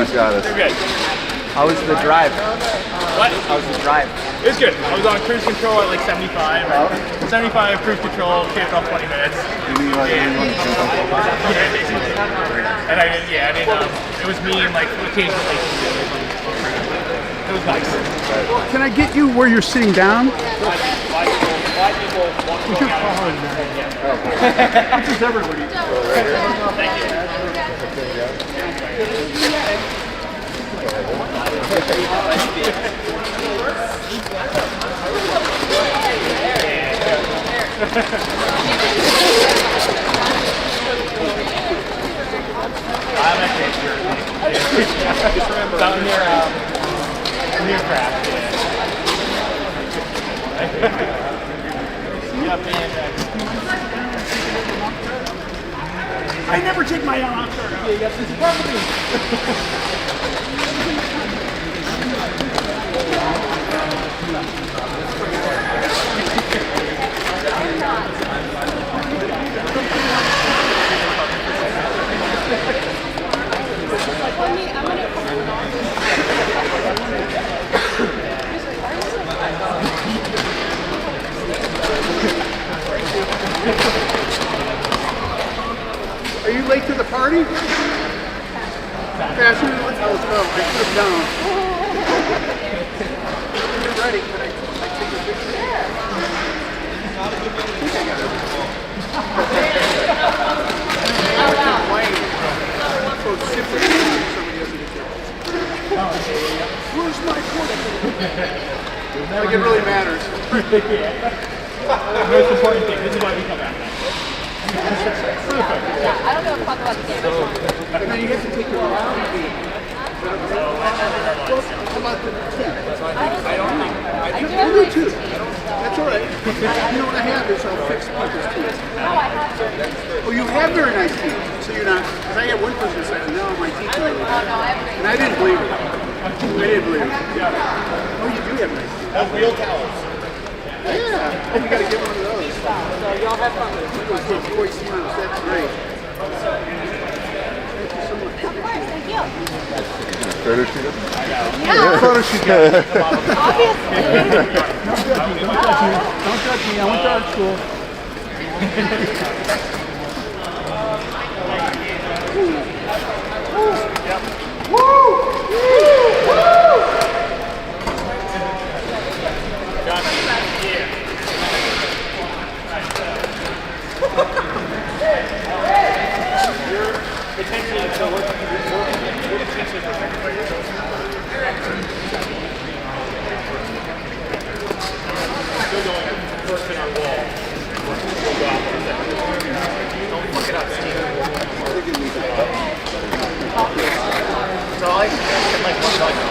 almost got us. You're good. How was the drive? What? How was the drive? It was good. I was on cruise control at like 75. 75 cruise control, taped off 20 minutes. And I didn't, it was me and like occasionally. It was nice. Can I get you where you're sitting down? Why people walking around? Which is everybody. Thank you. I'm actually sure. Just remember, down near craft. I never take my own. Are you late to the party? Faster than let's go. I put him down. Get ready. Can I take a picture? So it's simple. Somebody else gets it. Where's my quarter? Like it really matters. Most important thing. This is why we come back. Yeah, I don't know if talk about the game. And then you have to take your around. How about the tent? I do We'll do two. That's all right. You know what I have is I'll fix Piper's teeth. Oh, you have very nice teeth. So you're not, because I had one person say, no, my teeth are really bad. And I didn't believe it. Oh, you do have nice teeth. That's real cows. Yeah. Oh, we got to get one of those. So y'all have fun with it. Those little boy smiles. That's great. Thank you so much. Of course, thank you. Photo shoot? Yeah. Photo shoot. Obviously. Don't judge me. I went to art school.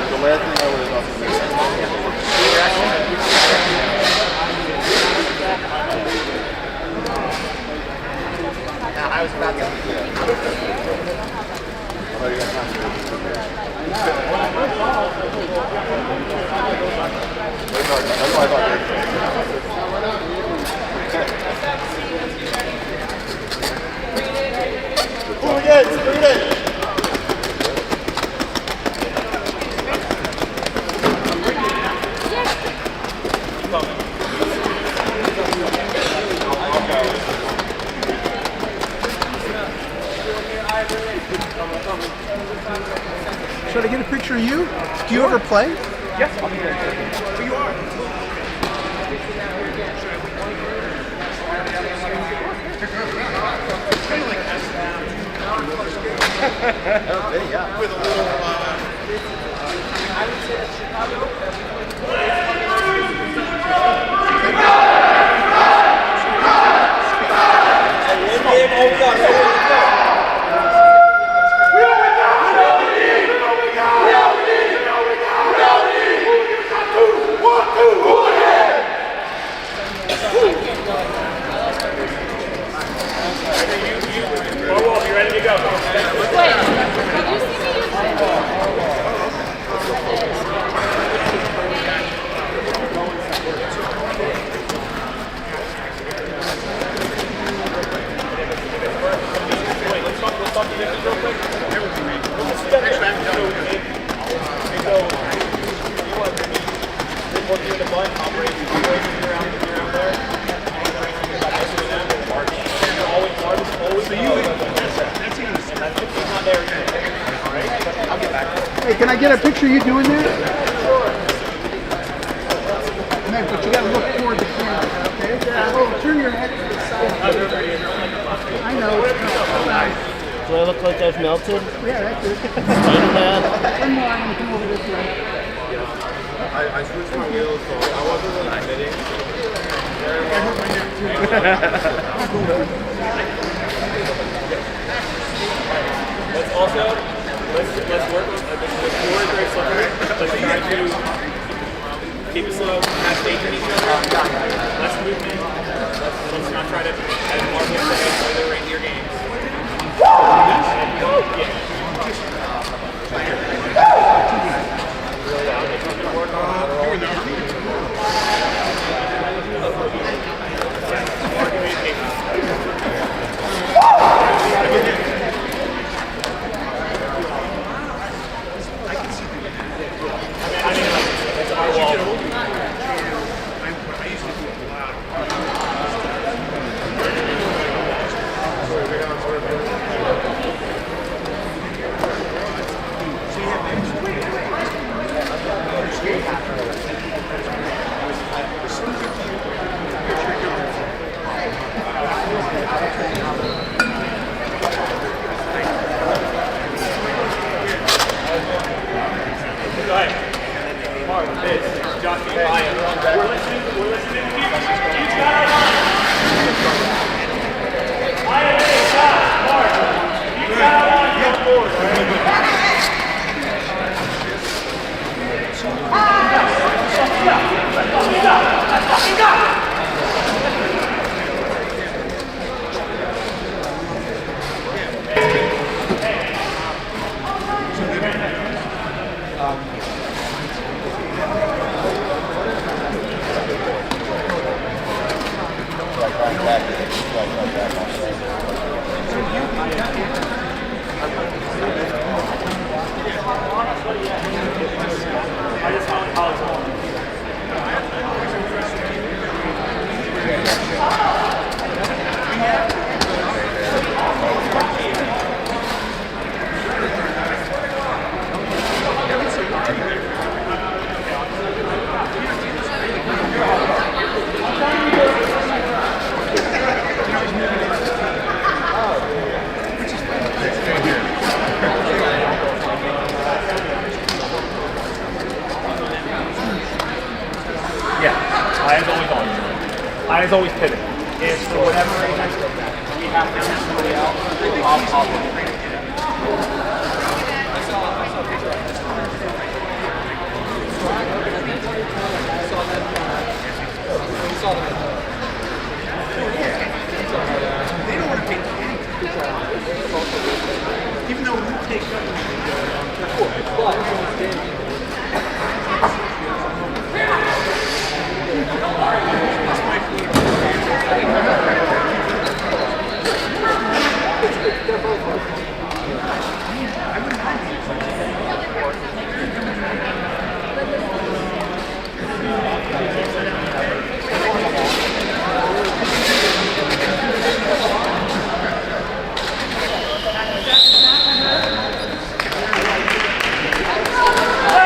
The last thing I would have done I was about to. Hooligans, bring it in. Should I get a picture of you? Do you ever play? Yes, I'll be there. Who you are? Okay, yeah. With a little, Wait, did you see me use it? Hey, can I get a picture of you doing that? Man, but you gotta look toward the camera, okay? Yeah. Oh, turn your head to the side. I know. Do I look like I've melted? Yeah, that's it. Spider Man? One more, I'm gonna come over this way. I switched my wheels, so I wasn't really committing. Let's also let's work on the floor is very slippery. Let's try to keep it slow, have faith in each other. Less movement. Let's not try to as more hit the head further right in your games. Eyes always on. Eyes always pivot. If for whatever reason we have to send somebody out, I'll They don't want to take even though we take Hey!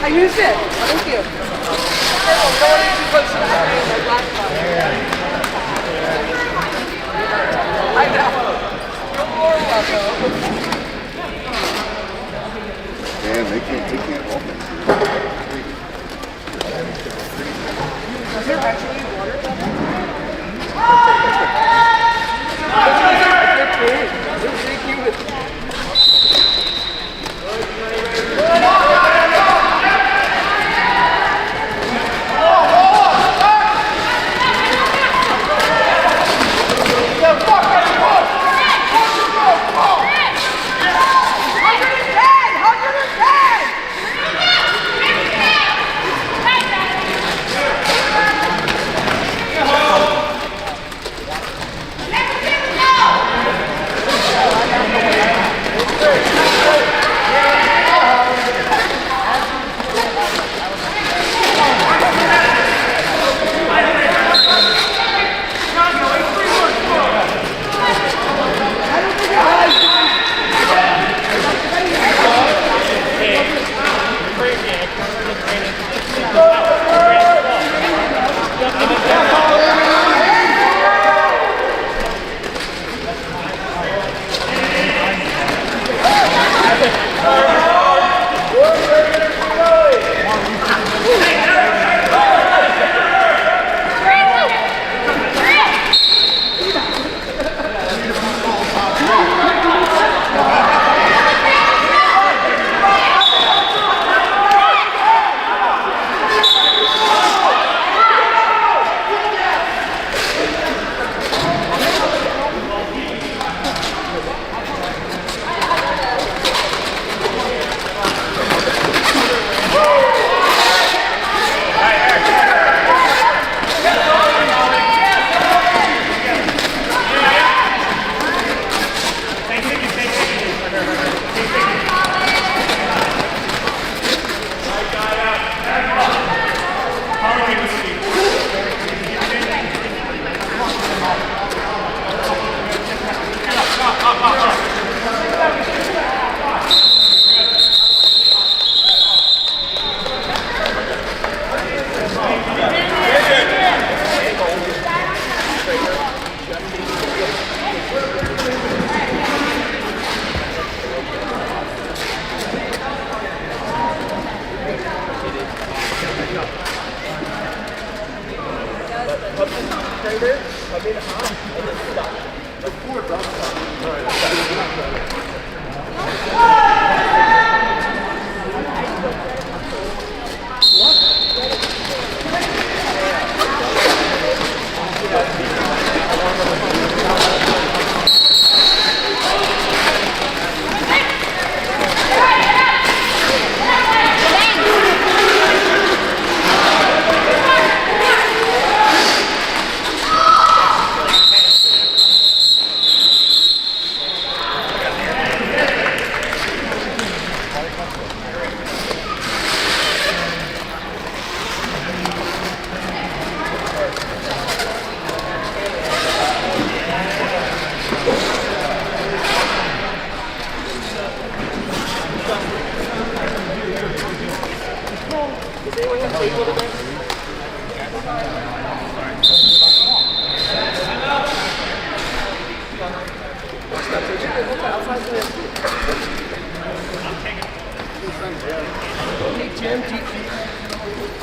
I used it. Thank you. I know. You're more welcome. Man, they can't open. Is there actually water down there? They're big. They're big humans.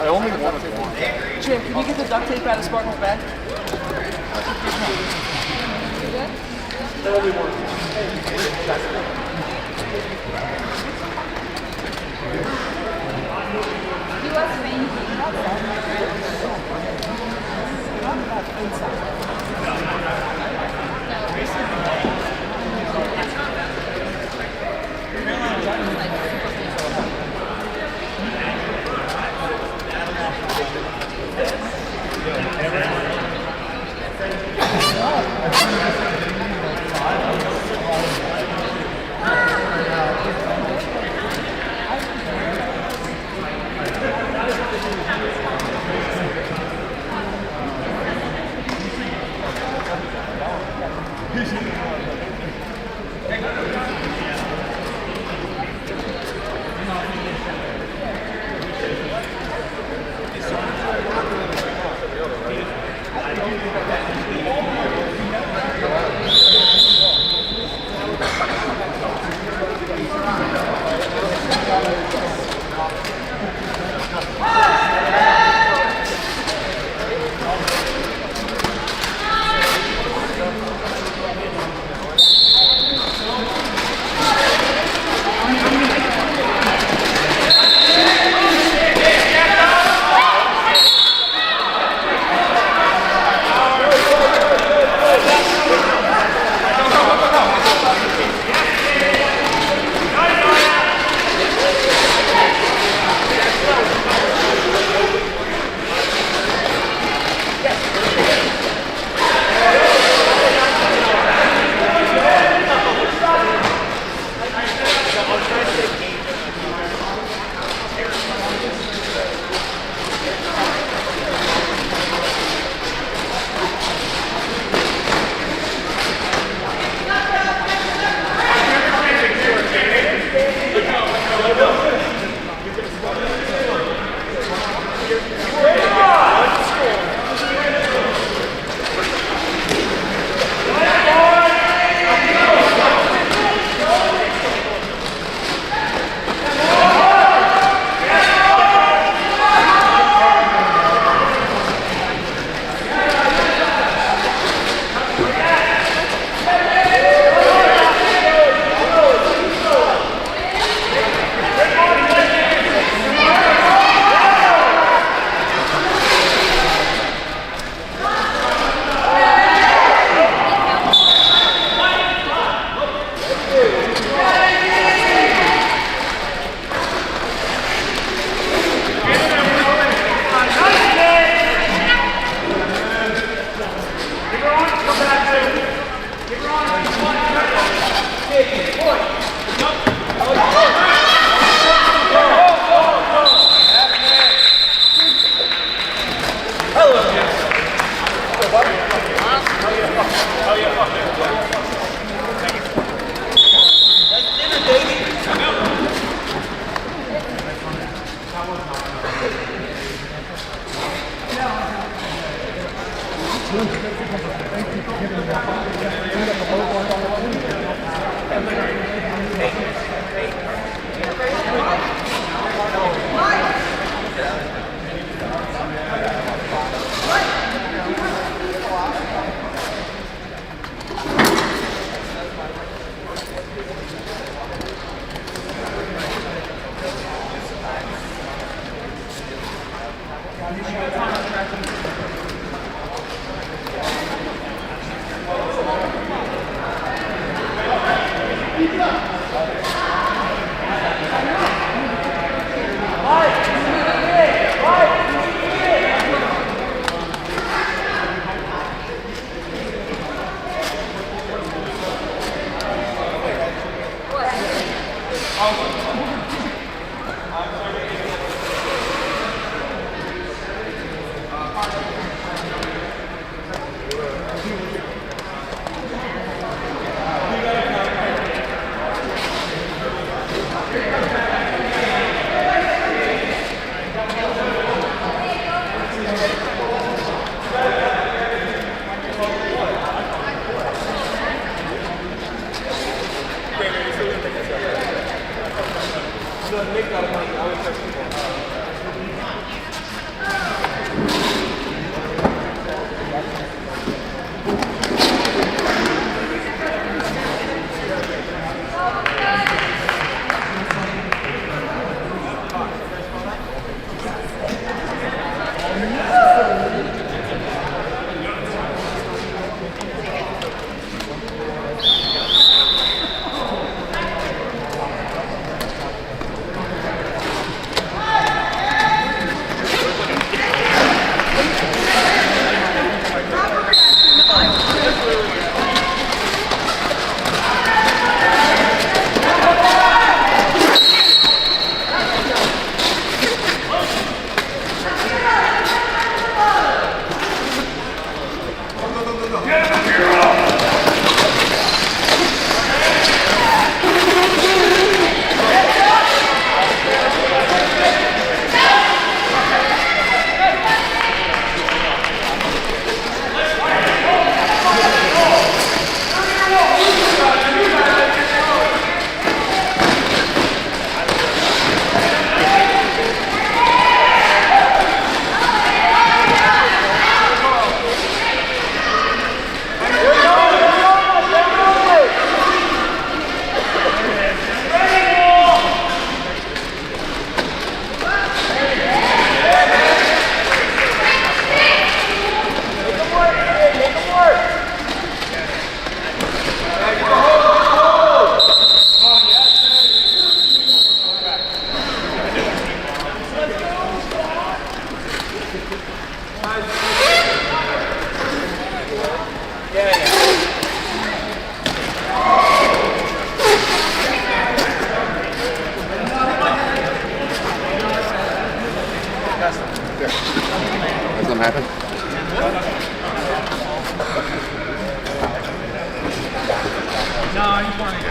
I only wanted one. Jim, can you get the duct tape out of Sparkle's bag? He was fainting. That's not happen. No, he's fine.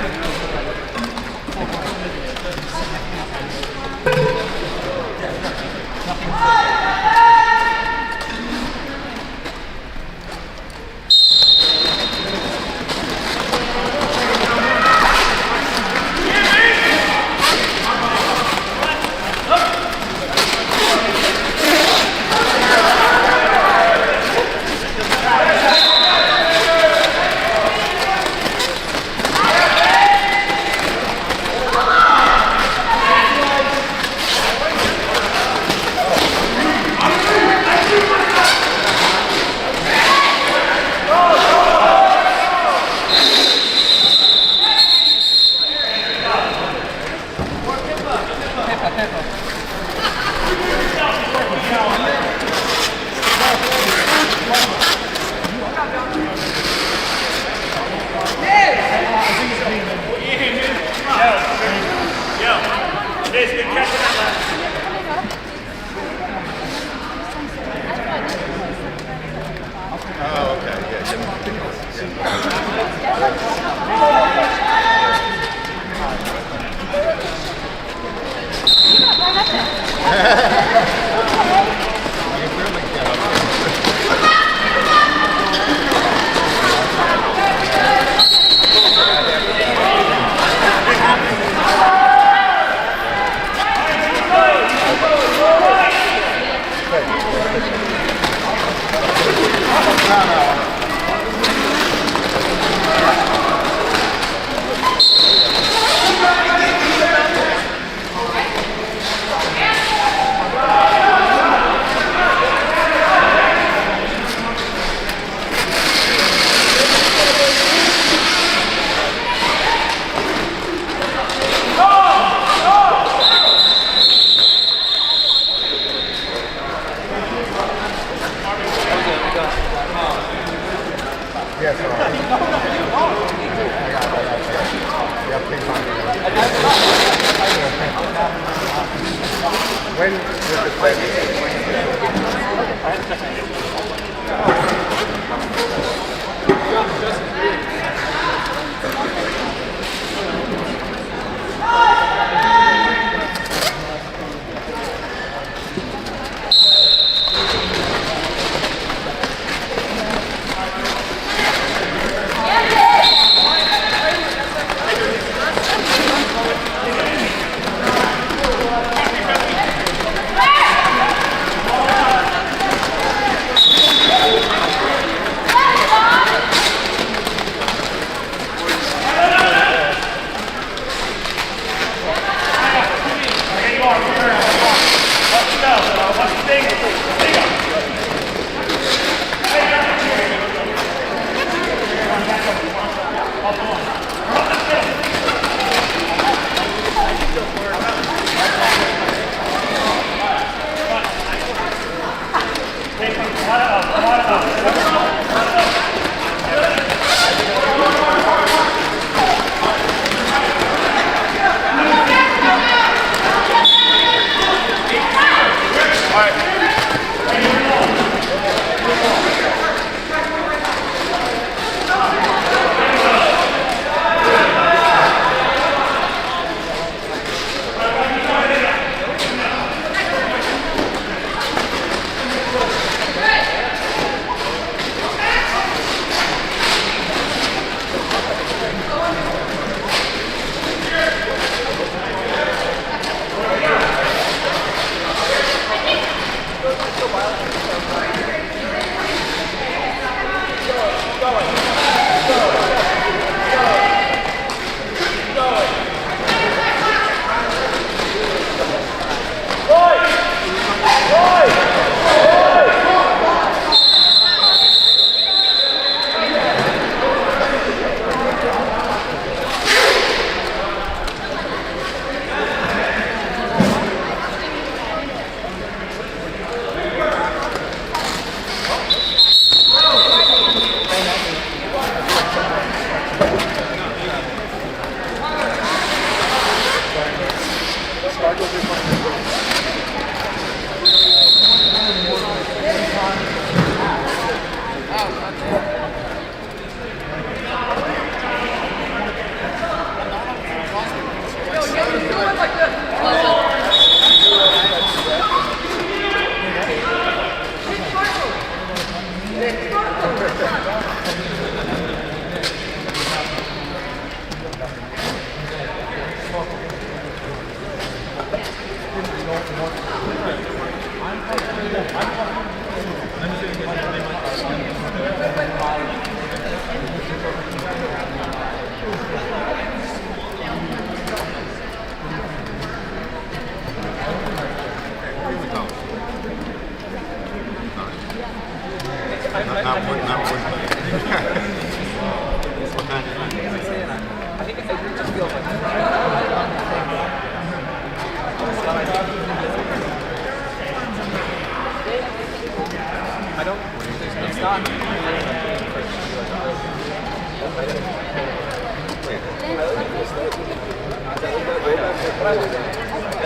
I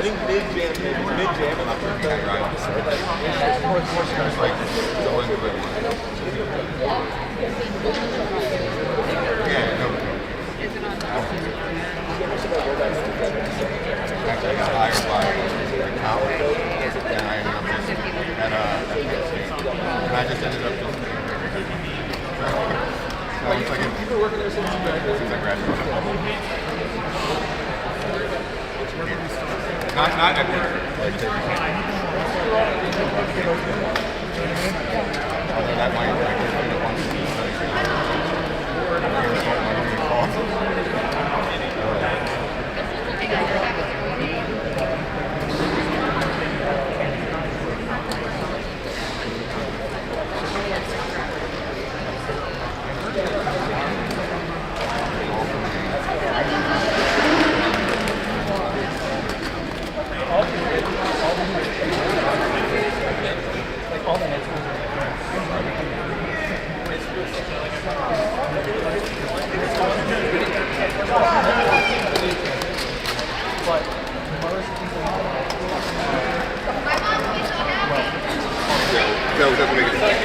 think mid-jam, mid-jam. Actually, I got hired by college, and I ended up just at Penn State. And I just ended up just so it's like you've been working there since I graduated. Not at work. Although that might be one of the No, it doesn't make any sense.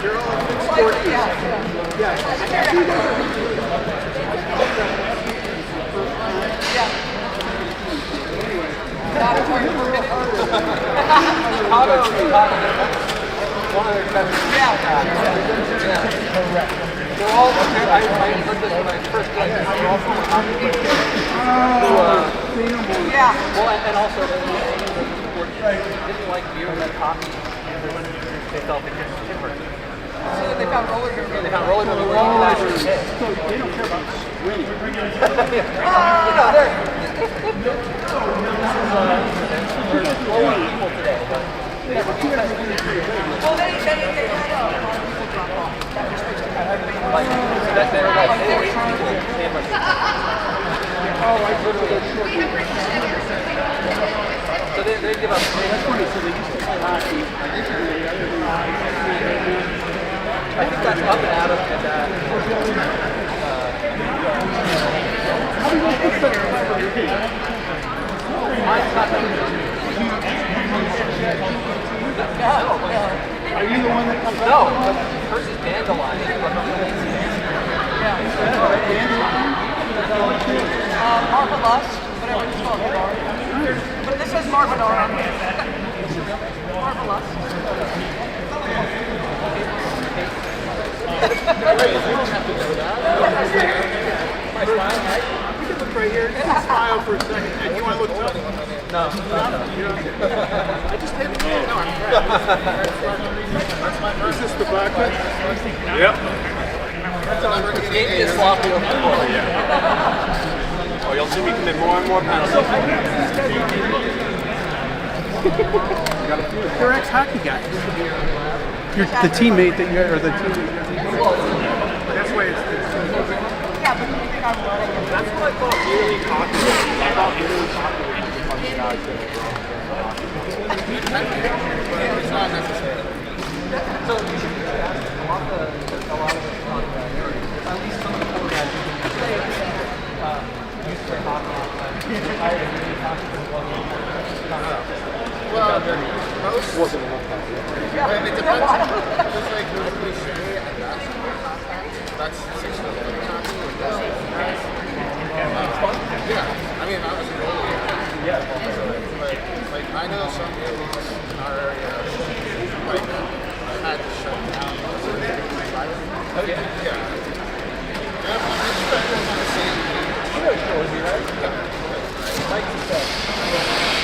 You're all mixed sport. They're all, I heard this when I first got here. They're all from the hockey team. Well, and also, they didn't like beer and hockey. They felt they couldn't hit. So they found roller derby. They found roller derby. So they don't care about winning. There's lower people today, but Well, they had a lot of people drop off. That was like, they're like 40 people. They have like, so they give up. That's funny. So they used to play hockey. I think that's up and out of that. Mine's not that good. Are you the one that comes No, hers is dandelion. Marvelous, whatever it's called. But this says Marvinor. Marvelous. You can look right here. You can smile for a second. And you want to look up? No. I just had to know. Is this the vodka? Yep. It's game is sloppy on the floor. Oh, you'll see me commit more and more penalties. You're ex-hockey guy. You're the teammate that you're, or the teammate. That's why it's. Yeah, but you think I'm running. That's what I thought really hockey was. I thought really hockey was just punching guys in the ground. It's not necessary. So you should ask a lot of us on at least some of the poor guys used to play hockey. Retired and really hockey for Well, most wasn't enough time. Yeah, it depends. Just like when we say that's 6 hockey or that's yeah, I mean I was an older guy. Yeah. Like I know some kids in our area like had to shut down. Oh yeah. Yeah. Yeah, You know Georgie, right? Yeah. Like you said.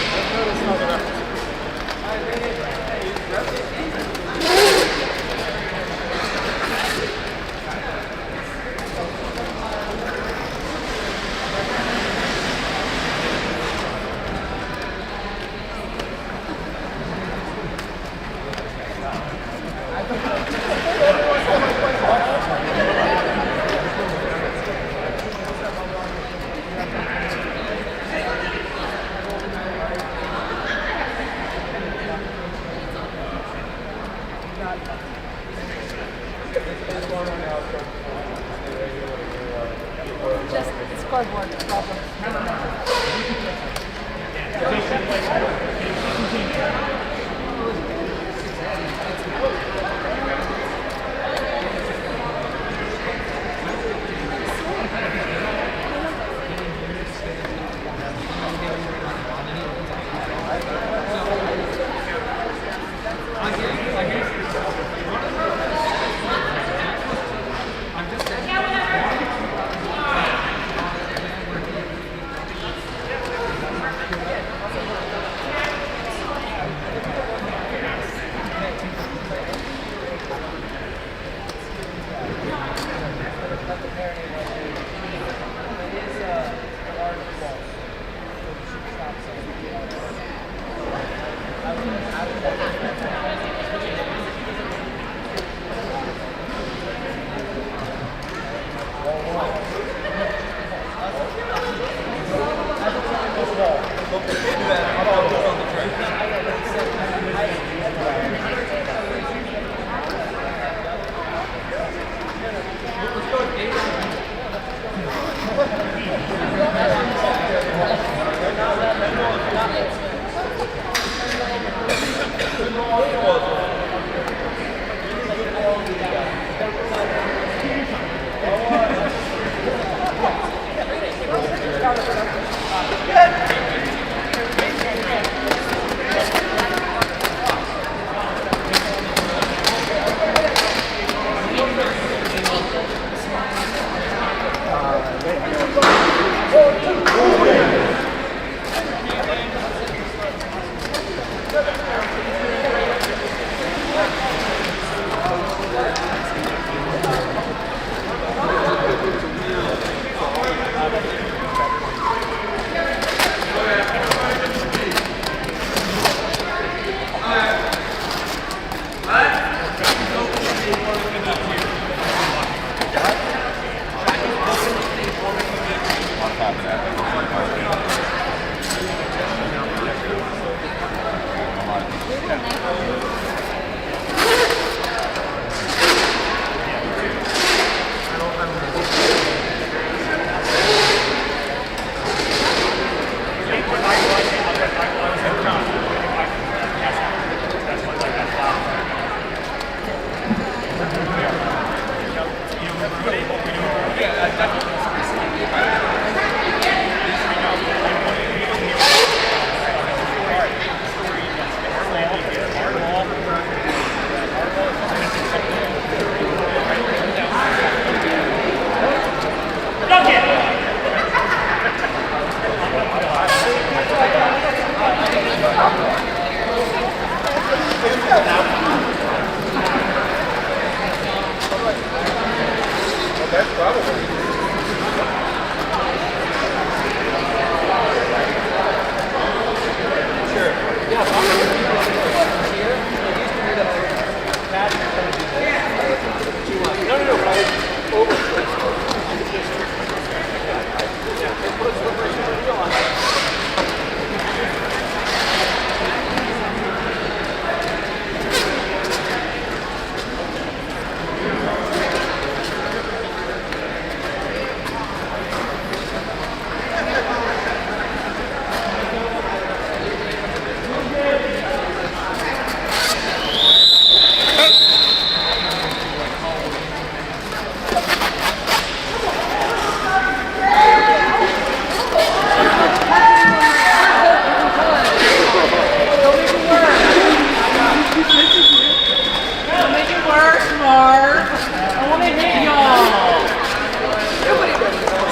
just it's cardboard problem.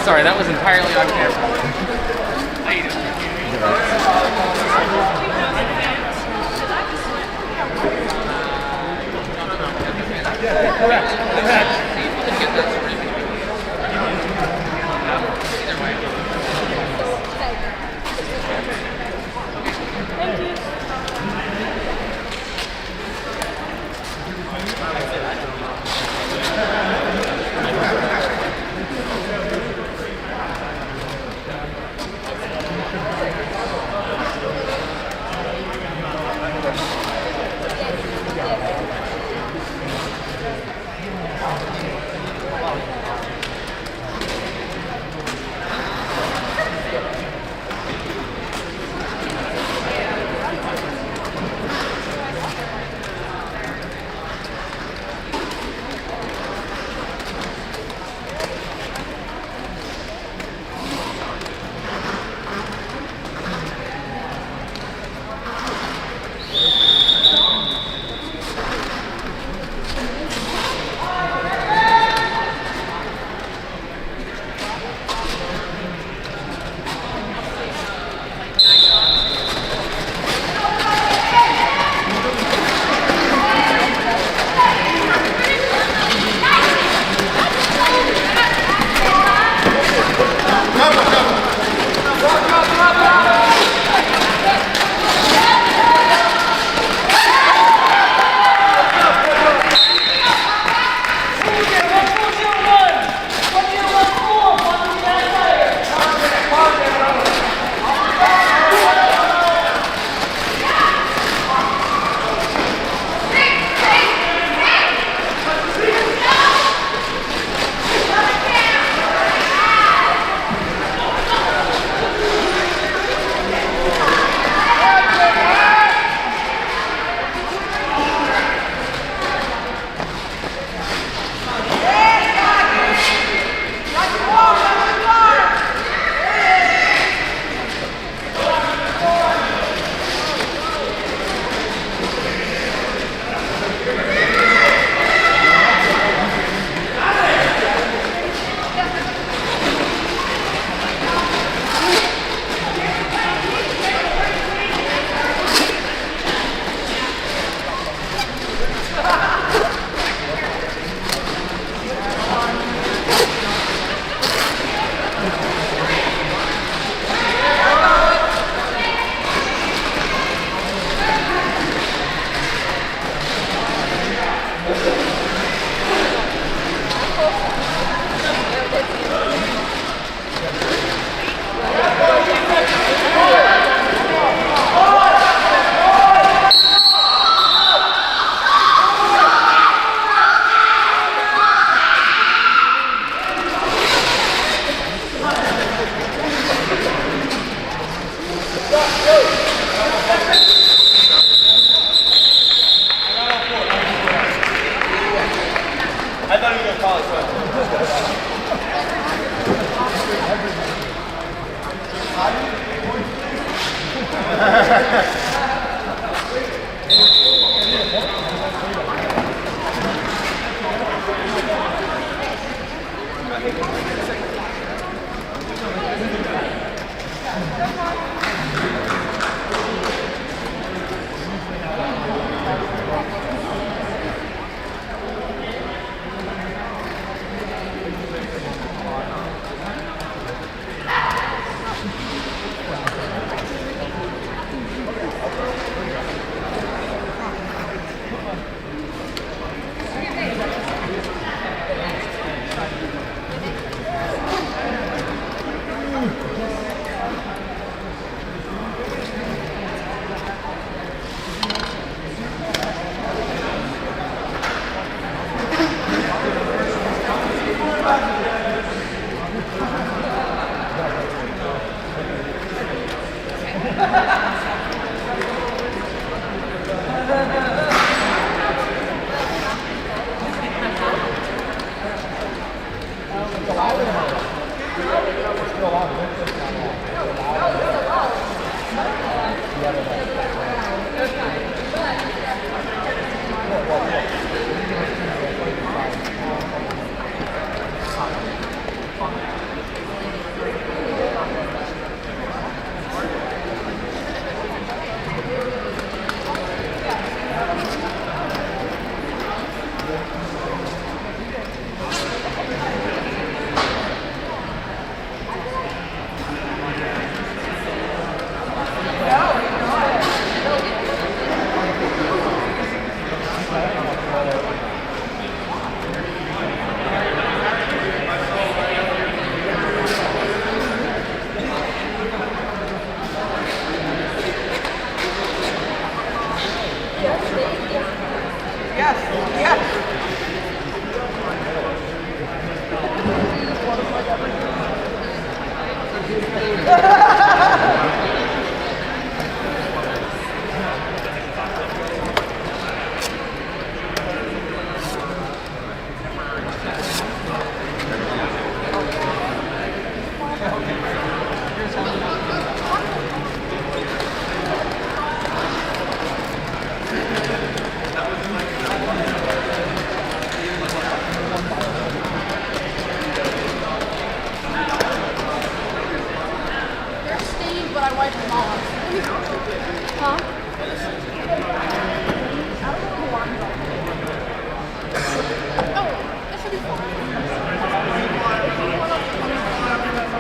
Sorry, that was entirely on camera. How you doing?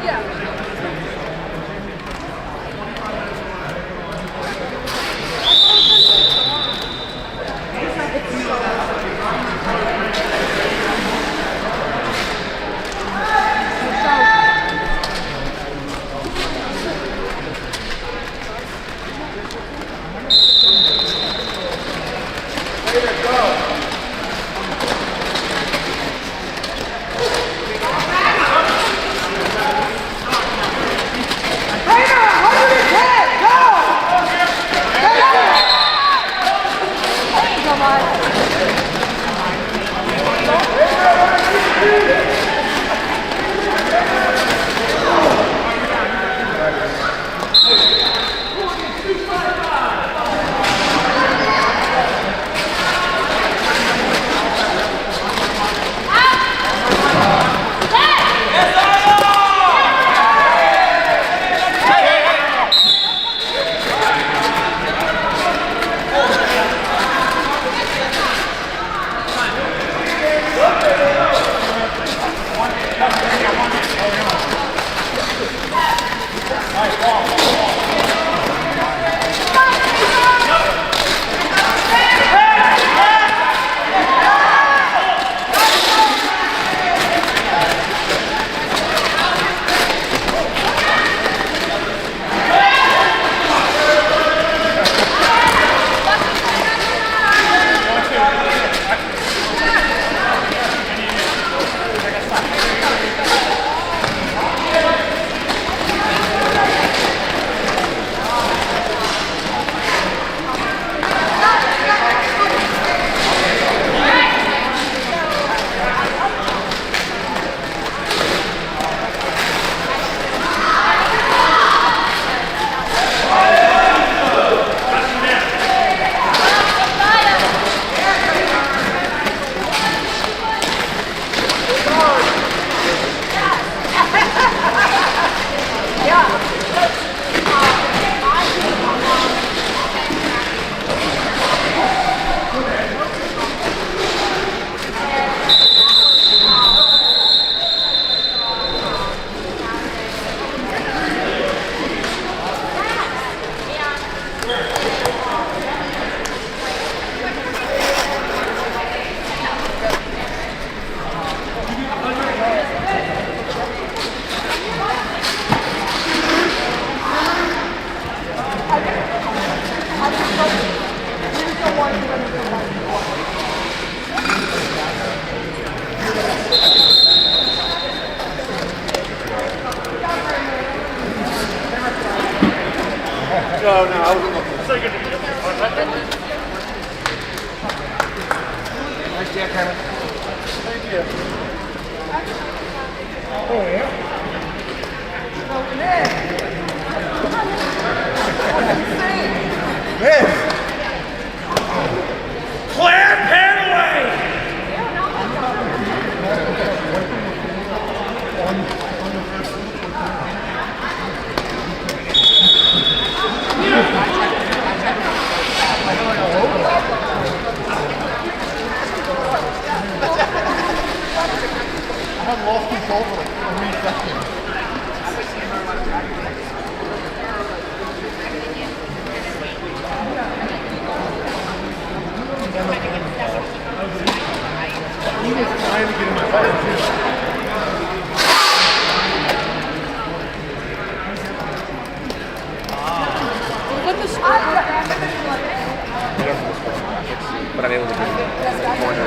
Yeah. No, I wasn't looking. Nice jack, Cameron. Thank you. Clear Penn away! I had lost control for like 3 seconds. He was trying to get in my head too. But I'm able to get corner.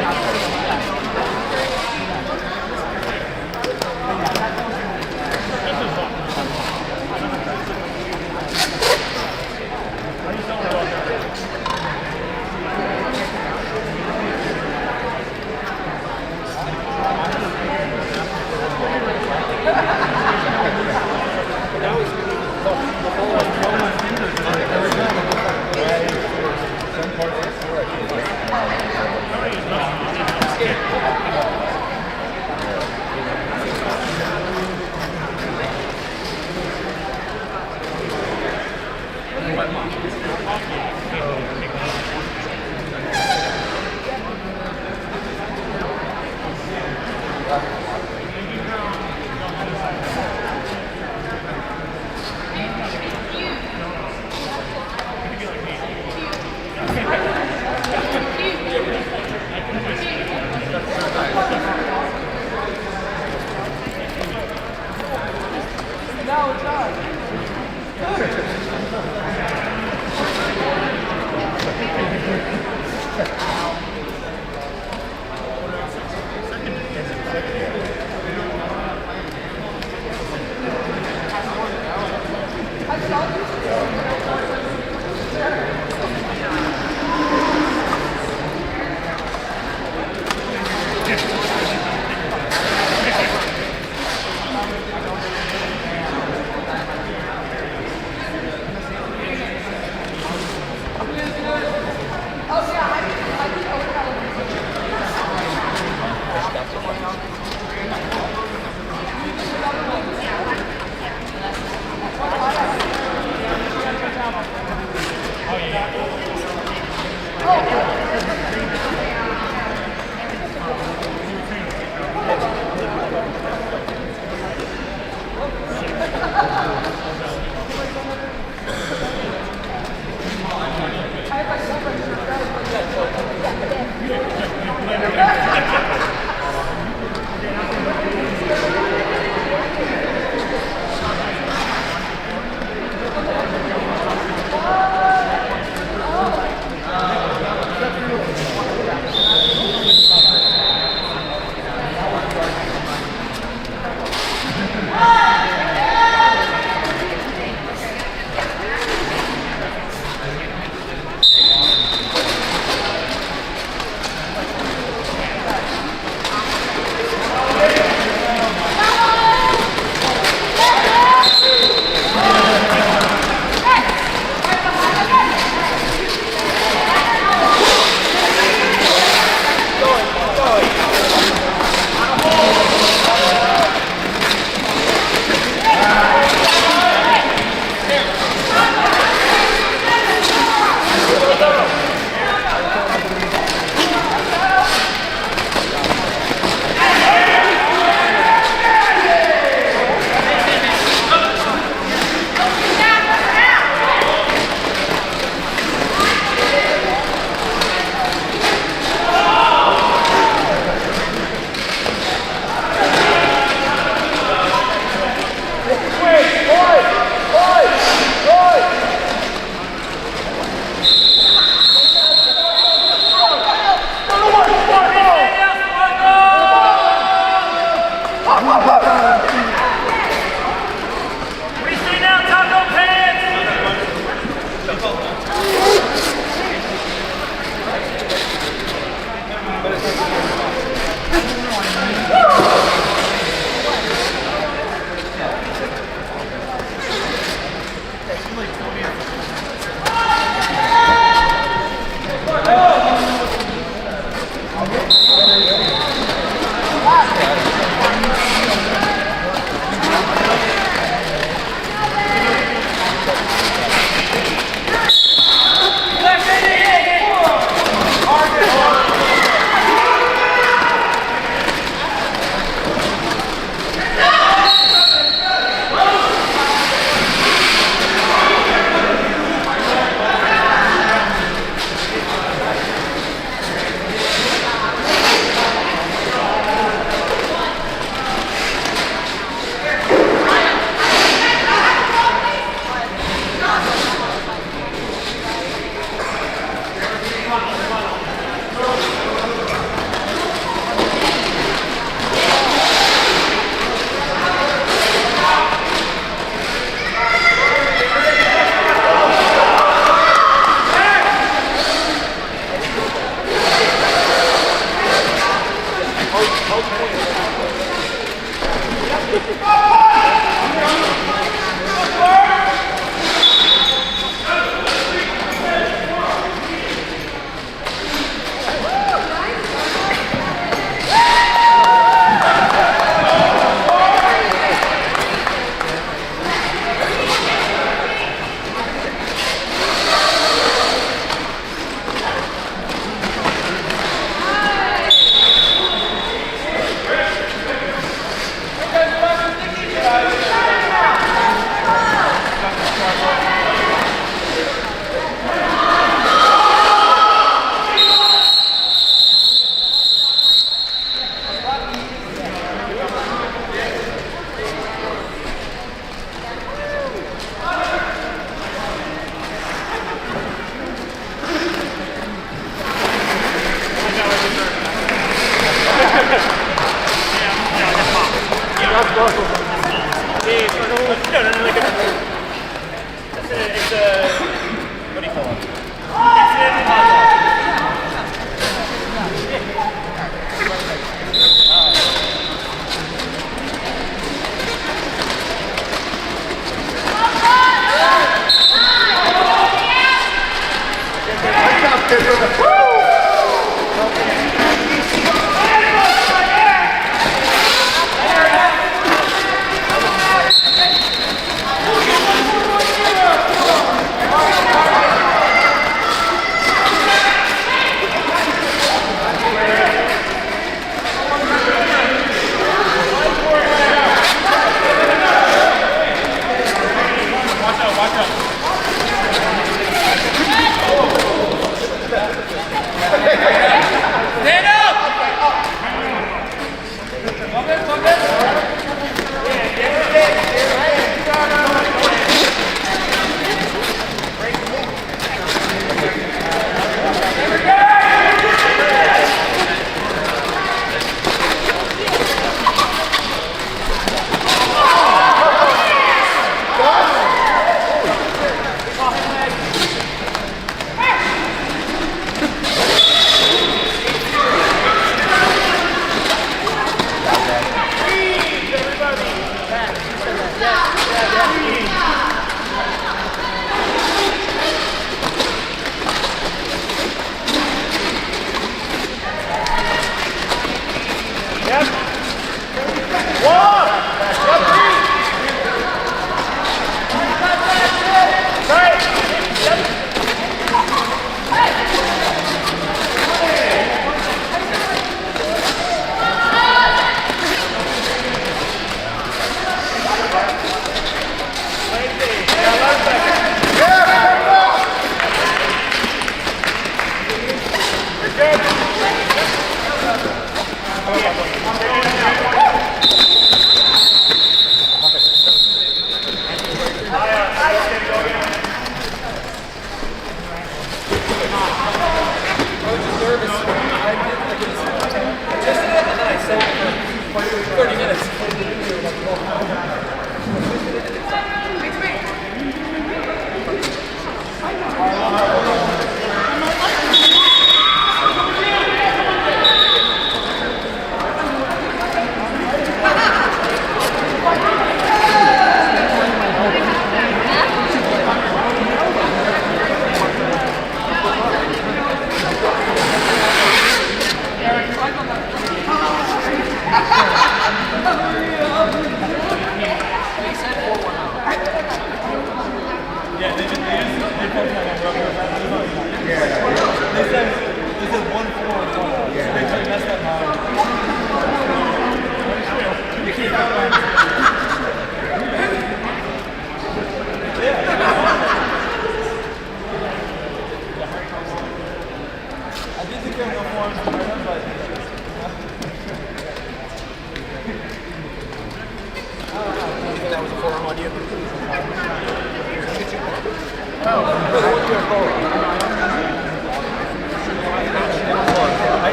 that was a forearm on you.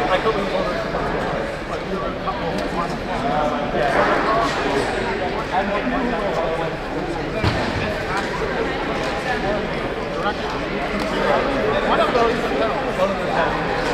I couldn't hold it. One of those is a penalty. One of the 10.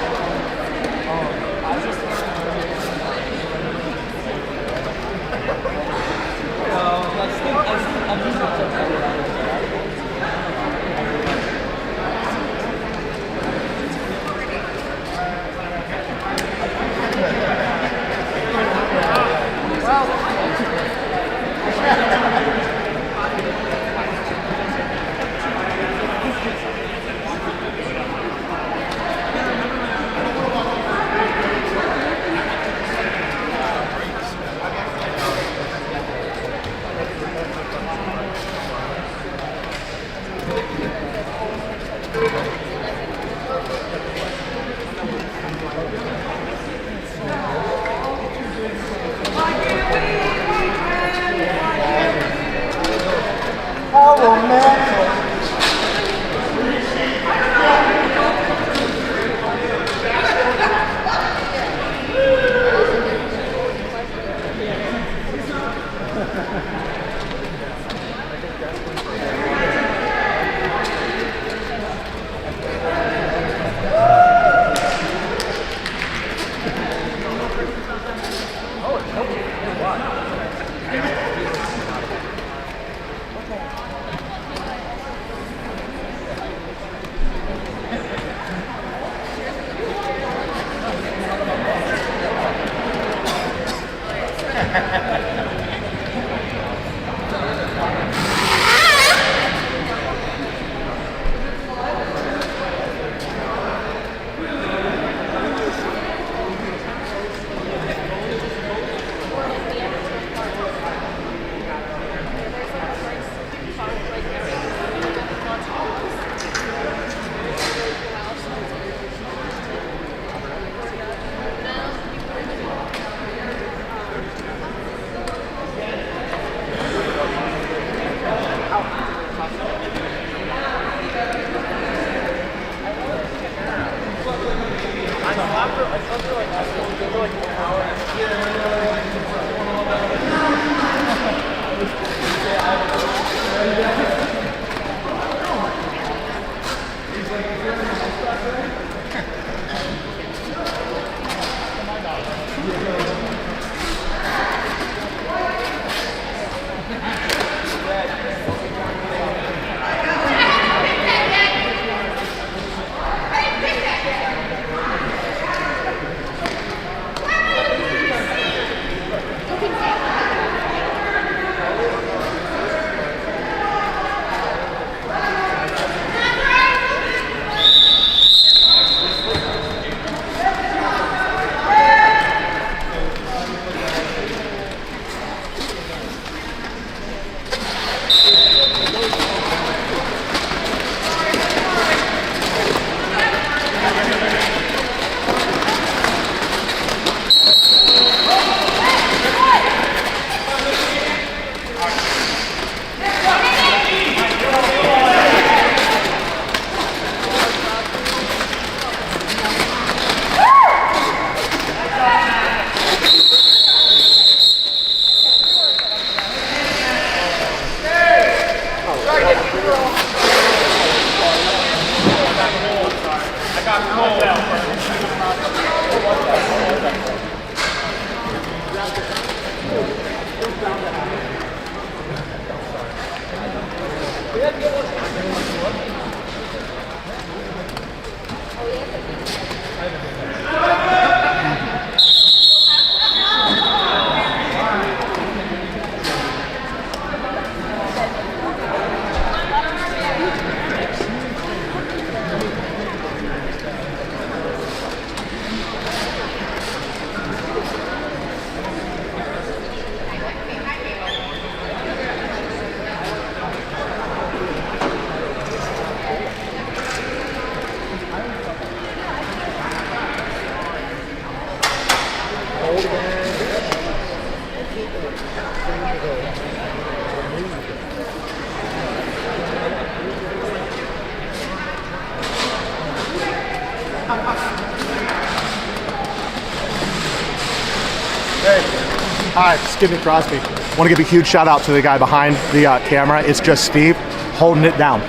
Hi, it's Sidney Crosby. Want to give a huge shout out to the guy behind the camera. It's just Steve holding it down.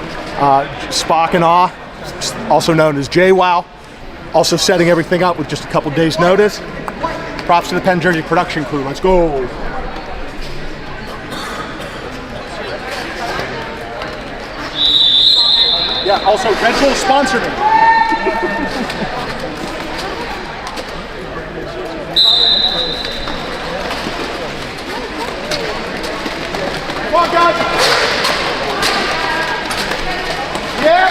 Spock and Awe, also known as JWoww, also setting everything up with just a couple days notice. Props to the Penn Jersey production crew. Let's go. Yeah, also Red Bull sponsored me. Come on, guys. Yeah.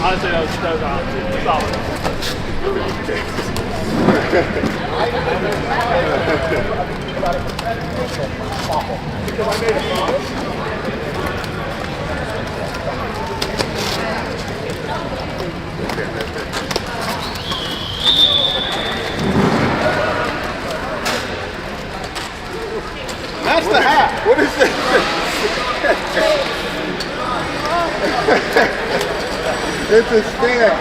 Honestly, that was solid. That's the hat. What is this? It's a stand.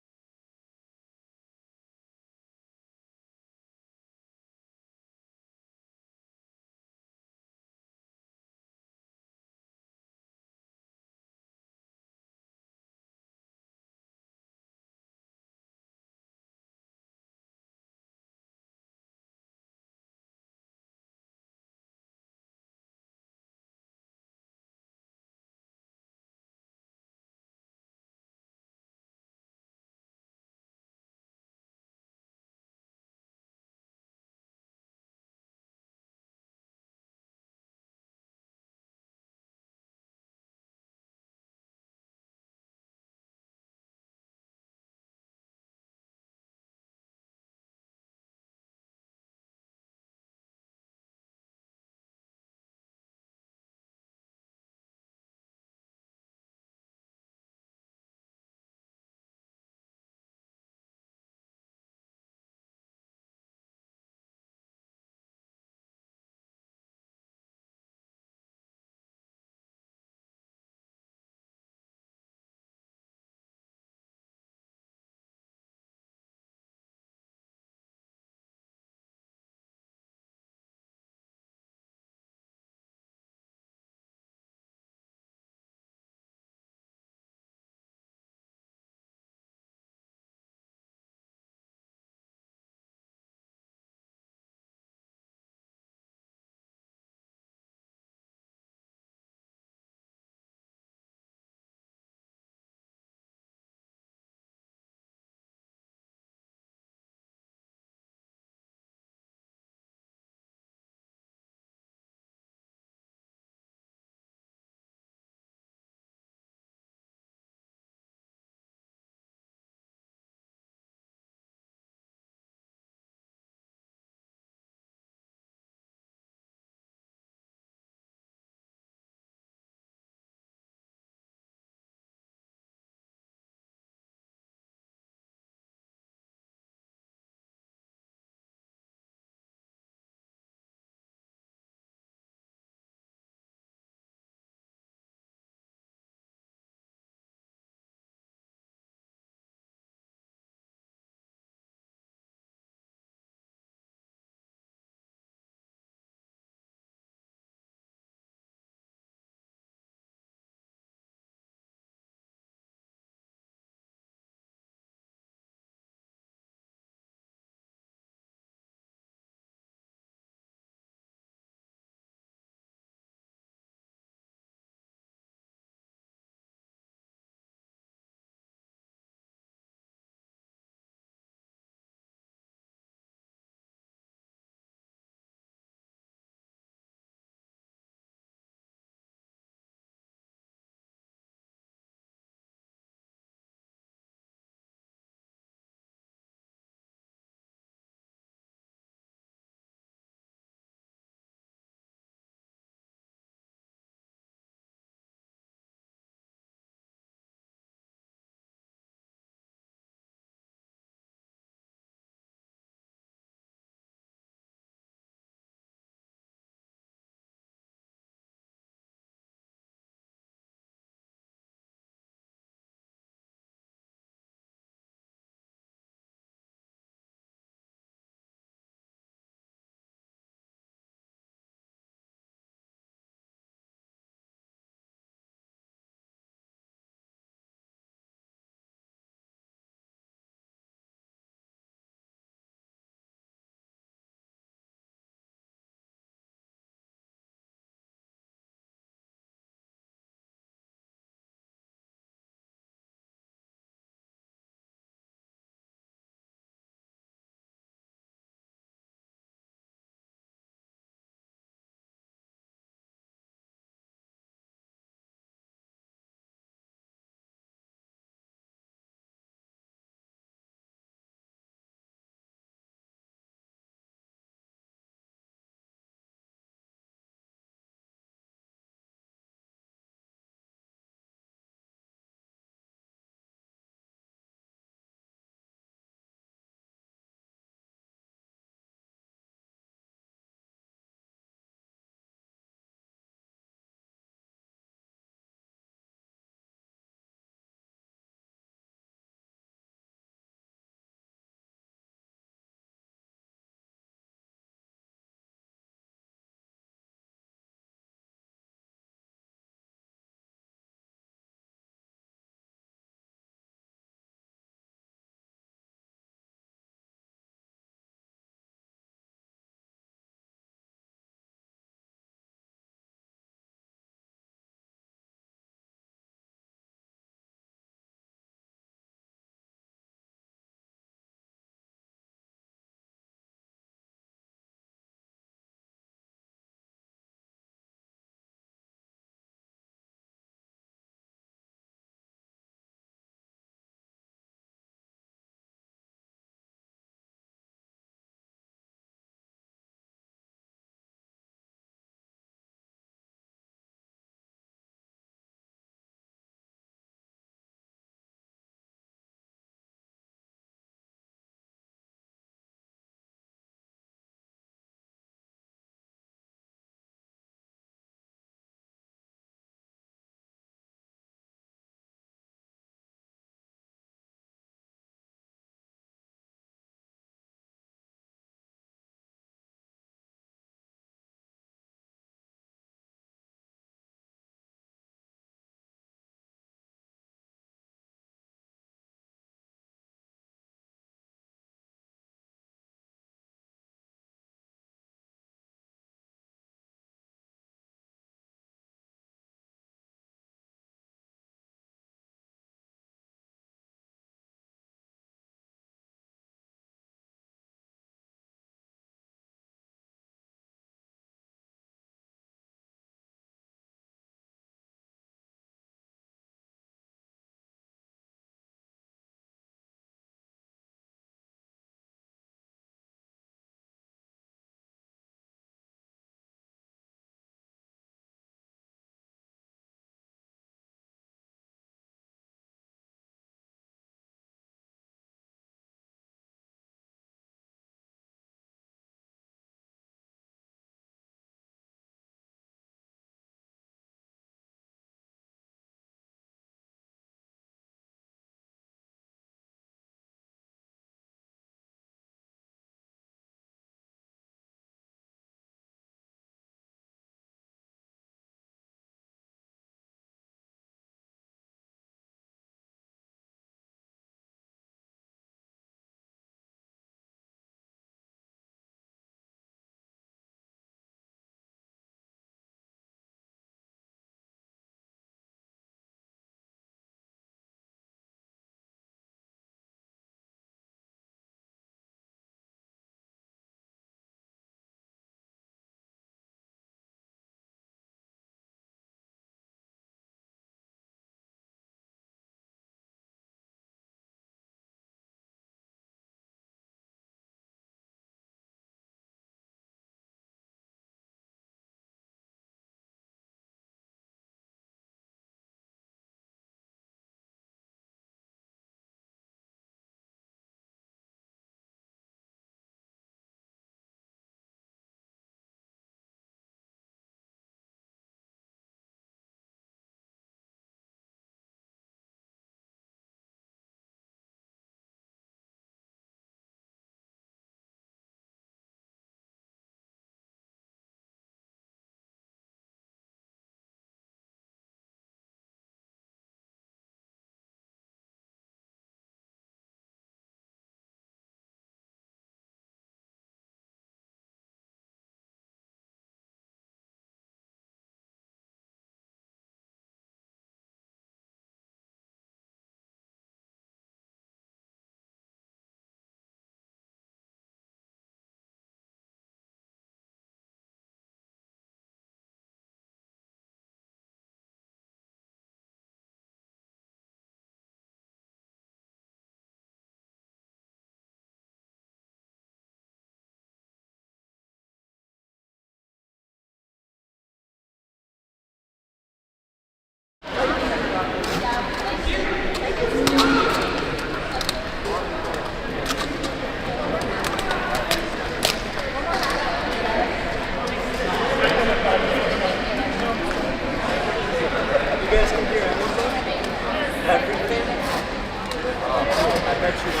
That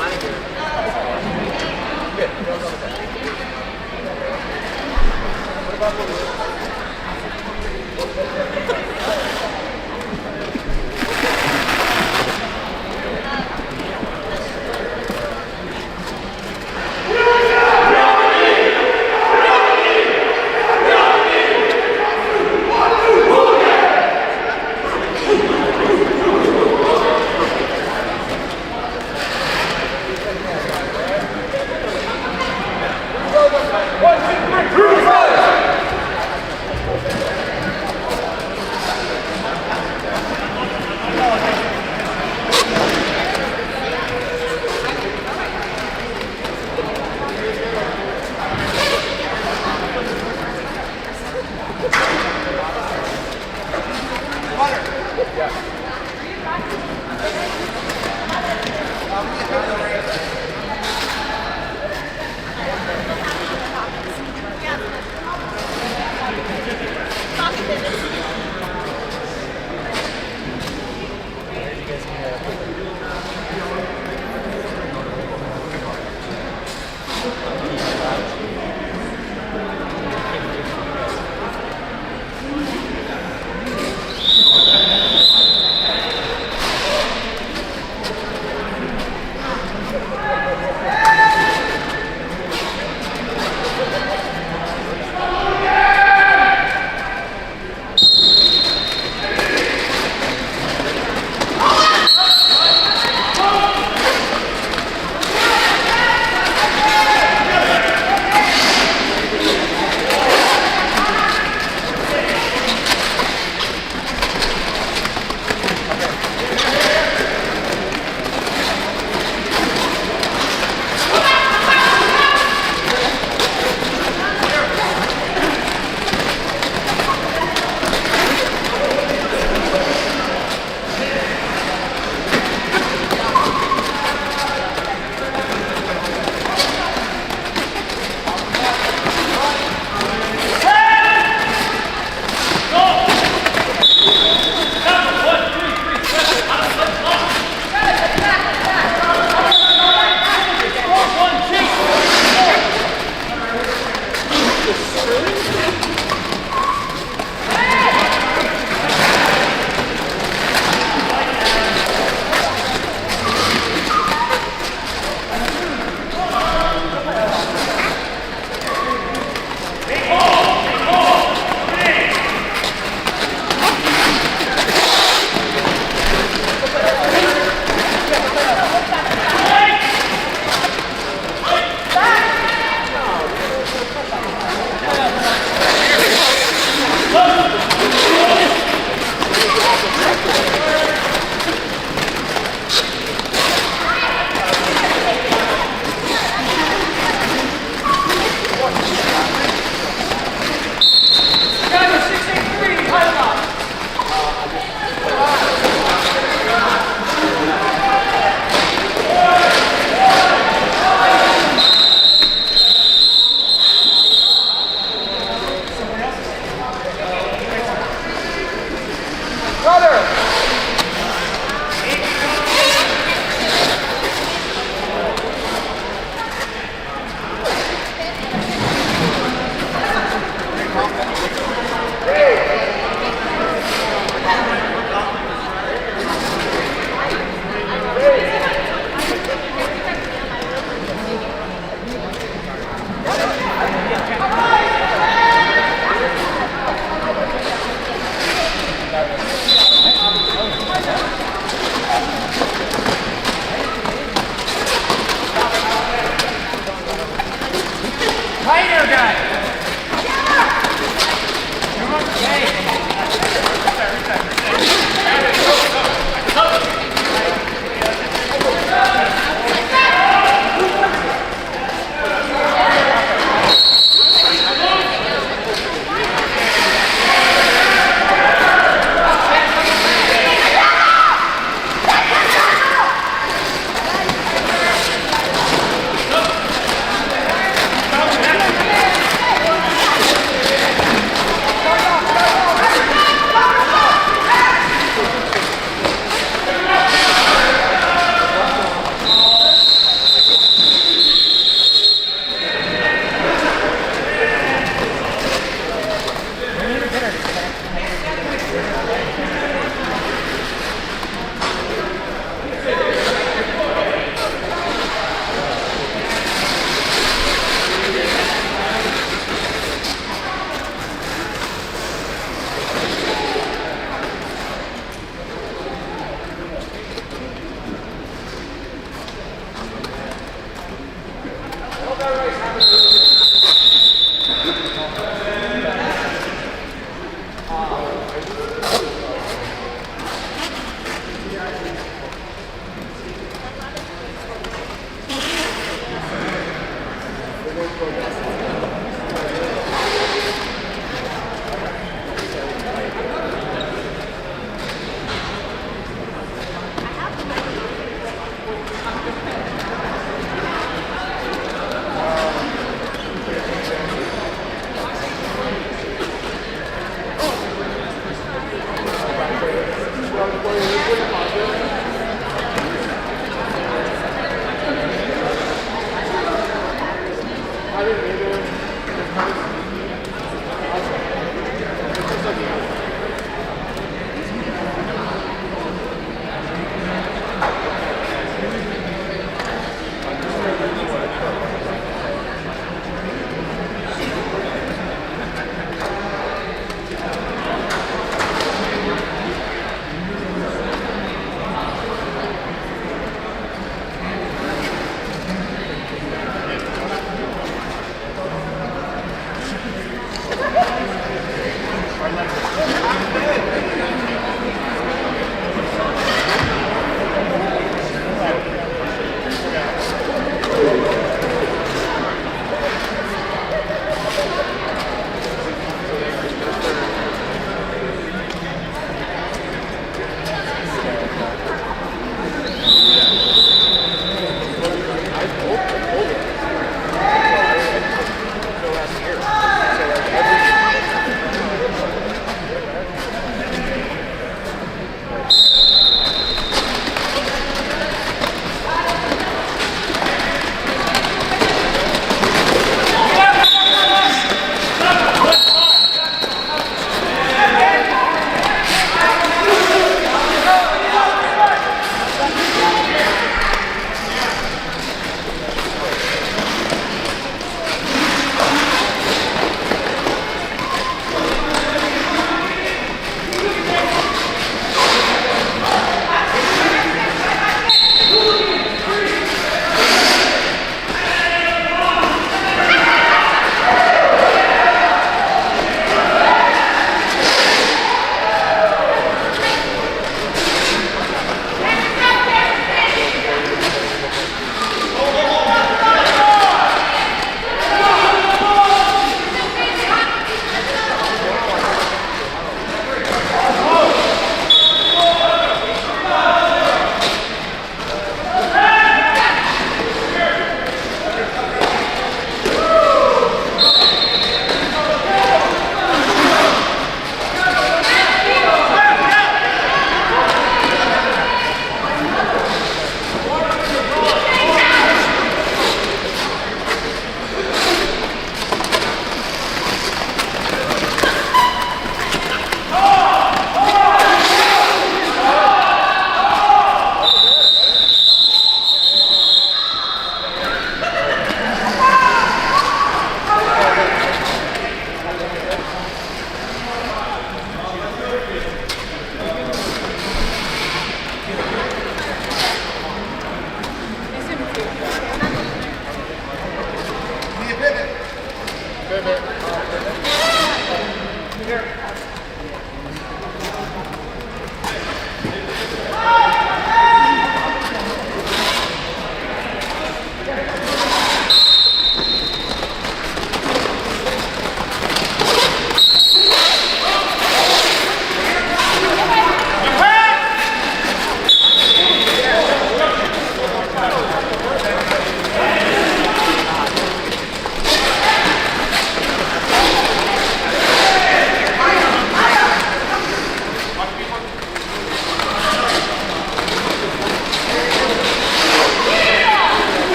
Shenanigans.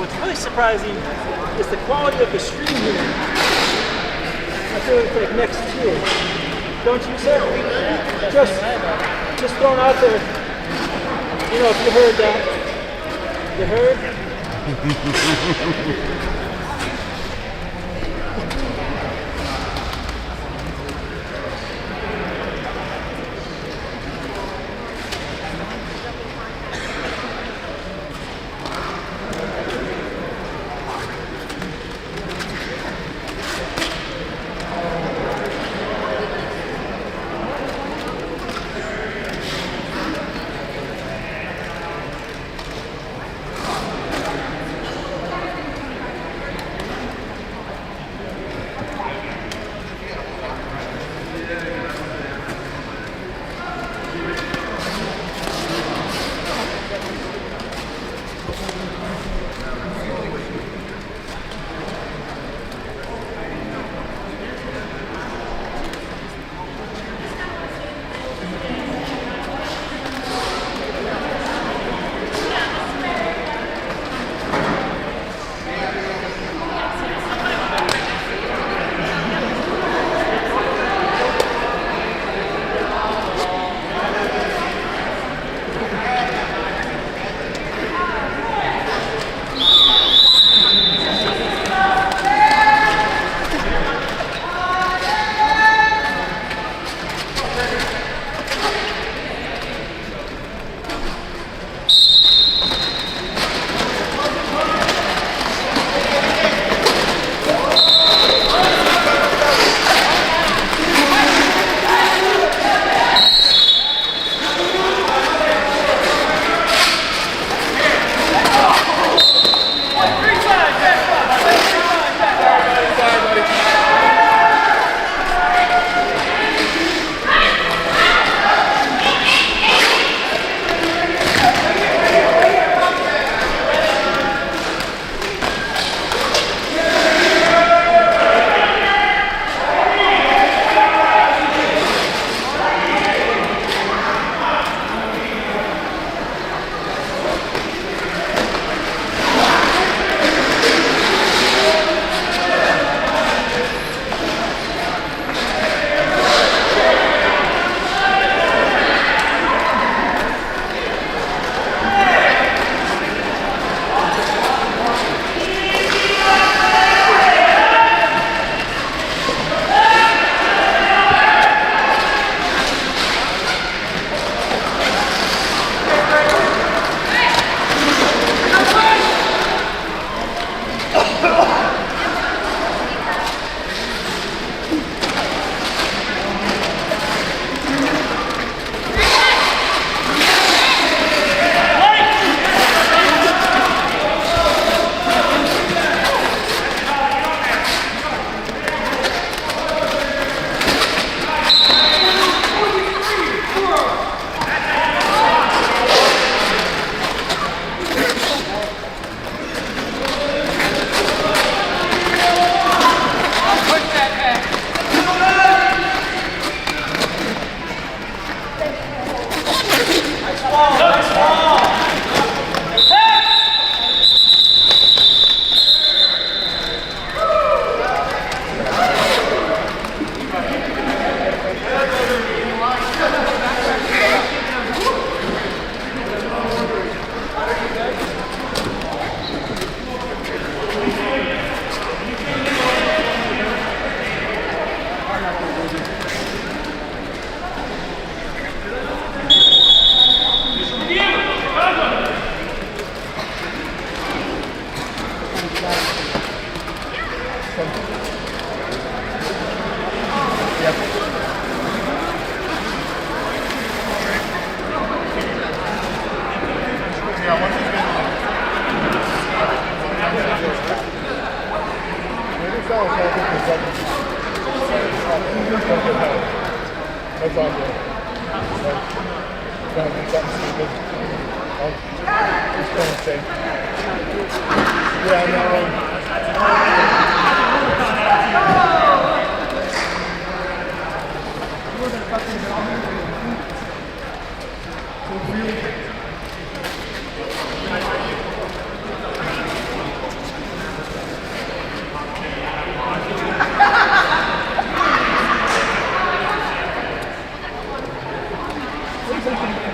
what's really surprising is the quality of the stream here. I feel it's like next tier. Don't you, sir? Just thrown out there. You know, if you heard that. You heard? That's all good. Trying to do something stupid. Just playing safe. Yeah, no.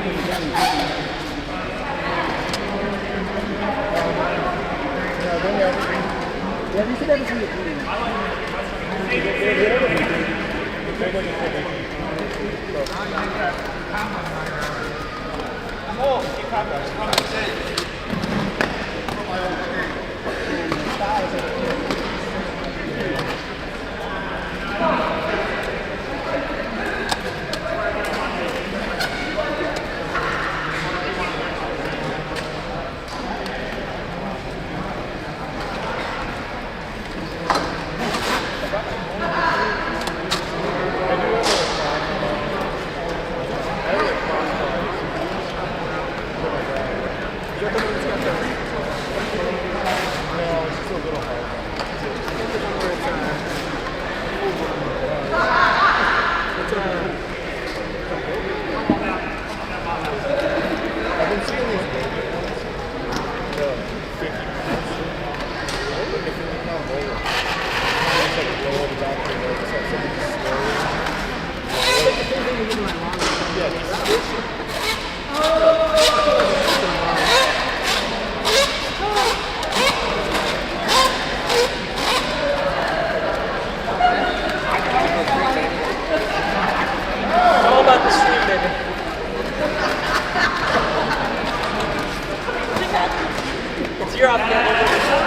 Yeah, you should never see it. All about the stream, baby. It's your option.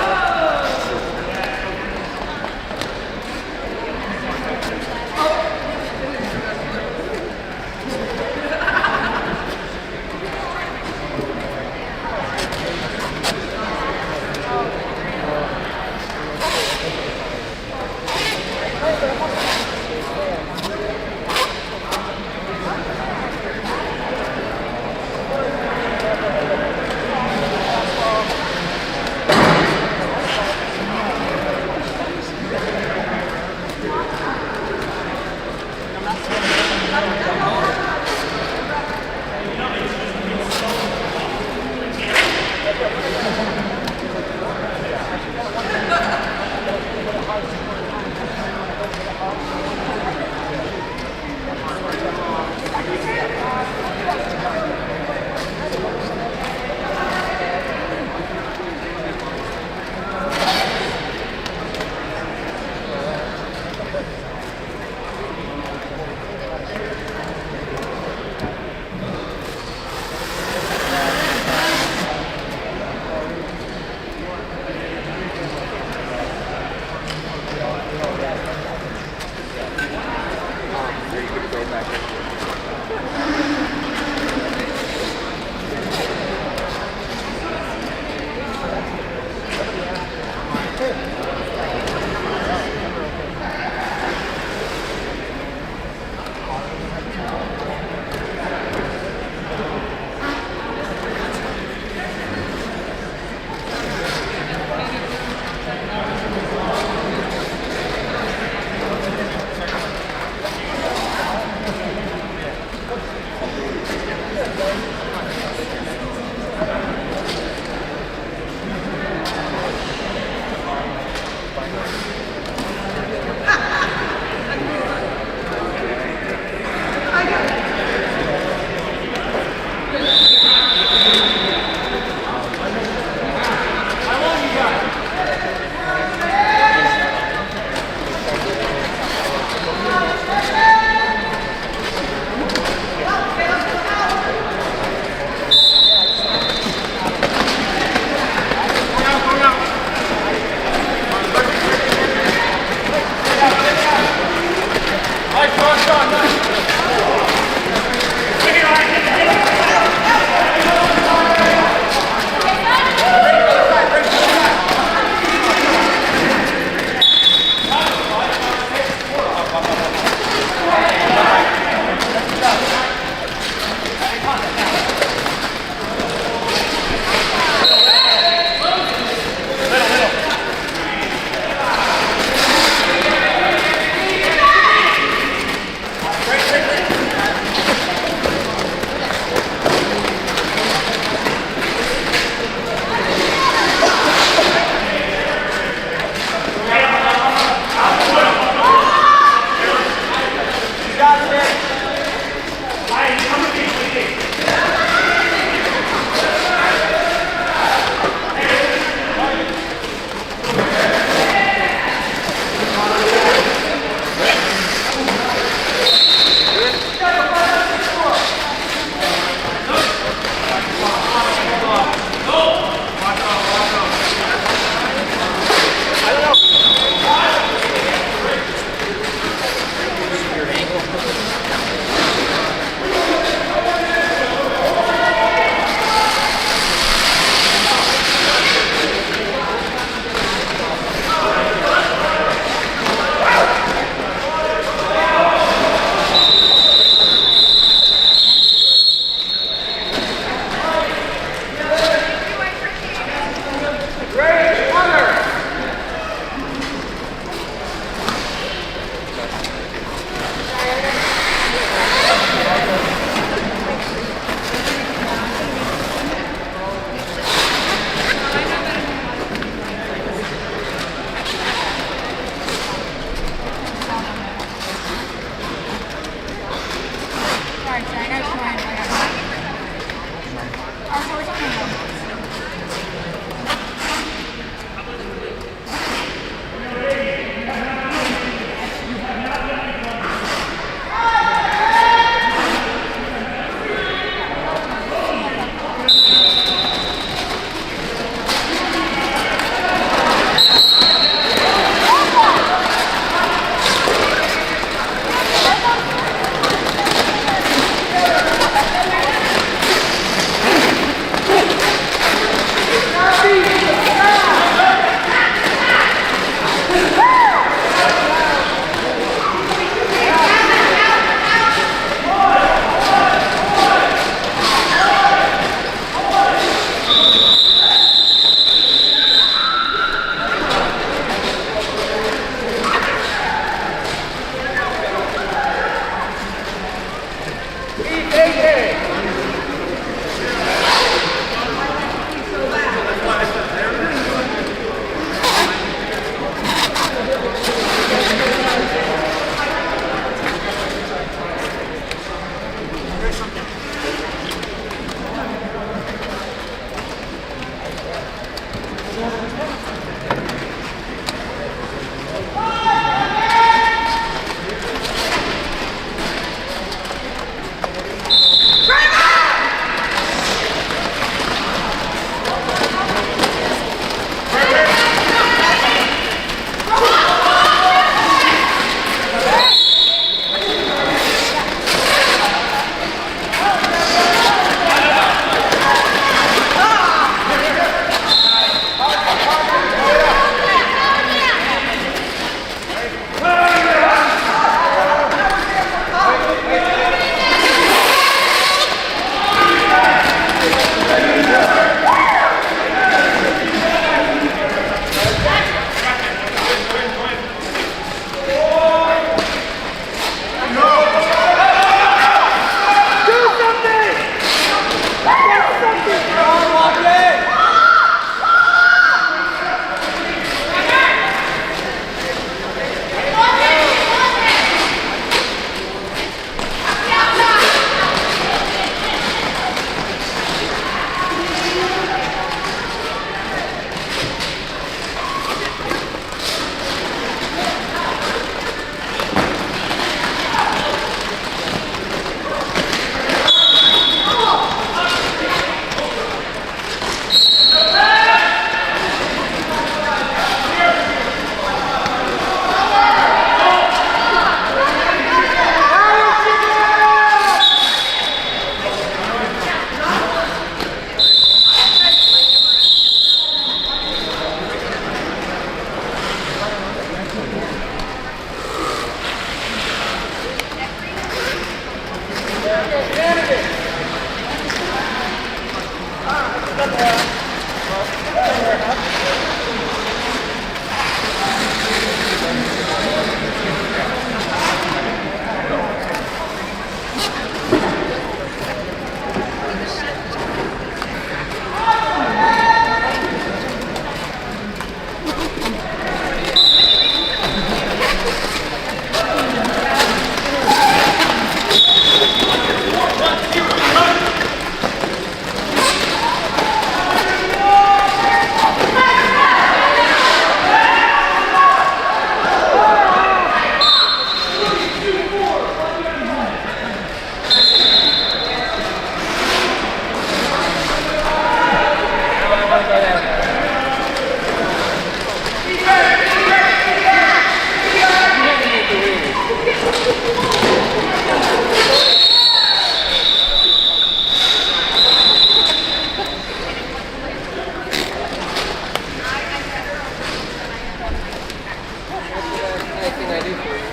Anything I do for you.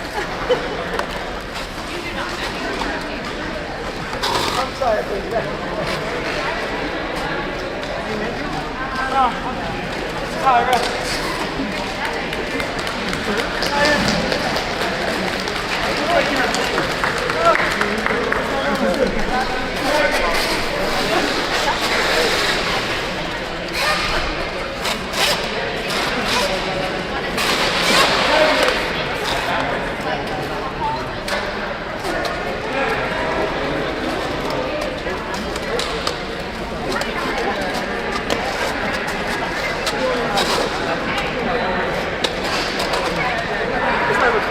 I'm sorry, This time it's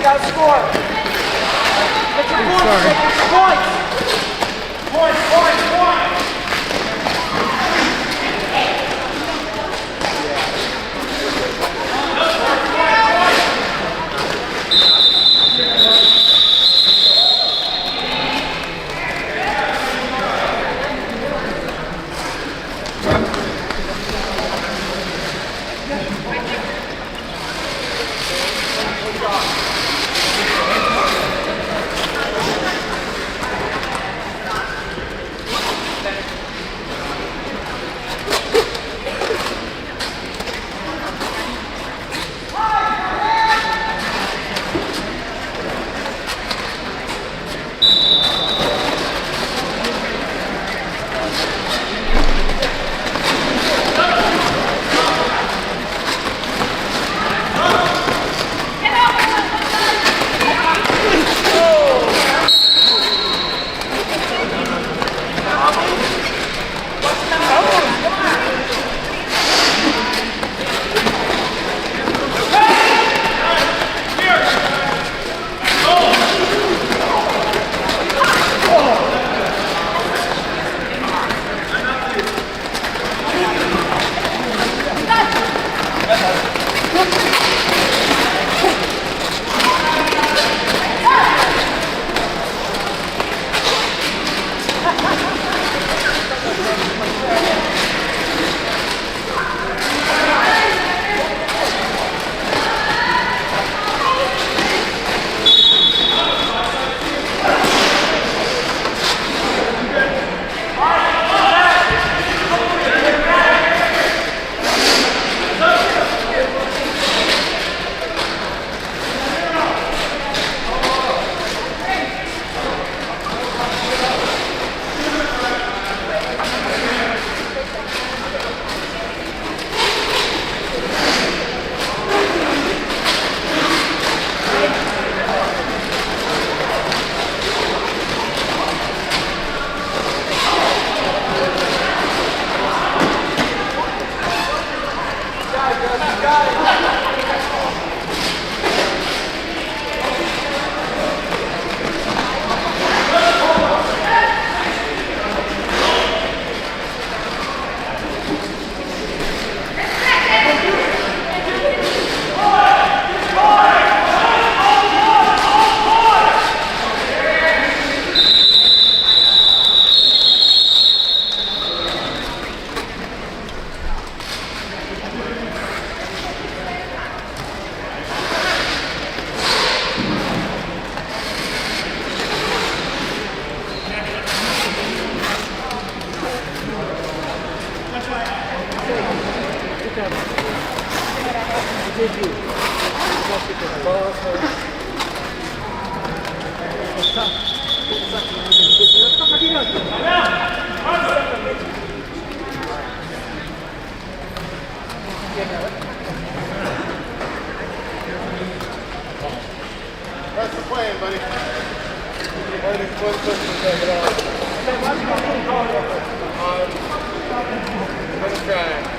gotta score. Get your points, get your points. Points, points, points. That's the plan, buddy. Let's try.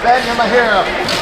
Ben, you're my hero.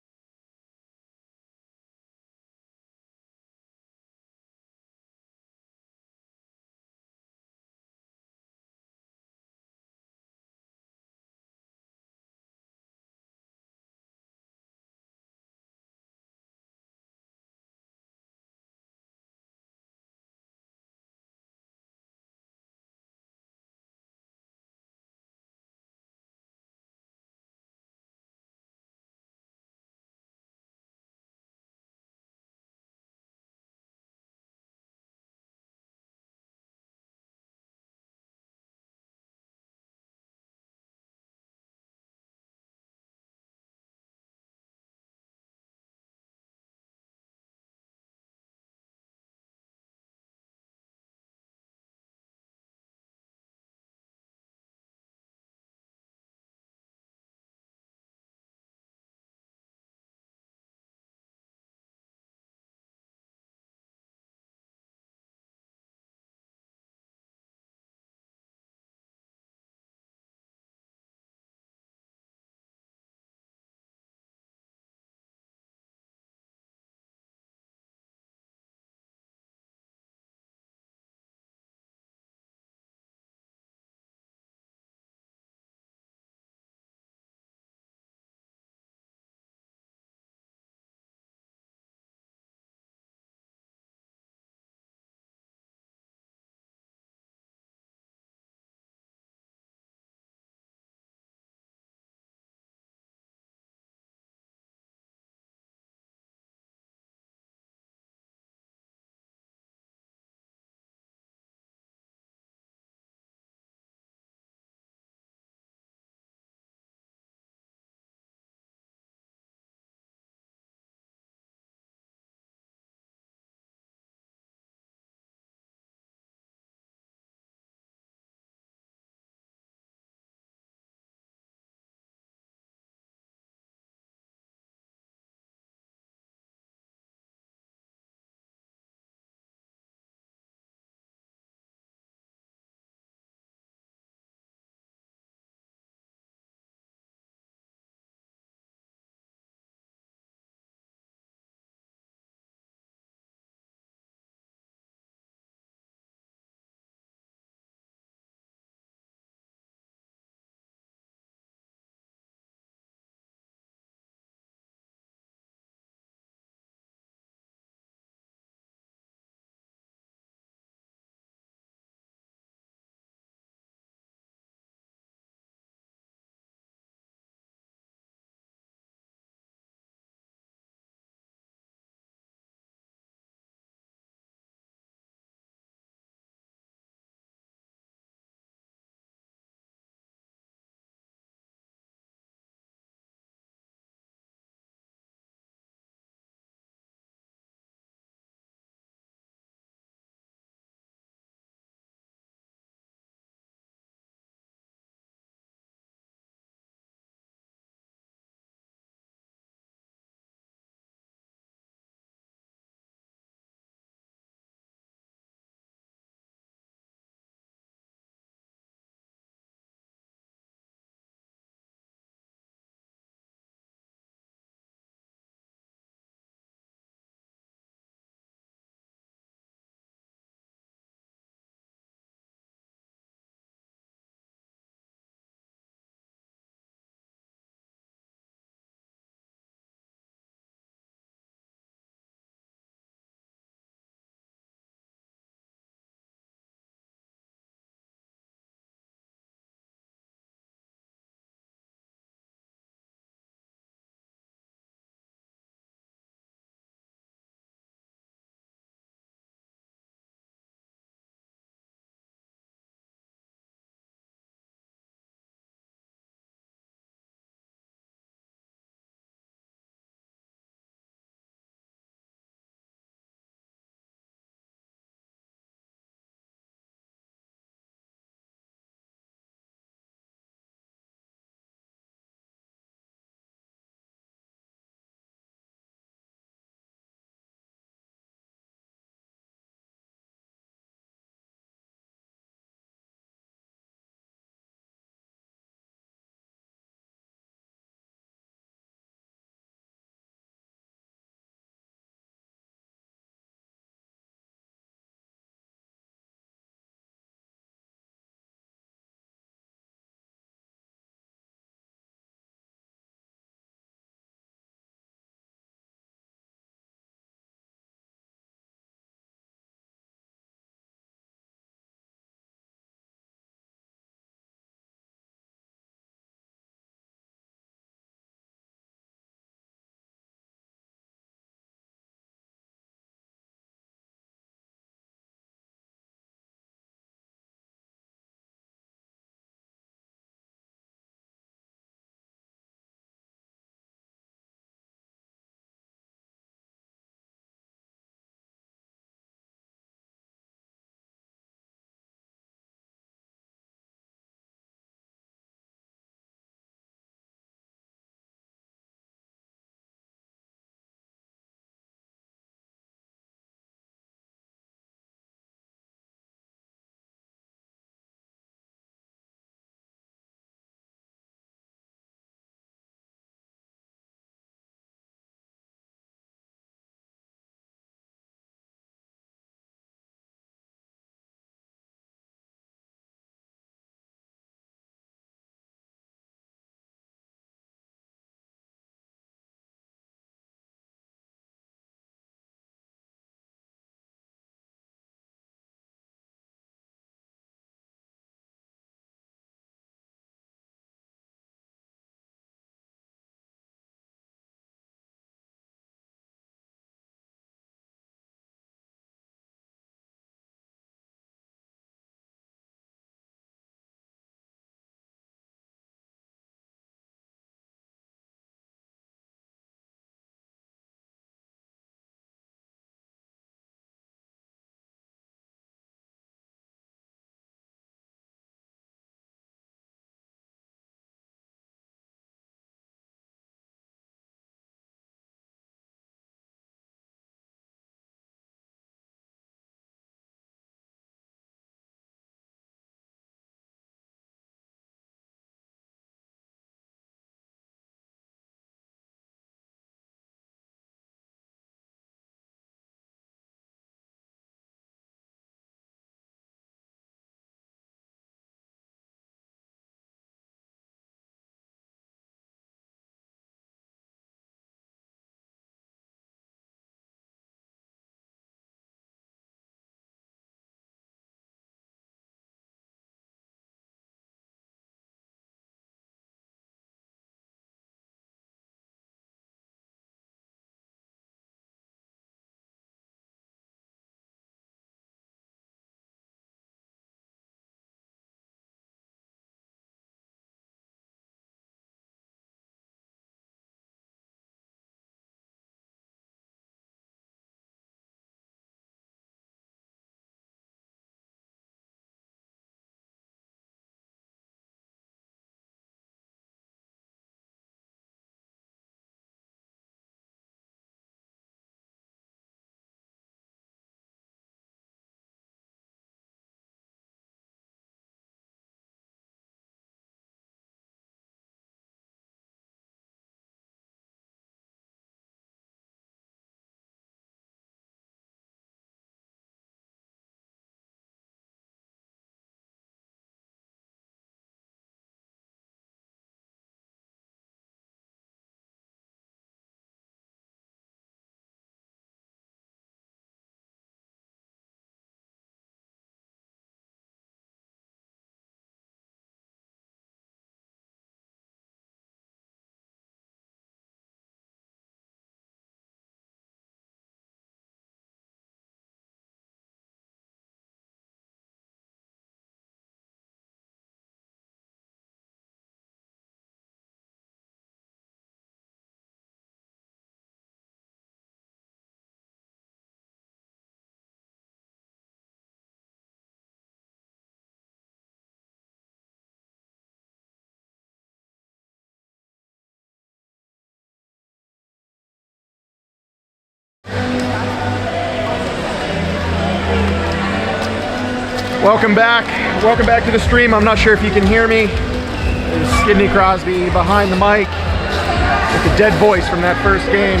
Welcome back. Welcome back to the stream. I'm not sure if you can hear me. There's Sidney Crosby behind the mic with a dead voice from that first game.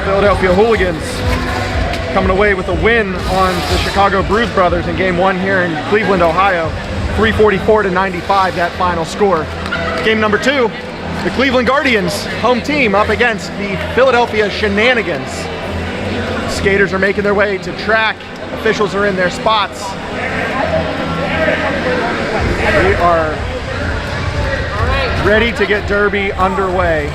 Philadelphia Hooligans coming away with a win on the Chicago Bruise Brothers in game 1 here in Cleveland, Ohio. 344-95, that final score. Game number 2, the Cleveland Guardians, home team, up against the Philadelphia Shenanigans. Skaters are making their way to track. Officials are in their spots. We are ready to get Derby underway.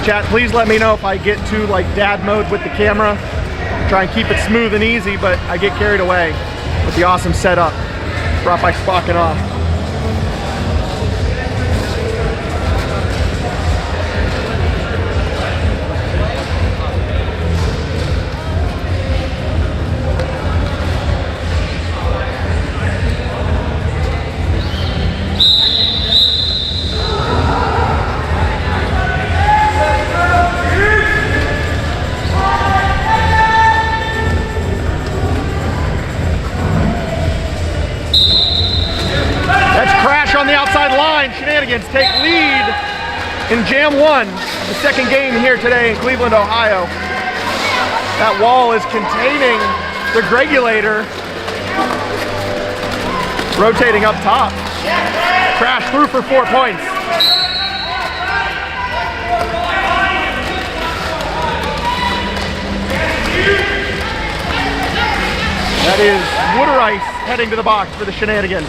Chat, please let me know if I get to like dad mode with the camera. Try and keep it smooth and easy, but I get carried away with the awesome setup brought by Spock and Off. On the outside line, Shenanigans take lead in Jam 1, the second game here today in Cleveland, Ohio. That wall is containing the Regulator, rotating up top. Crash through for 4 points. That is Wooderice heading to the box for the Shenanigans.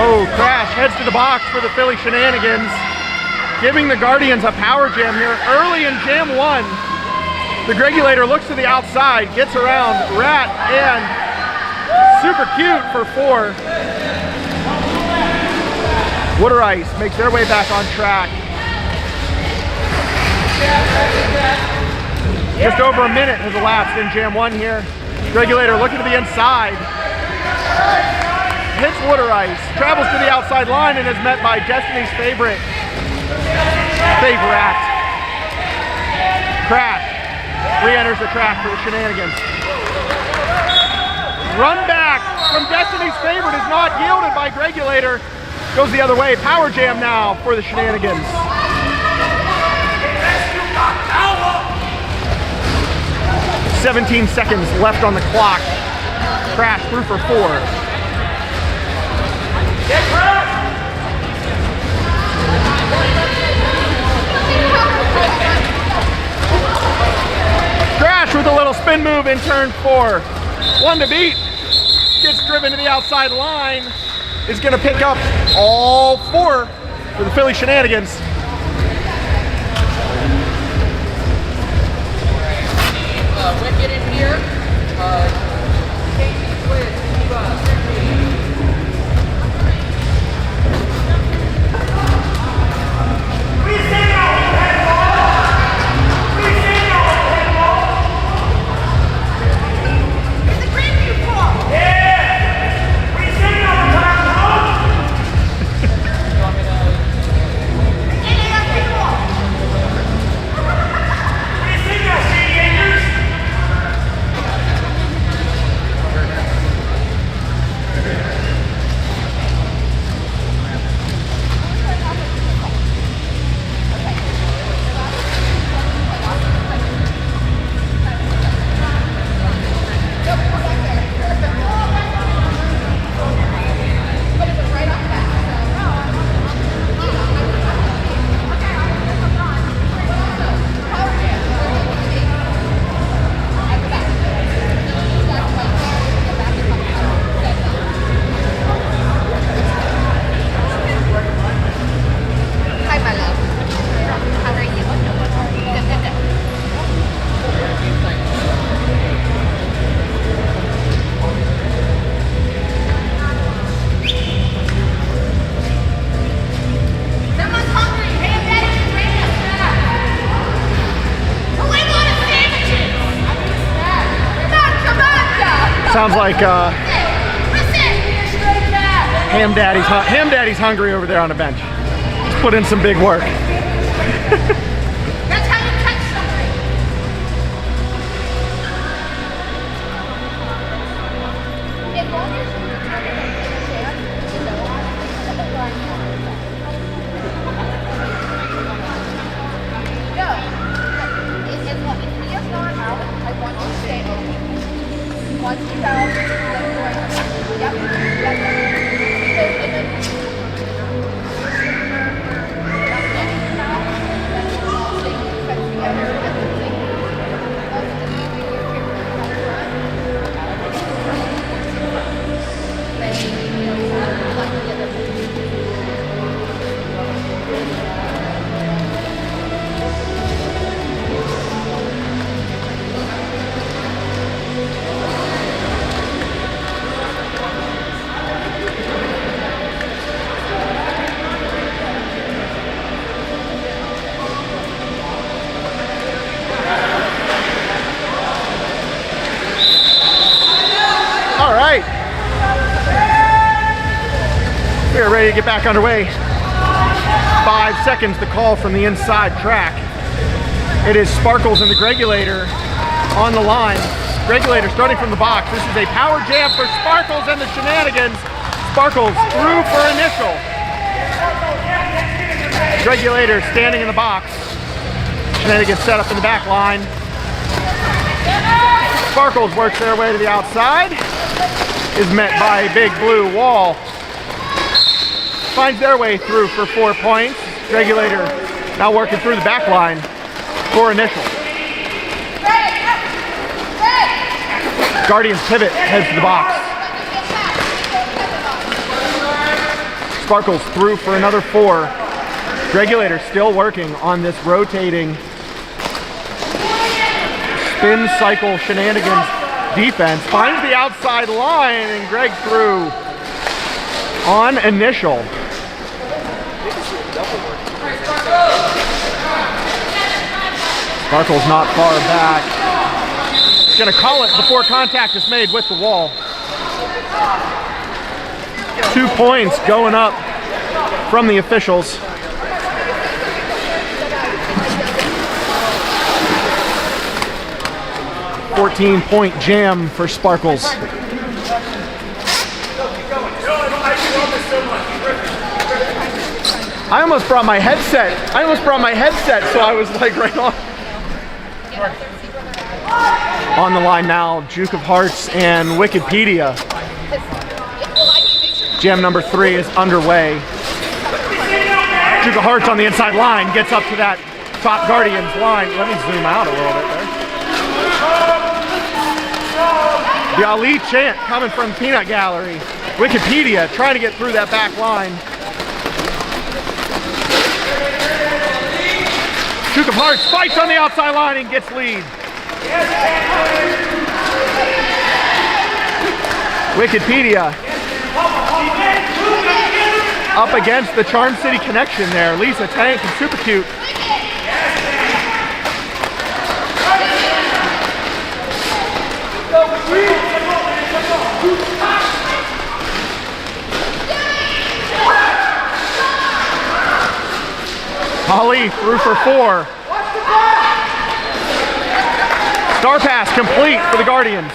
Oh, Crash heads to the box for the Philly Shenanigans, giving the Guardians a power jam here early in Jam 1. The Regulator looks to the outside, gets around Rat and Super Cute for 4. Wooderice makes their way back on track. Just over a minute has elapsed in Jam 1 here. Regulator looking to the inside. Hits Wooderice, travels to the outside line and is met by Destiny's favorite. Crash re-enters the track for the Shenanigans. Run back from Destiny's favorite is not yielded by Regulator. Goes the other way. Power jam now for the Shenanigans. 17 seconds left on the clock. Crash through for 4. Crash with a little spin move in turn 4. 1 to beat. Gets driven to the outside line. Is going to pick up all 4 for the Philly Shenanigans. Wicket in here. Sounds like Ham Daddy's hungry over there on the bench. He's put in some big work. That's how you catch something. As long as you return it in a chance, you know, no. If he is not out, I want you to stay open. Once he's out, then go ahead. Yep. All right. We are ready to get back underway. 5 seconds to call from the inside track. It is Sparkles and the Gregulator on the line. Gregulator starting from the box. This is a power jam for Sparkles and the Shenanigans. Sparkles through for initial. Gregulator standing in the box. Shenanigans set up in the back line. Sparkles works their way to the outside. Is met by a big blue wall. Finds their way through for 4 points. Regulator now working through the back line for initial. Guardians pivot, heads to the box. Sparkles through for another 4. Regulator still working on this rotating spin cycle Shenanigans defense. Finds the outside line and Greg through on initial. Sparkles not far back. He's gonna call it before contact is made with the wall. 2 points going up from the officials. .14 jam for Sparkles. I almost brought my headset. So I was like right on. On the line now, Juke of Hearts and Wikipedia. Jam number 3 is underway. Juke of Hearts on the inside line, gets up to that top Guardians line. Let me zoom out a little bit there. The Ali chant coming from Peanut Gallery. Wikipedia trying to get through that back line. Juke of Hearts fights on the outside line and gets lead. Wikipedia up against the Charm City connection there. Lisa, Tank, and Super Cute. Holly through for 4. Star pass complete for the Guardians.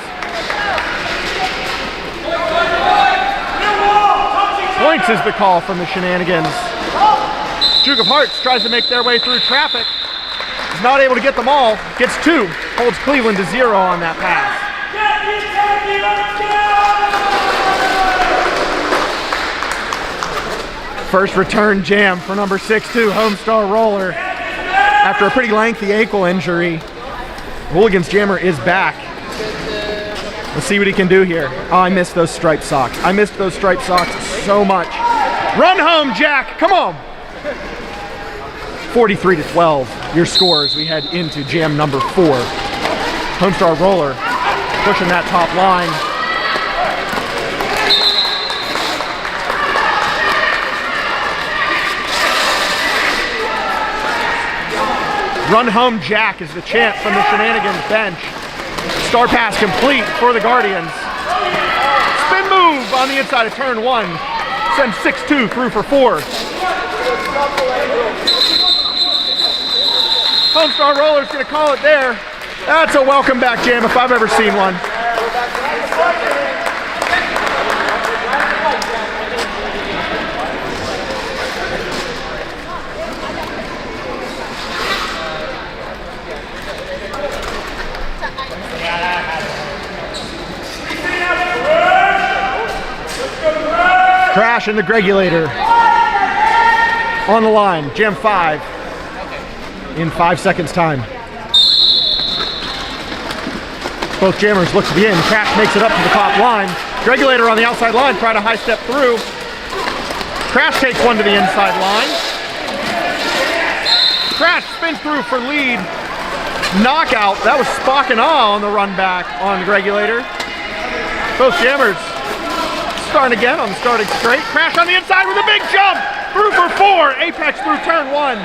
Points is the call from the Shenanigans. Juke of Hearts tries to make their way through traffic. Is not able to get them all. Gets 2. Holds Cleveland to 0 on that pass. First return jam for number 6-2, Homestar Roller. After a pretty lengthy ankle injury, Hooligans jammer is back. Let's see what he can do here. Oh, I missed those striped socks. I missed those striped socks so much. Run home, Jack, come on. 43-12, your score as we head into jam number 4. Homestar Roller pushing that top line. Run home Jack is the chant from the Shenanigans bench. Star pass complete for the Guardians. spin move on the inside of turn 1. Sends 6-2 through for 4. Homestar Roller's gonna call it there. That's a welcome back jam if I've ever seen one. Crash and the Gregulator on the line, jam 5 in 5 seconds time. Both jammers look to the end. Crash makes it up to the top line. Gregulator on the outside line, trying to high step through. Crash takes one to the inside line. Crash spins through for lead. Knockout. That was Spock and Awe on the run back on the Gregulator. Both jammers starting again on the starting straight. Crash on the inside with a big jump. Through for 4. Apex through turn 1.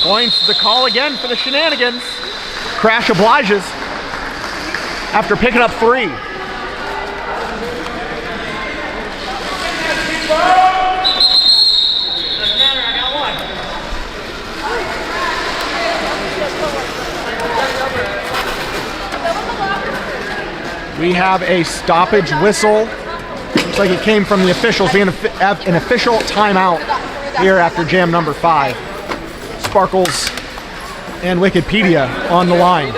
Points the call again for the Shenanigans. Crash obliges after picking up 3. We have a stoppage whistle. Looks like it came from the officials. We have an official timeout here after jam number 5. Sparkles and Wikipedia on the line.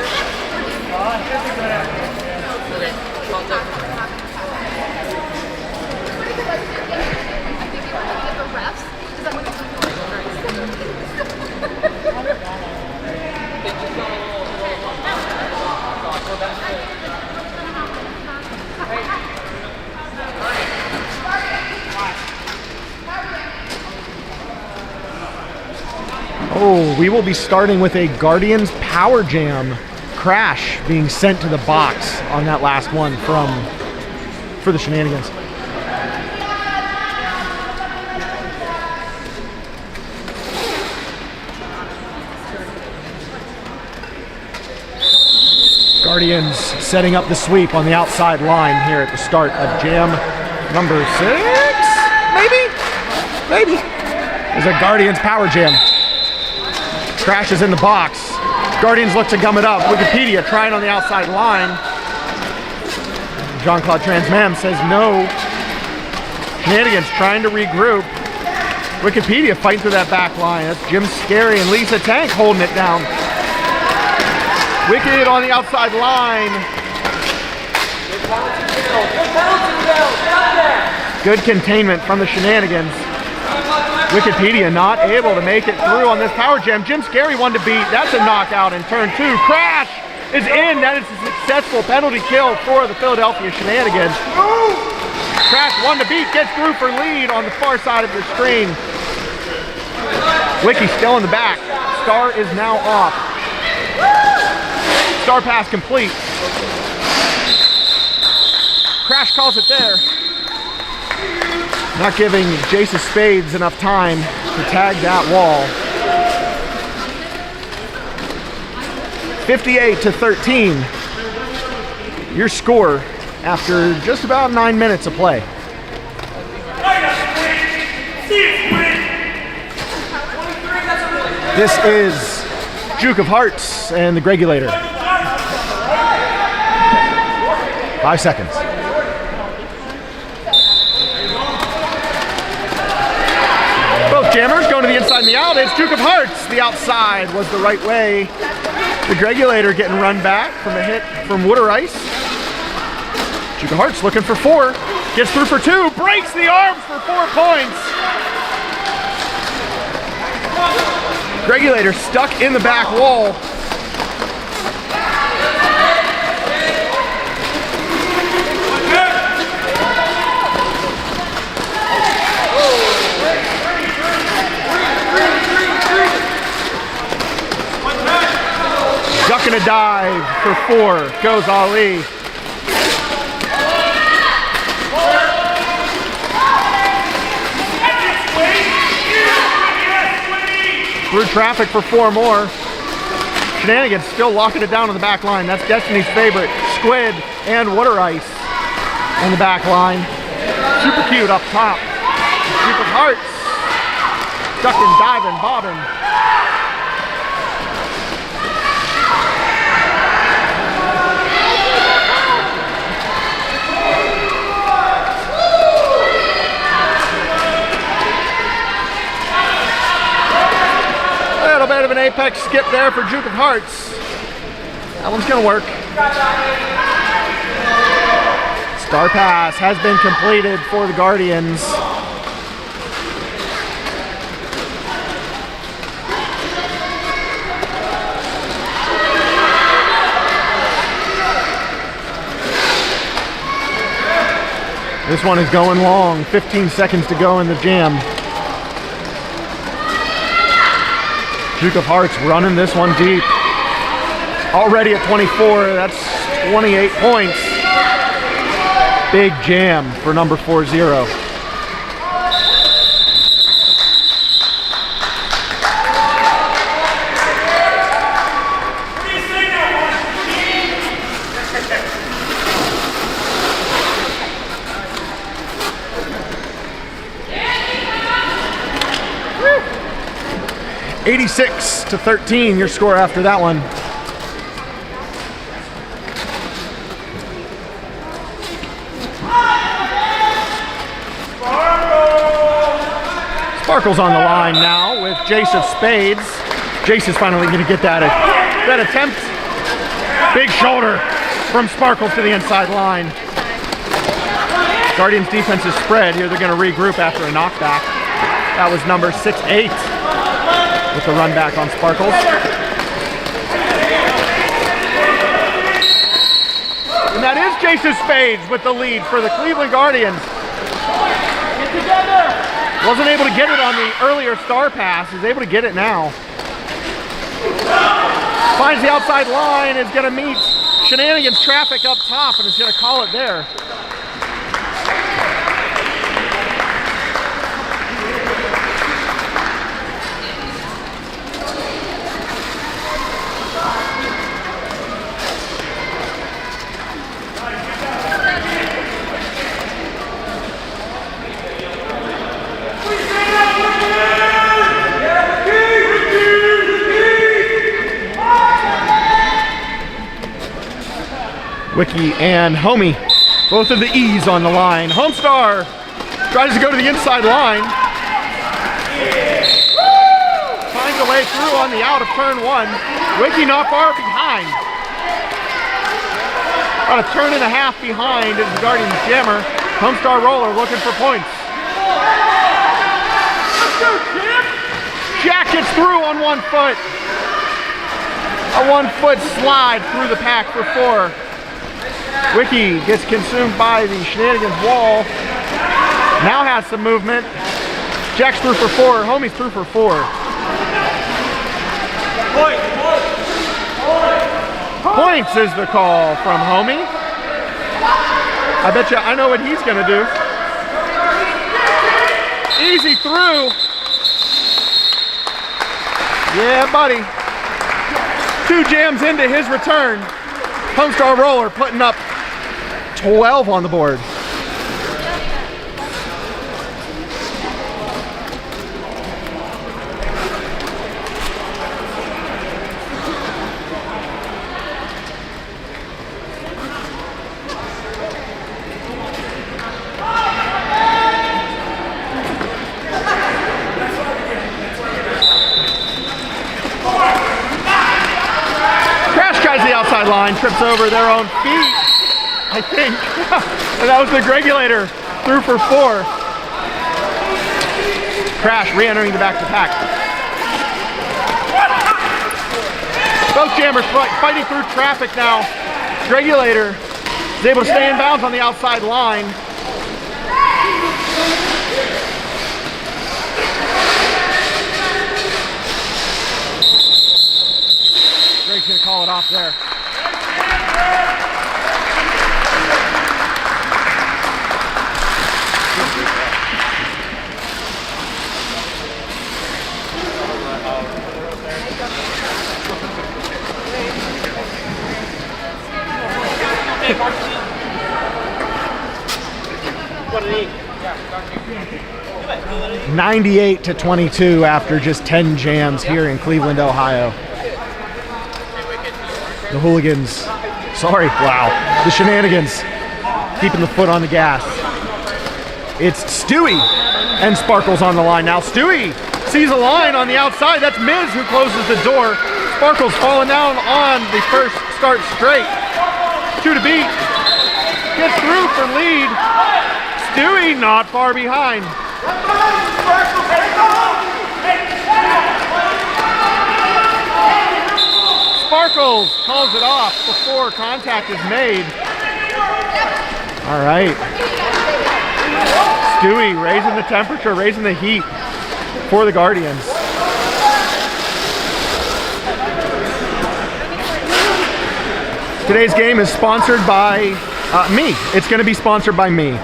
Oh, we will be starting with a Guardians Power Jam. Crash being sent to the box on that last one for the Shenanigans. Guardians setting up the sweep on the outside line here at the start of jam number 6, maybe? There's a Guardians Power Jam. Crash is in the box. Guardians look to gum it up. Wikipedia trying on the outside line. Jean-Claude Transmam says no. Shenanigans trying to regroup. Wikipedia fighting through that back line. That's Jim Scary and Lisa Tank holding it down. Wicked on the outside line. Good containment from the Shenanigans. Wikipedia not able to make it through on this power jam. Jim Scary one to beat. That's a knockout in turn 2. Crash is in. That is a successful penalty kill for the Philadelphia Shenanigans. Crash one to beat. Gets through for lead on the far side of the screen. Wiki still in the back. Star is now off. Star pass complete. Crash calls it there. Not giving Jason Spades enough time to tag that wall. 58-13. Your score after just about 9 minutes of play. This is Juke of Hearts and the Gregulator. 5 seconds. Jammers going to the inside and the out. It's Duke of Hearts. The outside was the right way. The Gregulator getting run back from a hit from Wood or Ice. Duke of Hearts looking for 4. Gets through for 2. Breaks the arms for 4 points. Gregulator stuck in the back wall. Ducking a dive for 4. Goes Ali. Through traffic for 4 more. Shenanigans still locking it down on the back line. That's Destiny's favorite. Squid and Water Ice on the back line. Super cute up top. Super Hearts. Ducking, diving, bobbing. A little bit of an apex skip there for Duke of Hearts. That one's gonna work. Star pass has been completed for the Guardians. This one is going long. 15 seconds to go in the jam. Duke of Hearts running this one deep. Already at 24, that's 28 points. Big jam for number 40. Woo! 86-13, your score after that one. Sparkle's on the line now with Jace of Spades. Jace is finally going to get that attempt. Big shoulder from Sparkles to the inside line. Guardians defense is spread. Here they're going to regroup after a knockback. That was number 6-8 with the run back on Sparkles. And that is Jace of Spades with the lead for the Cleveland Guardians. Get together! Wasn't able to get it on the earlier star pass. He's able to get it now. Finds the outside line. Is going to meet Shenanigans traffic up top and is going to call it there. Wiki and Homie, both of the E's on the line. Homestar tries to go to the inside line. Finds a way through on the out of turn 1. Wiki not far behind. About a turn and a half behind is the Guardians jammer. Homestar roller looking for points. Jack gets through on 1 foot. A 1 foot slide through the pack for 4. Wiki gets consumed by the Shenanigans wall. Now has some movement. Jack's through for 4. Homie's through for 4. Points is the call from Homie. I bet you I know what he's going to do. Easy through. Yeah, buddy. 2 jams into his return. Homestar roller putting up 12 on the board. Line trips over their own feet, I think. And that was the regulator through for 4. Crash re-entering the back-to-pack. Both jammers fighting through traffic now. Regulator is able to stay in bounds on the outside line. Greg's gonna call it off there. What an 98-22 after just 10 jams here in Cleveland, Ohio. The Hooligans, sorry, wow. The Shenanigans keeping the foot on the gas. It's Stewie and Sparkles on the line now. Stewie sees a line on the outside. That's Miz who closes the door. Sparkles falling down on the first start straight. 2 to beat. Gets through for lead. Stewie not far behind. Sparkles calls it off before contact is made. All right. Stewie raising the temperature, raising the heat for the Guardians. Today's game is sponsored by me. It's going to be sponsored by me.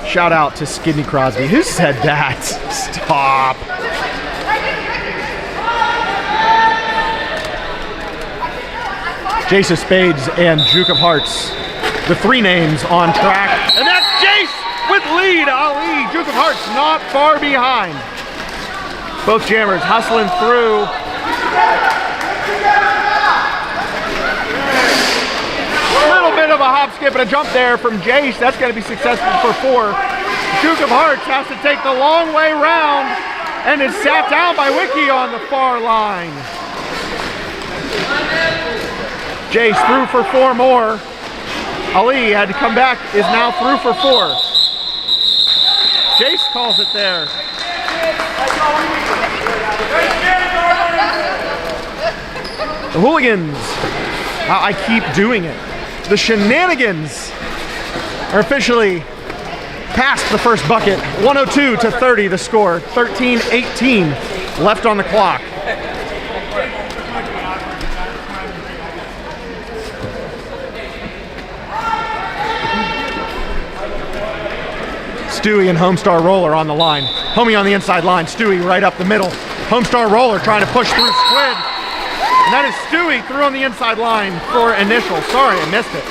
Shout out to Skidney Crosby. Who said that? Stop. Jace of Spades and Juke of Hearts. The 3 names on track. And that's Jace with lead. Ali, Juke of Hearts not far behind. Both jammers hustling through. A little bit of a hop, skip, and a jump there from Jace. That's going to be successful for 4. Juke of Hearts has to take the long way round and is sat down by Wiki on the far line. Jace through for 4 more. Ali had to come back, is now through for 4. Jace calls it there. The Hooligans, I keep doing it. The Shenanigans are officially past the first bucket. 102-30 the score. 13-18 left on the clock. Stewie and Homestar Roller on the line. Homie on the inside line. Stewie right up the middle. Homestar Roller trying to push through Squid. And that is Stewie through on the inside line for initial. Sorry, I missed it.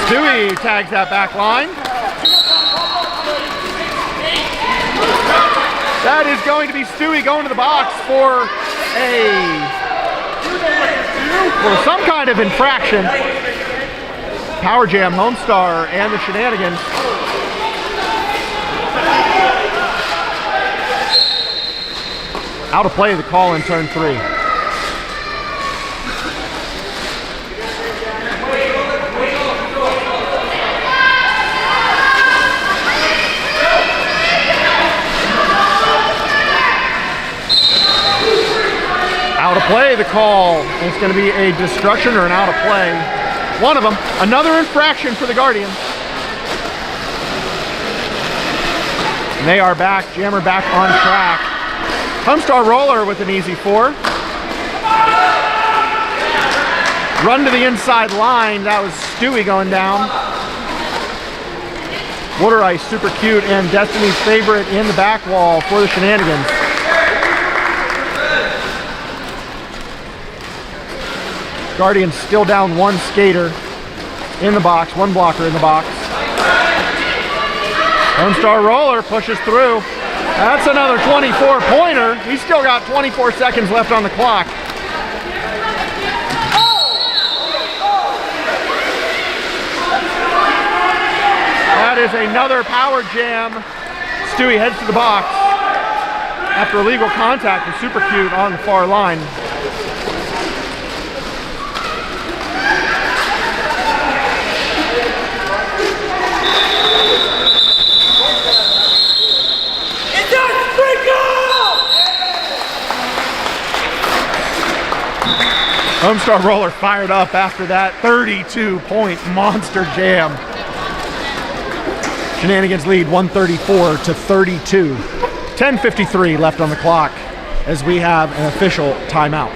Stewie tags that back line. That is going to be Stewie going to the box for some kind of infraction. Power Jam, Homestar, and the Shenanigans. Out of play, the call in turn 3. Out of play, the call. It's going to be a destruction or an out of play. One of them. Another infraction for the Guardians. And they are back. Jammer back on track. Homestar Roller with an easy 4. Run to the inside line. That was Stewie going down. Water Ice, Super Cute, and Destiny's Favorite in the back wall for the Shenanigans. Guardians still down 1 skater in the box, 1 blocker in the box. Homestar Roller pushes through. That's another 24-pointer. He's still got 24 seconds left on the clock. That is another power jam. Stewie heads to the box after illegal contact with Super Cute on the far line. Homestar Roller fired up after that 32-point monster jam. Shenanigans lead 134-32. 10:53 left on the clock as we have an official timeout.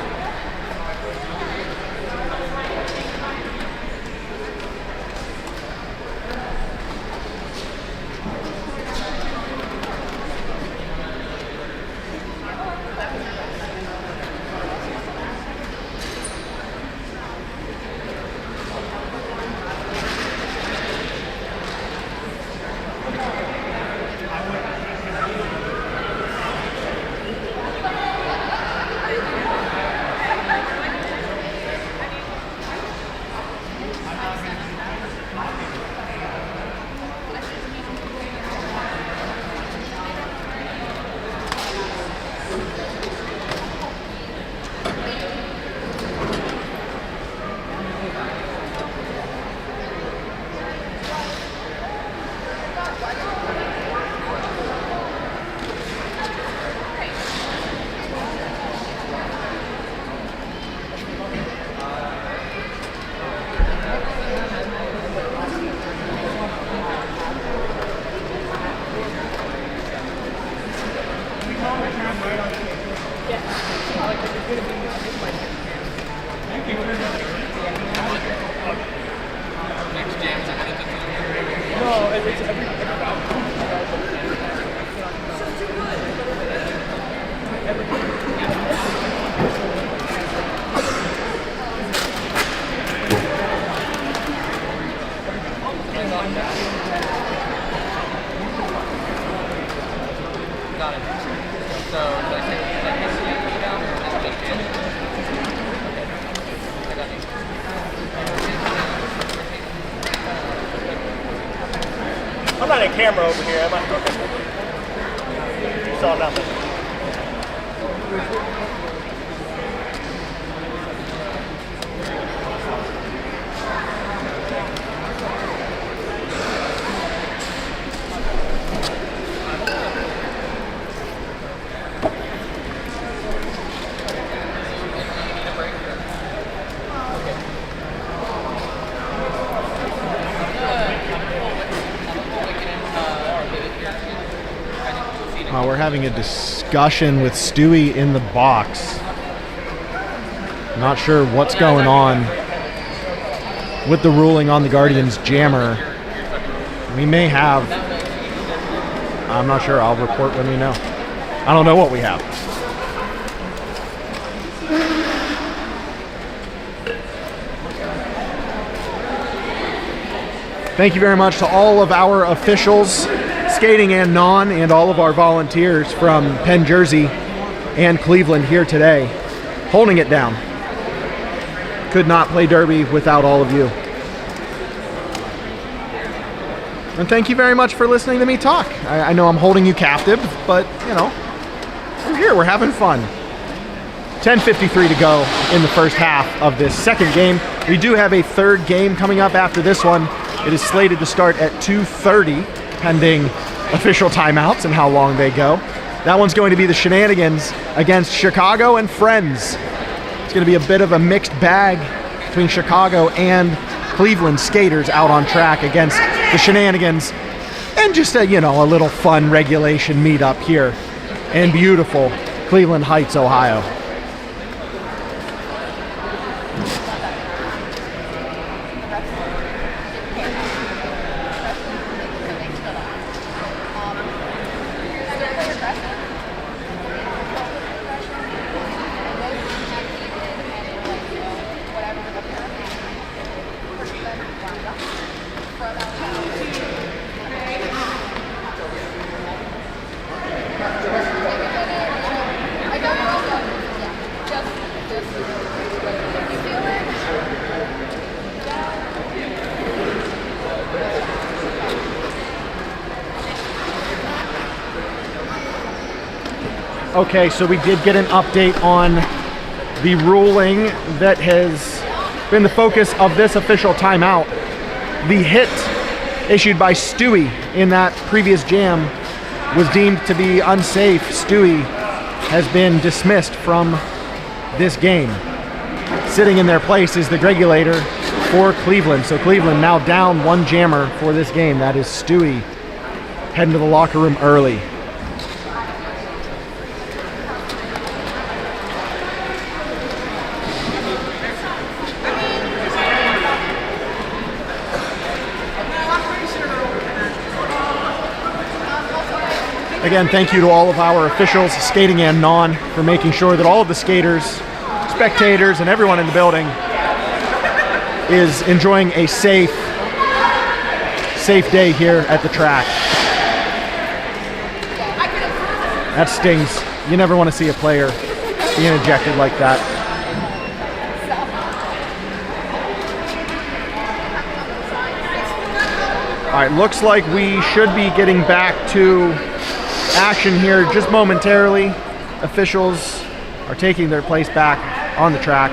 Got it. So, should I say this down or just jump in? Okay. I got these. I'm not in camera over here, am I? Okay. You saw nothing. We're having a discussion with Stewie in the box. Not sure what's going on with the ruling on the Guardians jammer. We may have. I'm not sure. I'll report when we know. I don't know what we have. Thank you very much to all of our officials, skating and non, and all of our volunteers from Penn, Jersey and Cleveland here today, holding it down. Could not play Derby without all of you. And thank you very much for listening to me talk. I know I'm holding you captive, but you know, we're here, we're having fun. 10:53 to go in the first half of this second game. We do have a third game coming up after this one. It is slated to start at 2:30, pending official timeouts and how long they go. That one's going to be the Shenanigans against Chicago and Friends. It's going to be a bit of a mixed bag between Chicago and Cleveland skaters out on track against the Shenanigans, and just a, you know, a little fun regulation meetup here in beautiful Cleveland Heights, Ohio. Okay, so we did get an update on the ruling that has been the focus of this official timeout. The hit issued by Stewie in that previous jam was deemed to be unsafe. Stewie has been dismissed from this game. Sitting in their place is the regulator for Cleveland. So Cleveland now down one jammer for this game. That is Stewie, heading to the locker room early. Again, thank you to all of our officials, skating and non, for making sure that all of the skaters, spectators, and everyone in the building is enjoying a safe day here at the track. That stings. You never want to see a player being ejected like that. All right, looks like we should be getting back to action here just momentarily. Officials are taking their place back on the track.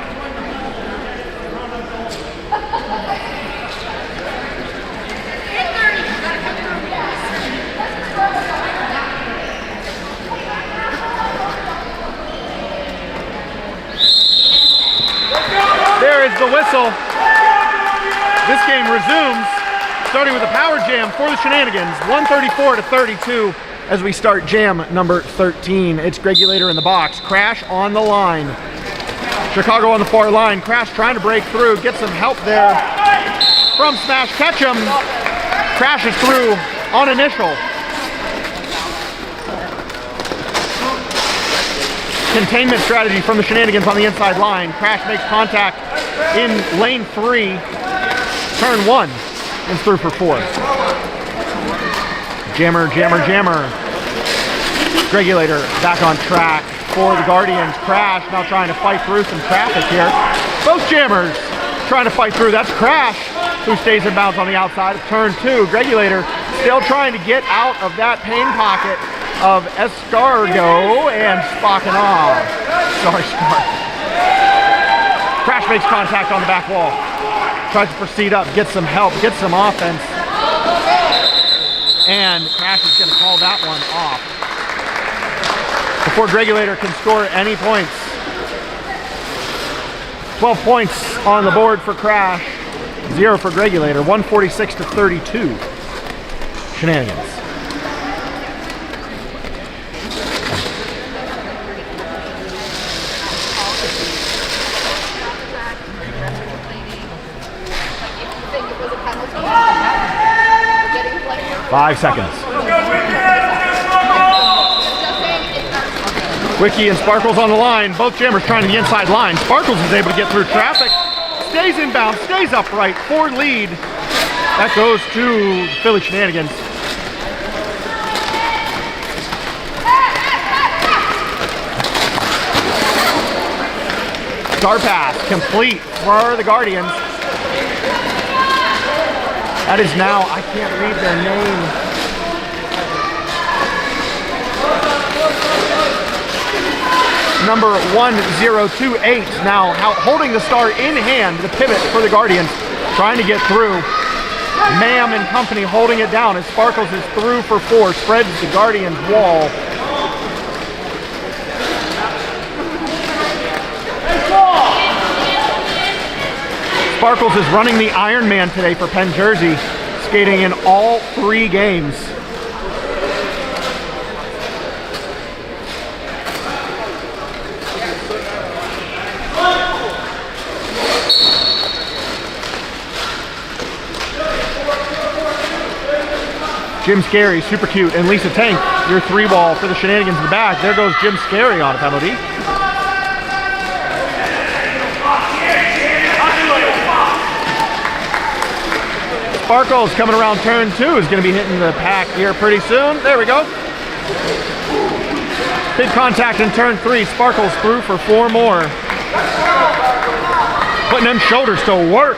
There is the whistle. This game resumes, starting with a power jam for the Shenanigans, 134-32. As we start jam number 13. It's Regulator in the box. Crash on the line. Chicago on the far line. Crash trying to break through. Get some help there from Smash Ketchum. Crashes through on initial. Containment strategy from the Shenanigans on the inside line. Crash makes contact in lane 3. Turn 1. And through for 4. Jammer, jammer, jammer. Regulator back on track for the Guardians. Crash now trying to fight through some traffic here. Both jammers trying to fight through. That's Crash who stays in bounds on the outside of turn 2. Regulator still trying to get out of that pain pocket of Escargo and Spocking off. Sorry, Spark. Crash makes contact on the back wall. Tries to proceed up, get some help, get some offense. And Crash is going to call that one off before Regulator can score any points. 12 points on the board for Crash, 0 for Regulator, 146 to 32. Shenanigans. Think it was a penalty. 5 seconds. Wiki and Sparkles on the line. Both jammers trying the inside line. Sparkles is able to get through traffic. Stays inbound, stays upright for lead. That goes to Philly Shenanigans. Star pass complete for the Guardians. That is now, I can't read their name. Number 1028 now holding the star in hand, the pivot for the Guardians, trying to get through. Ma'am and company holding it down as Sparkles is through for 4, spreads the Guardians wall. Sparkles is running the Iron Man today for Penn Jersey, skating in all 3 games. Jim Scary, super cute, and Lisa Tank, your 3-ball for the Shenanigans in the back. There goes Jim Scary on a penalty. Sparkles coming around turn 2 is going to be hitting the pack here pretty soon. There we go. Big contact in turn 3. Sparkles through for 4 more. Putting them shoulders to work.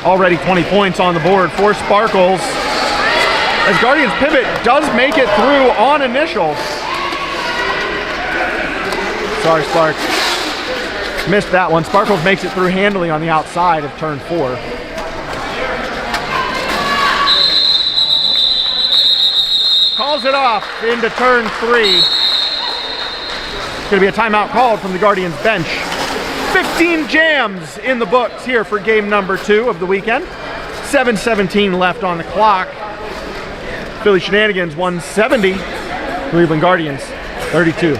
Already 20 points on the board for Sparkles. As Guardians pivot does make it through on initial. Sorry, Sparks. Missed that one. Sparkles makes it through handily on the outside of turn 4. Calls it off into turn 3. It's going to be a timeout called from the Guardians bench. 15 jams in the books here for game number 2 of the weekend. 7:17 left on the clock. Philly Shenanigans 170. Cleveland Guardians 32.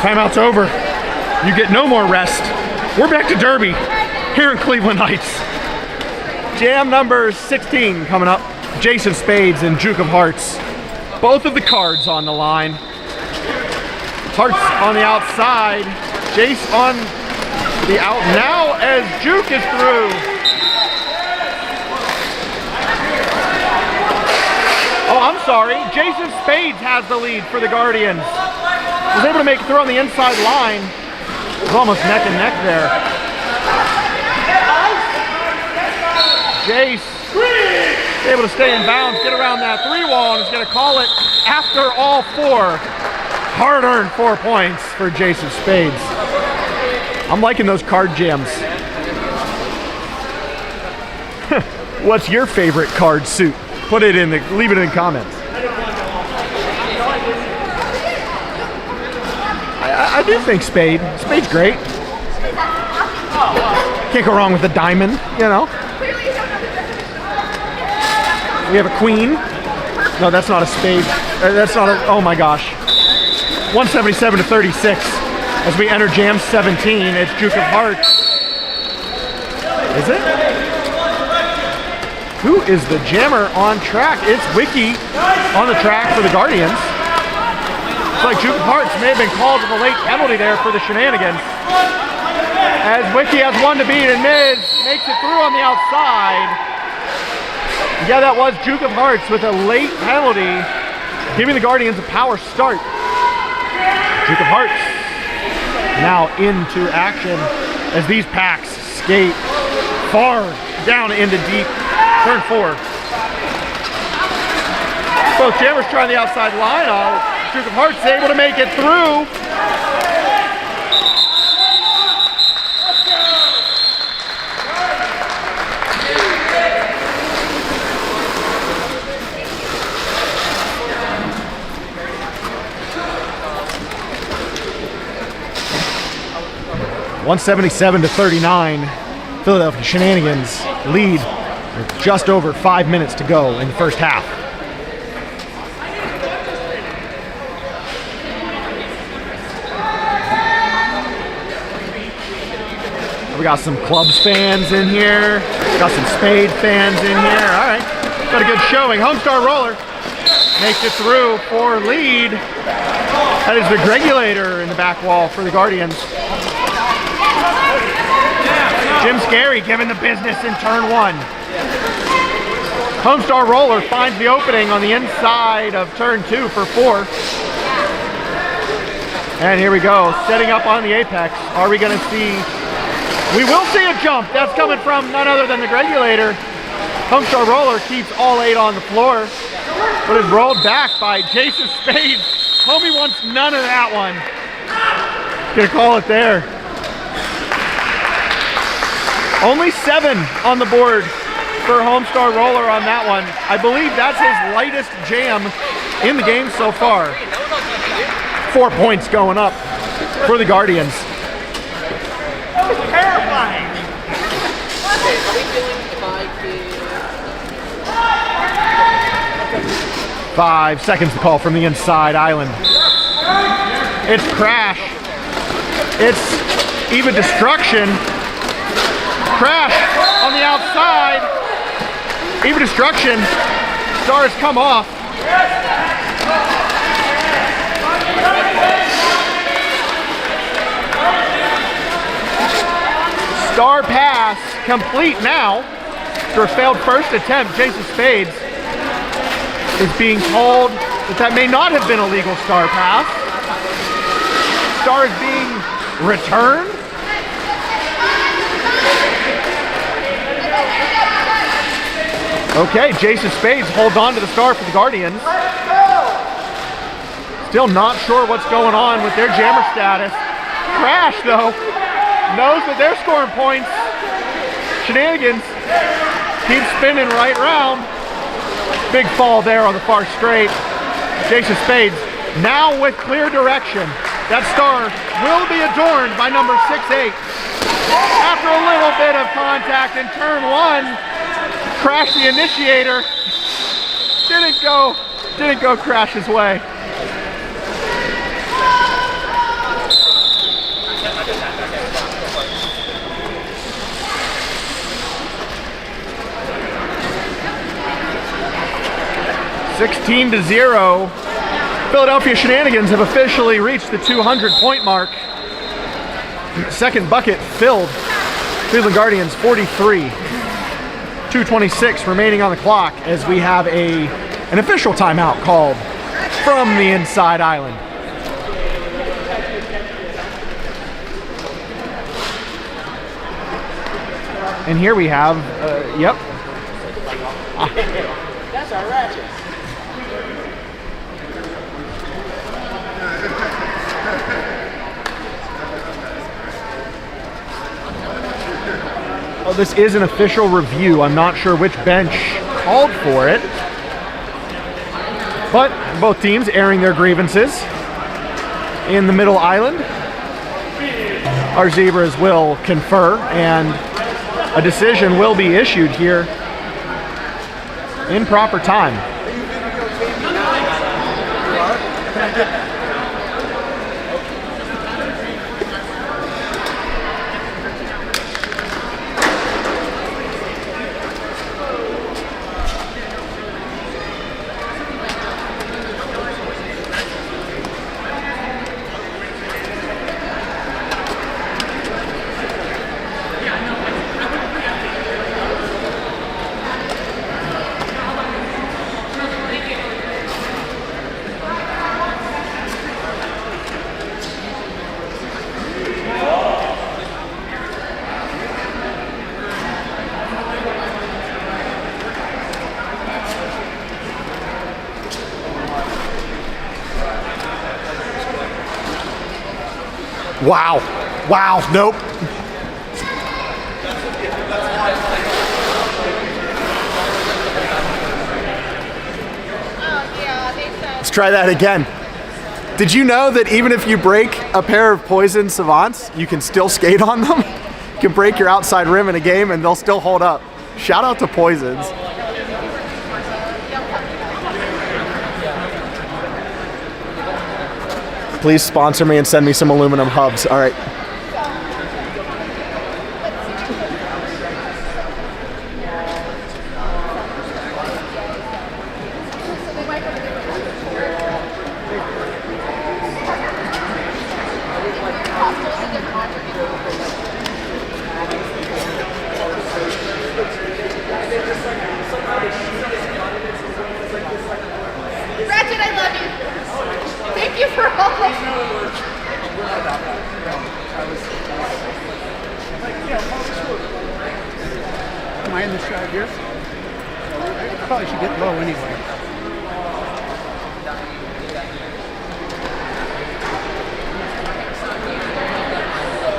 Timeout's over. You get no more rest. We're back to Derby here in Cleveland Heights. Jam number 16 coming up. Jason Spades and Juke of Hearts. Both of the cards on the line. Hearts on the outside. Jace on the out now as Juke is through. Oh, I'm sorry. Jason Spades has the lead for the Guardians. Was able to make it through on the inside line. It was almost neck and neck there. Jace able to stay in bounds, get around that 3-wall, and is going to call it after all 4. Hard-earned 4 points for Jason Spades. I'm liking those card jams. What's your favorite card suit? Put it in the, leave it in comments. I do think Spade. Spade's great. Can't go wrong with a diamond, you know. We have a queen. No, that's not a spade. That's not a, oh my gosh. 177 to 36. As we enter jam 17, it's Duke of Hearts. Is it? Who is the jammer on track? It's Wiki on the track for the Guardians. It's like Duke of Hearts may have been called with a late penalty there for the Shenanigans. As Wiki has one to beat and Miz makes it through on the outside. Yeah, that was Duke of Hearts with a late penalty, giving the Guardians a power start. Duke of Hearts now into action as these packs skate far down into deep. Turn 4. Both jammers trying the outside line. Duke of Hearts able to make it through. $177 to 39. Philadelphia Shenanigans lead with just over 5 minutes to go in the first half. We got some Clubs fans in here. Got some Spade fans in here. All right, got a good showing. Homestar Roller makes it through for lead. That is the Regulator in the back wall for the Guardians. Jim Scary giving the business in turn 1. Homestar Roller finds the opening on the inside of turn 2 for 4. And here we go, setting up on the apex. Are we gonna see, we will see a jump. That's coming from none other than the Regulator. Homestar Roller keeps all 8 on the floor, but is rolled back by Jason Spades. Homie wants none of that one. Gonna call it there. Only 7 on the board for Homestar Roller on that one. I believe that's his lightest jam in the game so far. 4 points going up for the Guardians. That was terrifying. 5 seconds to call from the inside island. It's Crash. It's Eva Destruction. Crash on the outside. Eva Destruction. Stars come off. Star pass complete now. After a failed first attempt, Jason Spades is being told that may not have been a legal star pass. Star is being returned. Okay, Jason Spades holds on to the star for the Guardians. Still not sure what's going on with their jammer status. Crash, though, knows that they're scoring points. Shenanigans keep spinning right round. Big fall there on the far straight. Jason Spades now with clear direction. That star will be adorned by number 6-8. After a little bit of contact in turn 1, Crash the initiator didn't go Crash's way. (16-0). Philadelphia Shenanigans have officially reached the 200-point mark. Second bucket filled. Cleveland Guardians 43. 2:26 remaining on the clock as we have an official timeout called from the inside island. And here we have, yep. That's our ratchet. Oh, this is an official review. I'm not sure which bench called for it. But both teams airing their grievances in the middle island. Our Zebras will confer and a decision will be issued here in proper time. Wow. Wow. Nope. Let's try that again. Did you know that even if you break a pair of Poison Savants, you can still skate on them? You can break your outside rim in a game and they'll still hold up. Shout out to Poisons. Please sponsor me and send me some aluminum hubs. All right. Ratchet, I love you. Thank you for all. Am I in the shot here? I probably should get low anyway.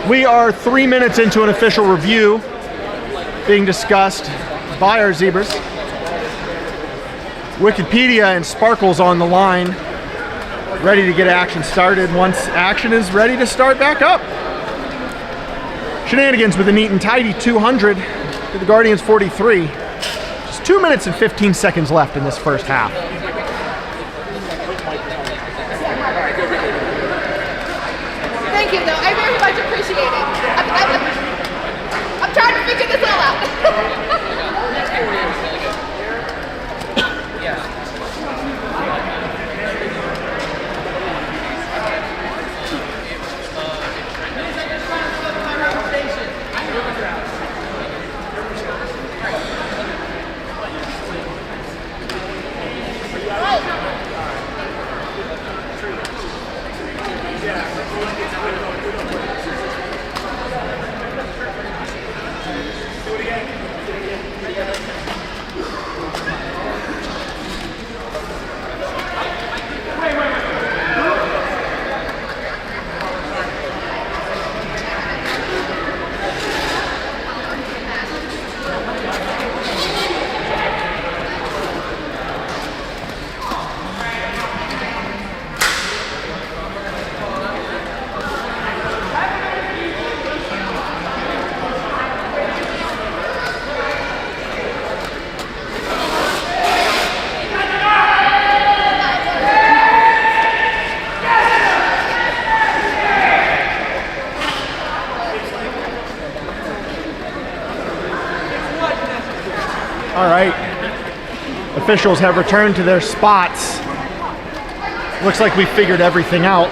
We are 3 minutes into an official review being discussed by our Zebras. Wikipedia and Sparkles on the line, ready to get action started once action is ready to start back up. Shenanigans with a neat and tidy 200 to the Guardians 43. Just 2 minutes and 15 seconds left in this first half. Thank you, though. I very much appreciate it. I'm trying to figure this all out. All right, officials have returned to their spots. Looks like we figured everything out.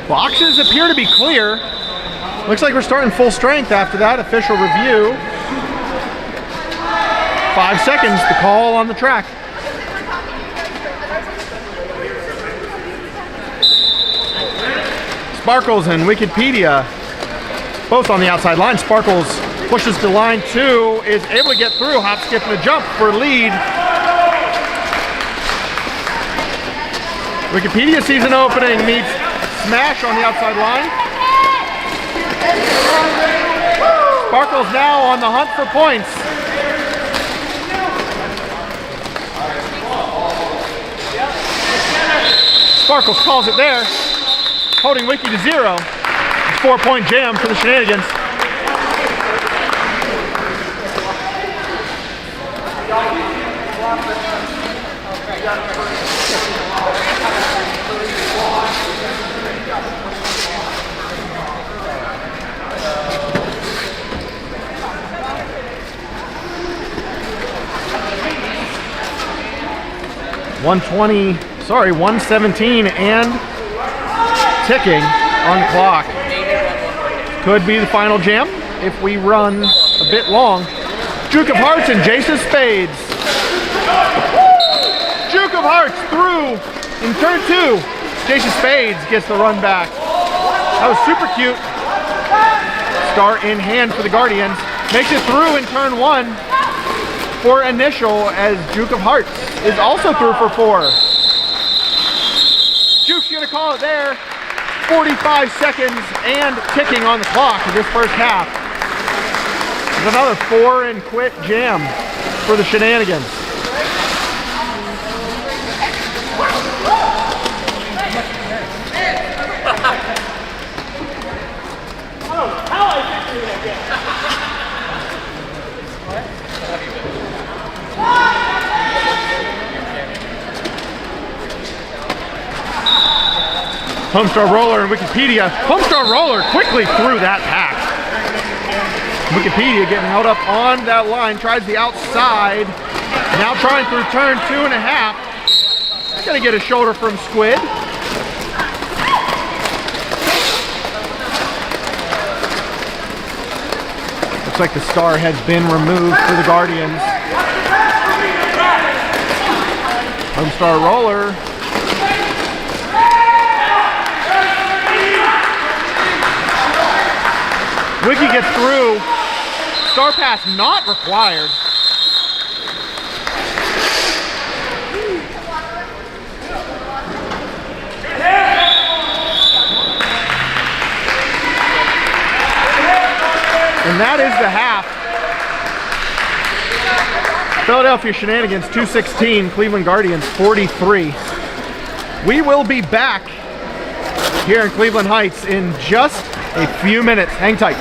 Boxes appear to be clear. Looks like we're starting full strength after that official review. 5 seconds, the call on the track. Sparkles and Wikipedia both on the outside line. Sparkles pushes to line 2, is able to get through, hop, skip, and a jump for lead. Wikipedia sees an opening, meets Smash on the outside line. Sparkle's now on the hunt for points. Sparkles calls it there, holding Wiki to 0. 4-point jam for the Shenanigans. Sorry, 117 and ticking on the clock. Could be the final jam if we run a bit long. Juke of Hearts and Jace of Spades. Juke of Hearts through in turn 2. Jace of Spades gets the run back. That was super cute. Star in hand for the Guardians. Makes it through in turn 1 for initial, as Juke of Hearts is also through for 4. Juke's gonna call it there. 45 seconds and ticking on the clock in this first half. There's another 4 and quit jam for the Shenanigans. Homestar Roller and Wikipedia. Homestar Roller quickly through that pack. Wikipedia getting held up on that line, tries the outside. Now trying through turn 2.5. Gonna get a shoulder from Squid. Looks like the star has been removed for the Guardians. Homestar Roller. Wiki gets through. Star pass not required. And that is the half. Philadelphia Shenanigans 216, Cleveland Guardians 43. We will be back here in Cleveland Heights in just a few minutes. Hang tight.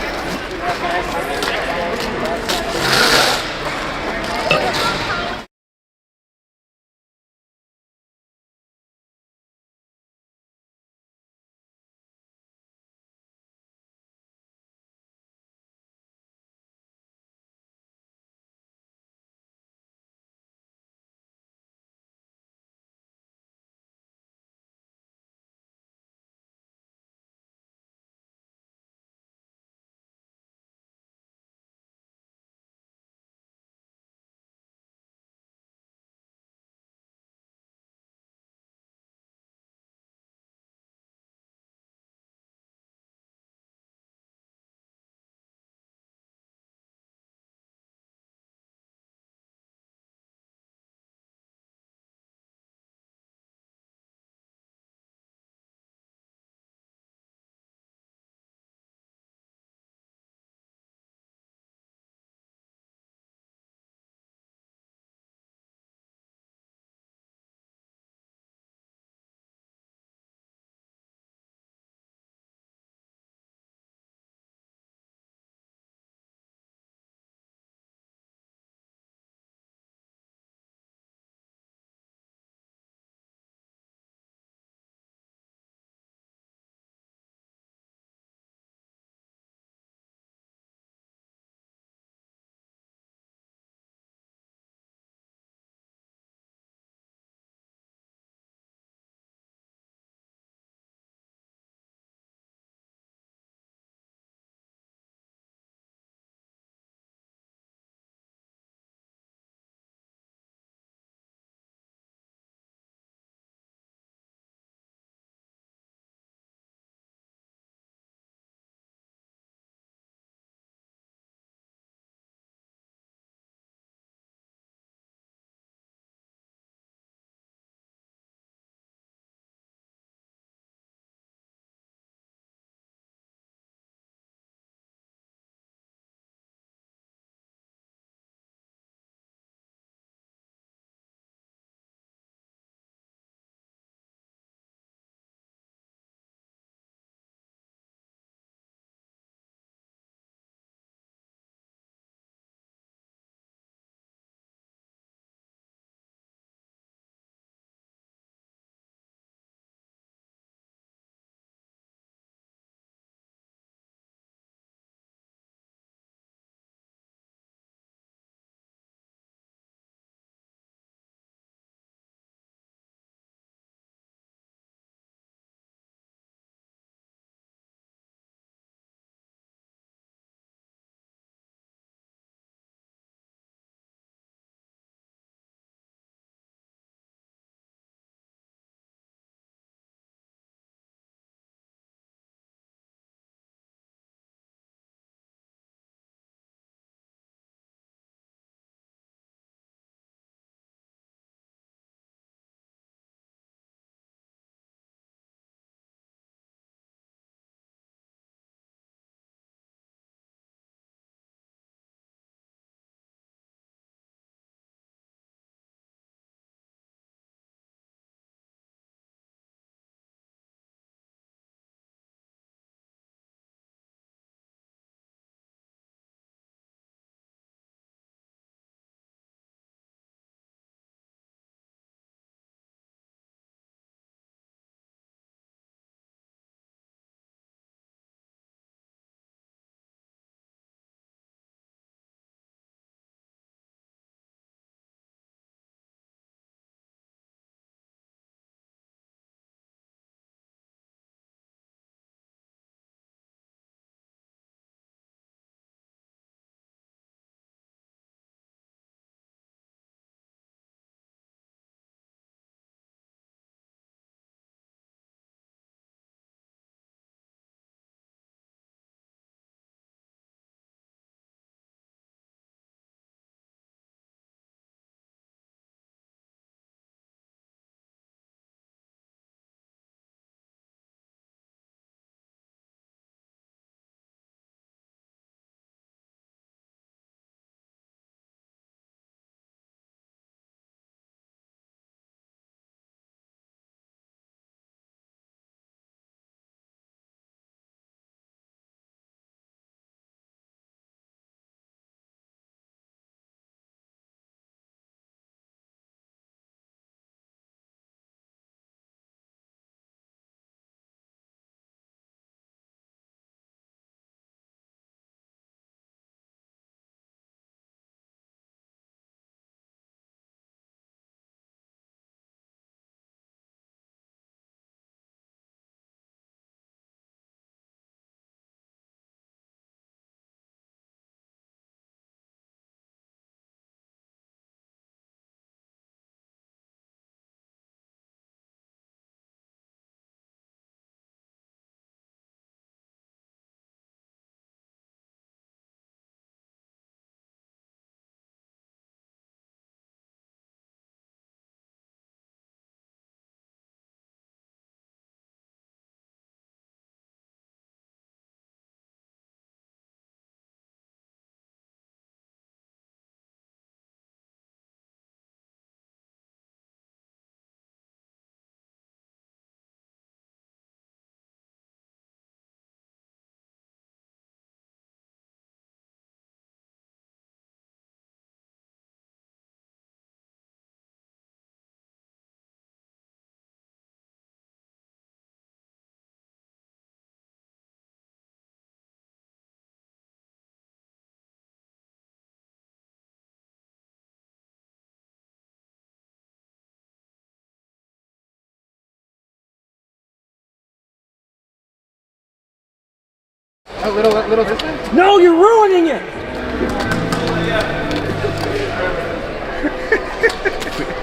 A little this way? No, you're ruining it!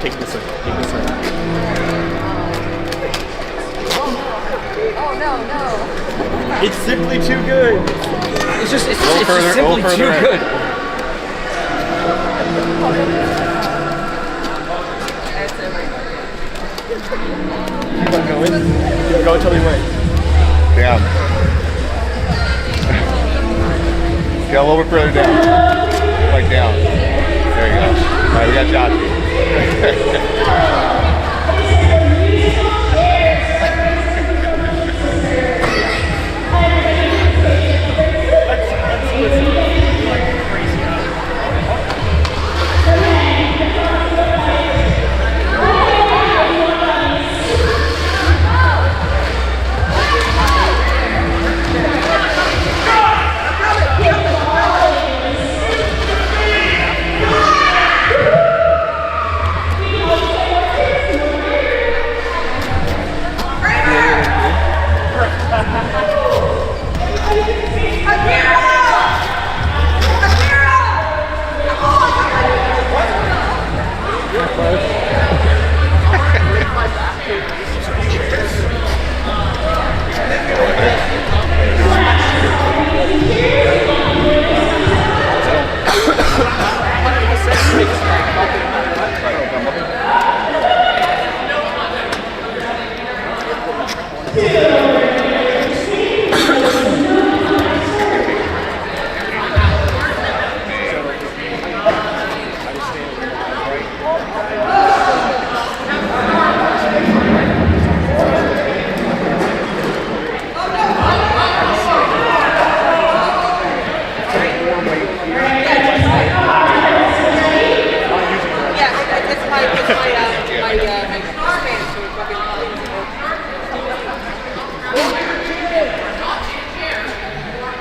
Take this way. Take this way. Oh no. It's simply too good. It's just further, simply further too in. good. Keep on going. Keep going till you wait. Down. Yeah, a little bit further down. Like down. There you go. All right, we got Josh.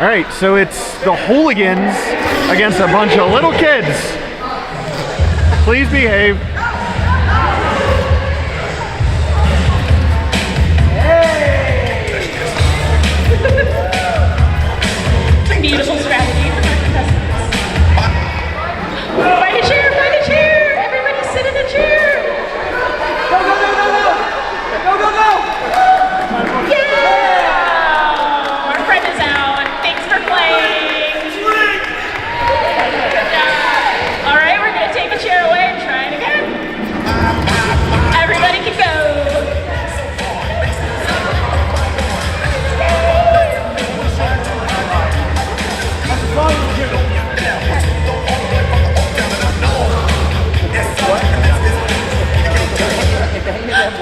All right, so it's the Hooligans against a bunch of little kids. Please behave. Beautiful strategy for my contestants. Find a chair, find a chair. Everybody sit in a chair. Go, go, go, go, go. Go, go, go. Yeah. Our friend is out. Thanks for playing. Good job. All right, we're going to take a chair away and try it again. Everybody can go.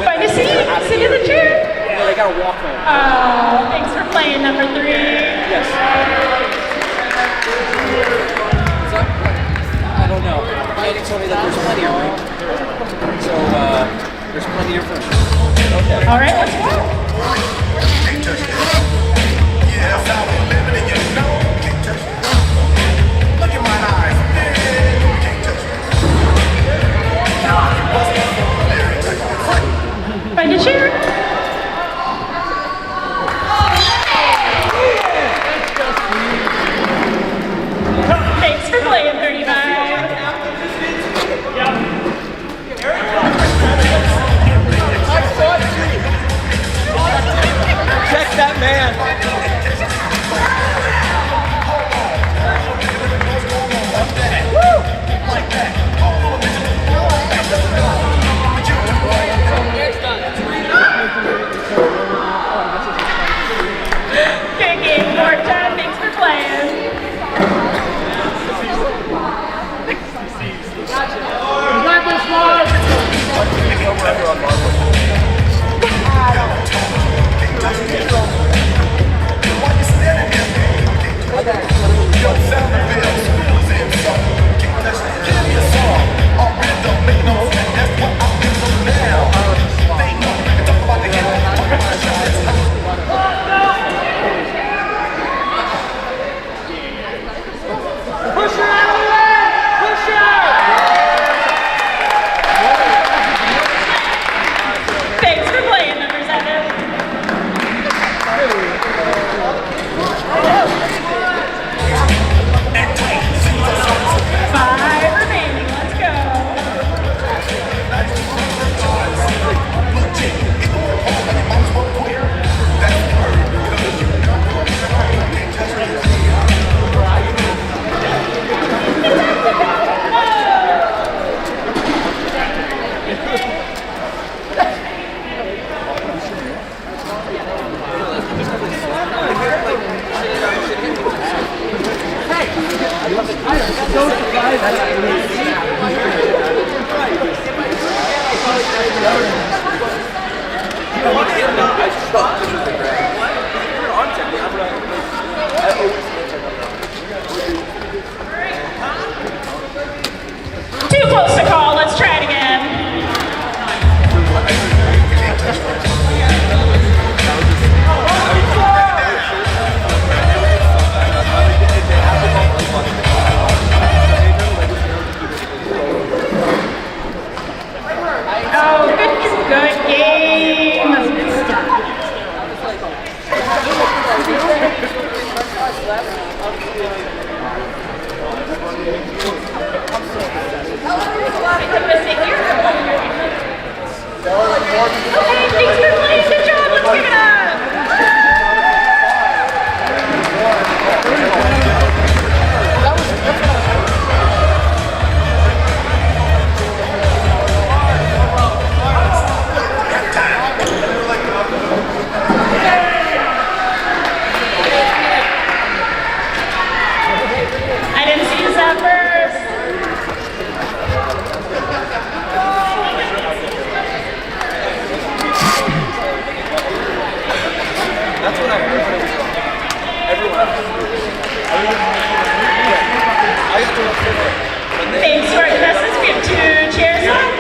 Find a seat. Sit in the chair. Yeah, they gotta walk home. Oh, thanks for playing number 3. Yes. So, I don't know. Andy told me that there's plenty of room. So, there's plenty of room. Okay. All right, let's go. Find a chair. Thanks for playing 35. Check that man. Kicking, more time. Thanks for playing. You got this, Mark. Too close to call. Let's try it again. Oh, good game. Okay, thanks for playing. Good job. Let's give it up. I didn't see you at first. That's what I heard, but it was everyone else. Thanks for the message. We have 2 chairs left.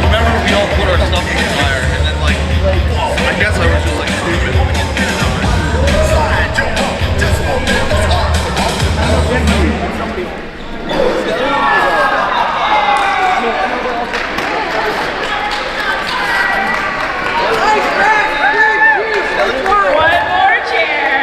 Remember, we all put our stuff in the fire, and then like, I guess I was just like stupid. One more chair.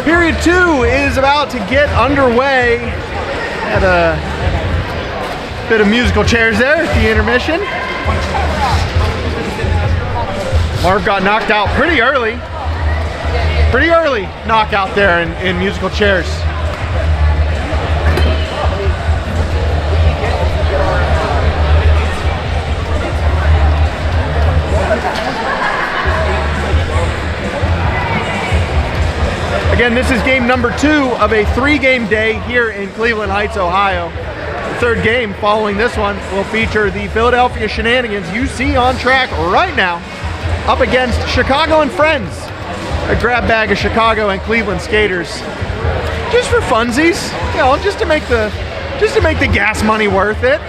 Period 2 is about to get underway. Had a bit of musical chairs there at the intermission. Marv got knocked out pretty early. Pretty early knockout there in musical chairs. Again, this is game number 2 of a 3-game day here in Cleveland Heights, Ohio. The third game following this one will feature the Philadelphia Shenanigans you see on track right now up against Chicago and Friends, a grab bag of Chicago and Cleveland skaters. Just for funsies, you know, just to make the gas money worth it.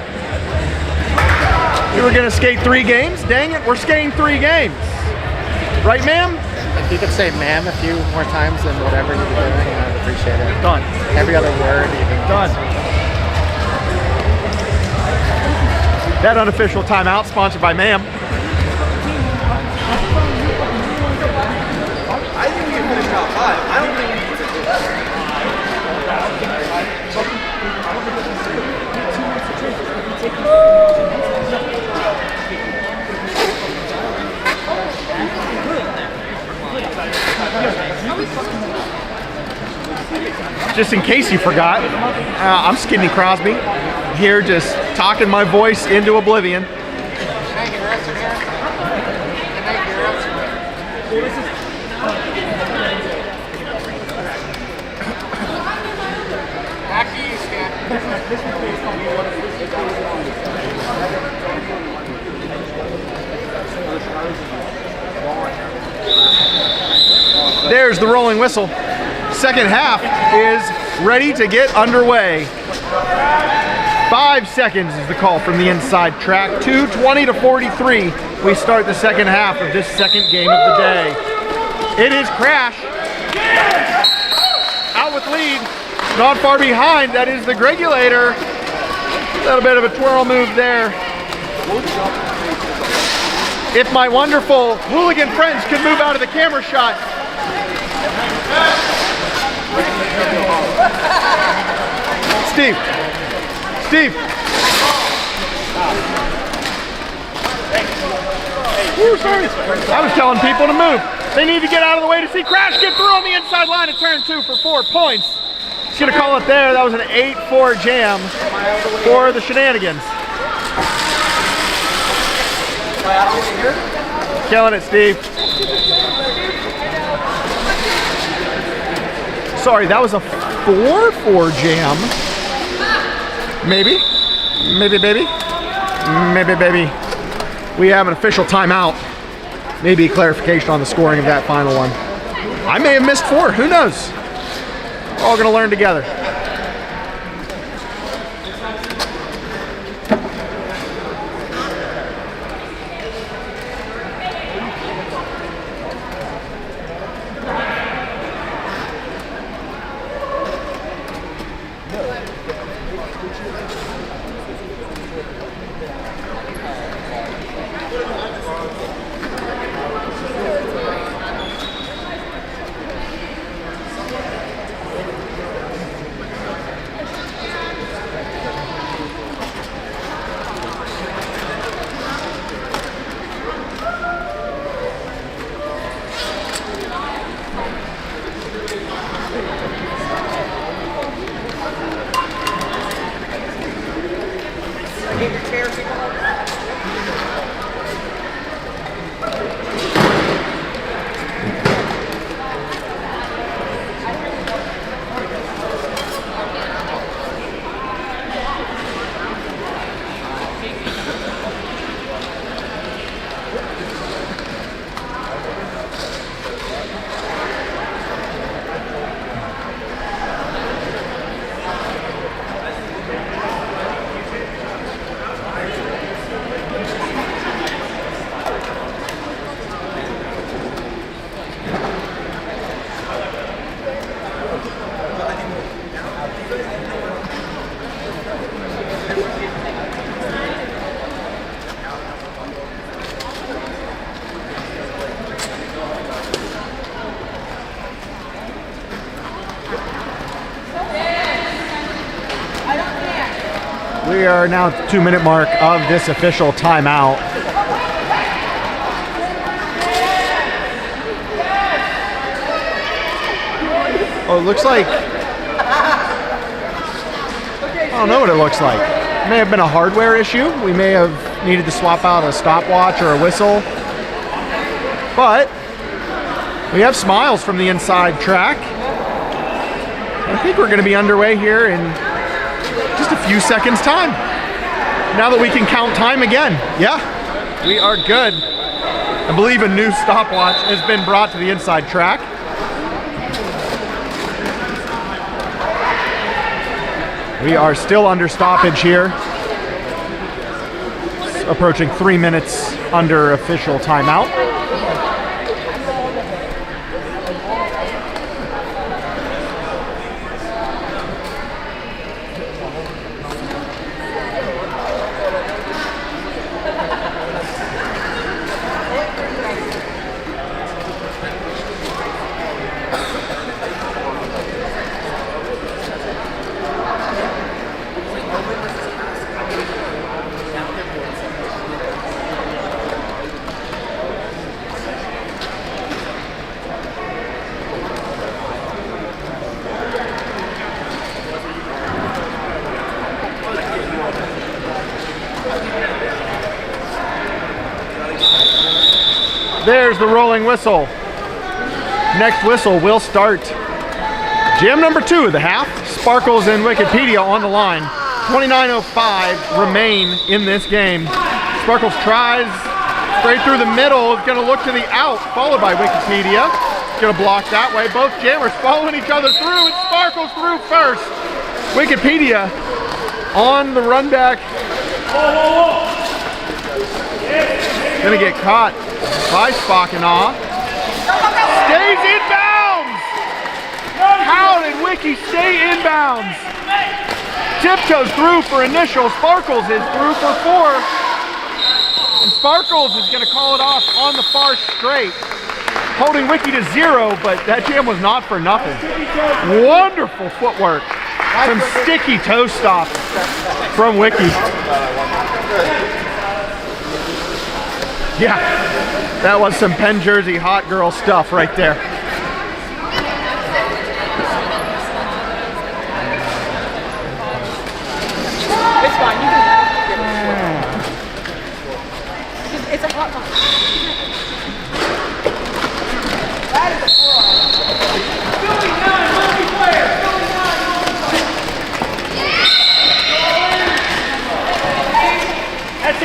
We were gonna skate 3 games, dang it, we're skating 3 games. Right, ma'am? If you could say ma'am a few more times than whatever you're doing, I'd appreciate it. Done. Every other word, even. Done. That unofficial timeout sponsored by ma'am. I think we can finish top 5. I don't think Just in case you forgot, I'm Skinny Crosby, here just talking my voice into oblivion. There's the rolling whistle. Second half is ready to get underway. 5 seconds is the call from the inside track. 2:20 to 43. We start the second half of this second game of the day. It is Crash. Out with lead. Not far behind. That is the Gregulator. A little bit of a twirl move there. If my wonderful hooligan friends could move out of the camera shot. Steve. Ooh, sorry. I was telling people to move. They need to get out of the way to see Crash get through on the inside line of turn 2 for 4 points. Just gonna call it there. That was an 8-4 jam for the Shenanigans. Killing it, Steve. Sorry, that was a 4-4 jam. Maybe, baby. We have an official timeout. Maybe clarification on the scoring of that final one. I may have missed 4, who knows? We're all gonna learn together. We are now at the 2-minute mark of this official timeout. Oh, it looks like, I don't know what it looks like. It may have been a hardware issue. We may have needed to swap out a stopwatch or a whistle. But we have smiles from the inside track. I think we're going to be underway here in just a few seconds time. Now that we can count time again. Yeah, we are good. I believe a new stopwatch has been brought to the inside track. We are still under stoppage here. Approaching 3 minutes under official timeout. There's the rolling whistle. Next whistle will start jam number 2 of the half. Sparkles and Wikipedia on the line. 29:05 remain in this game. Sparkles tries straight through the middle. Is going to look to the out, followed by Wikipedia. gonna block that way. Both jammers following each other through, and Sparkles through first. Wikipedia on the run back. Gonna get caught by Spakanaw. Stays inbounds! How did Wiki stay inbounds? Tiptoes through for initial. Sparkles is through for 4. And Sparkles is gonna call it off on the far straight. Holding Wiki to 0, but that jam was not for nothing. Wonderful footwork. Some sticky toe stops from Wiki. Yeah, that was some Penn Jersey hot girl stuff right there. It's fine. You can get it. It's a hot one. That is a Philly 9 multiplayer.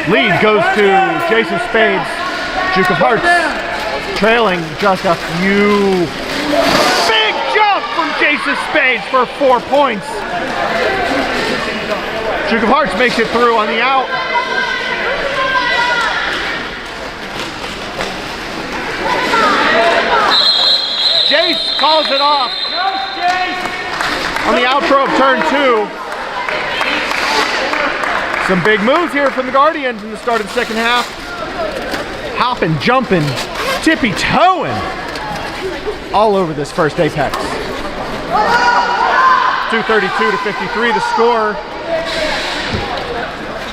Lead goes to Jason Spades. Duke of Hearts trailing just a few. Big jump from Jason Spades for 4 points. Duke of Hearts makes it through on the out. Jace calls it off on the outro of turn 2. Some big moves here from the Guardians in the start of the second half. Hopping, jumping, tippy-toeing all over this first Apex. 232 to 53 the score.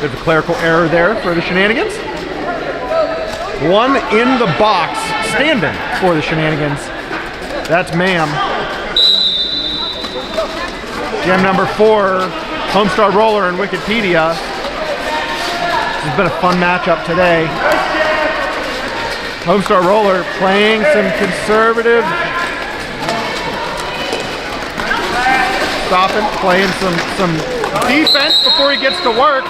Bit of a clerical error there for the Shenanigans. One in the box, standing for the Shenanigans. That's Ma'am. Jam number 4, Homestar Roller and Wikipedia. This has been a fun matchup today. Homestar Roller playing some conservative. Stopping, playing some defense before he gets to work.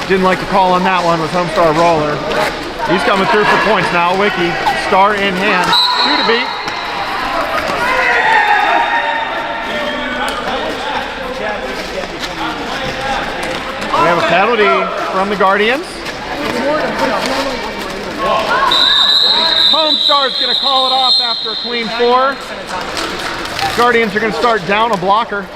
Didn't like the call on that one with Homestar Roller. He's coming through for points now. Wiki, star in hand. 2 to beat. We have a penalty from the Guardians. Homestar's gonna call it off after a clean 4. Guardians are gonna start down a blocker.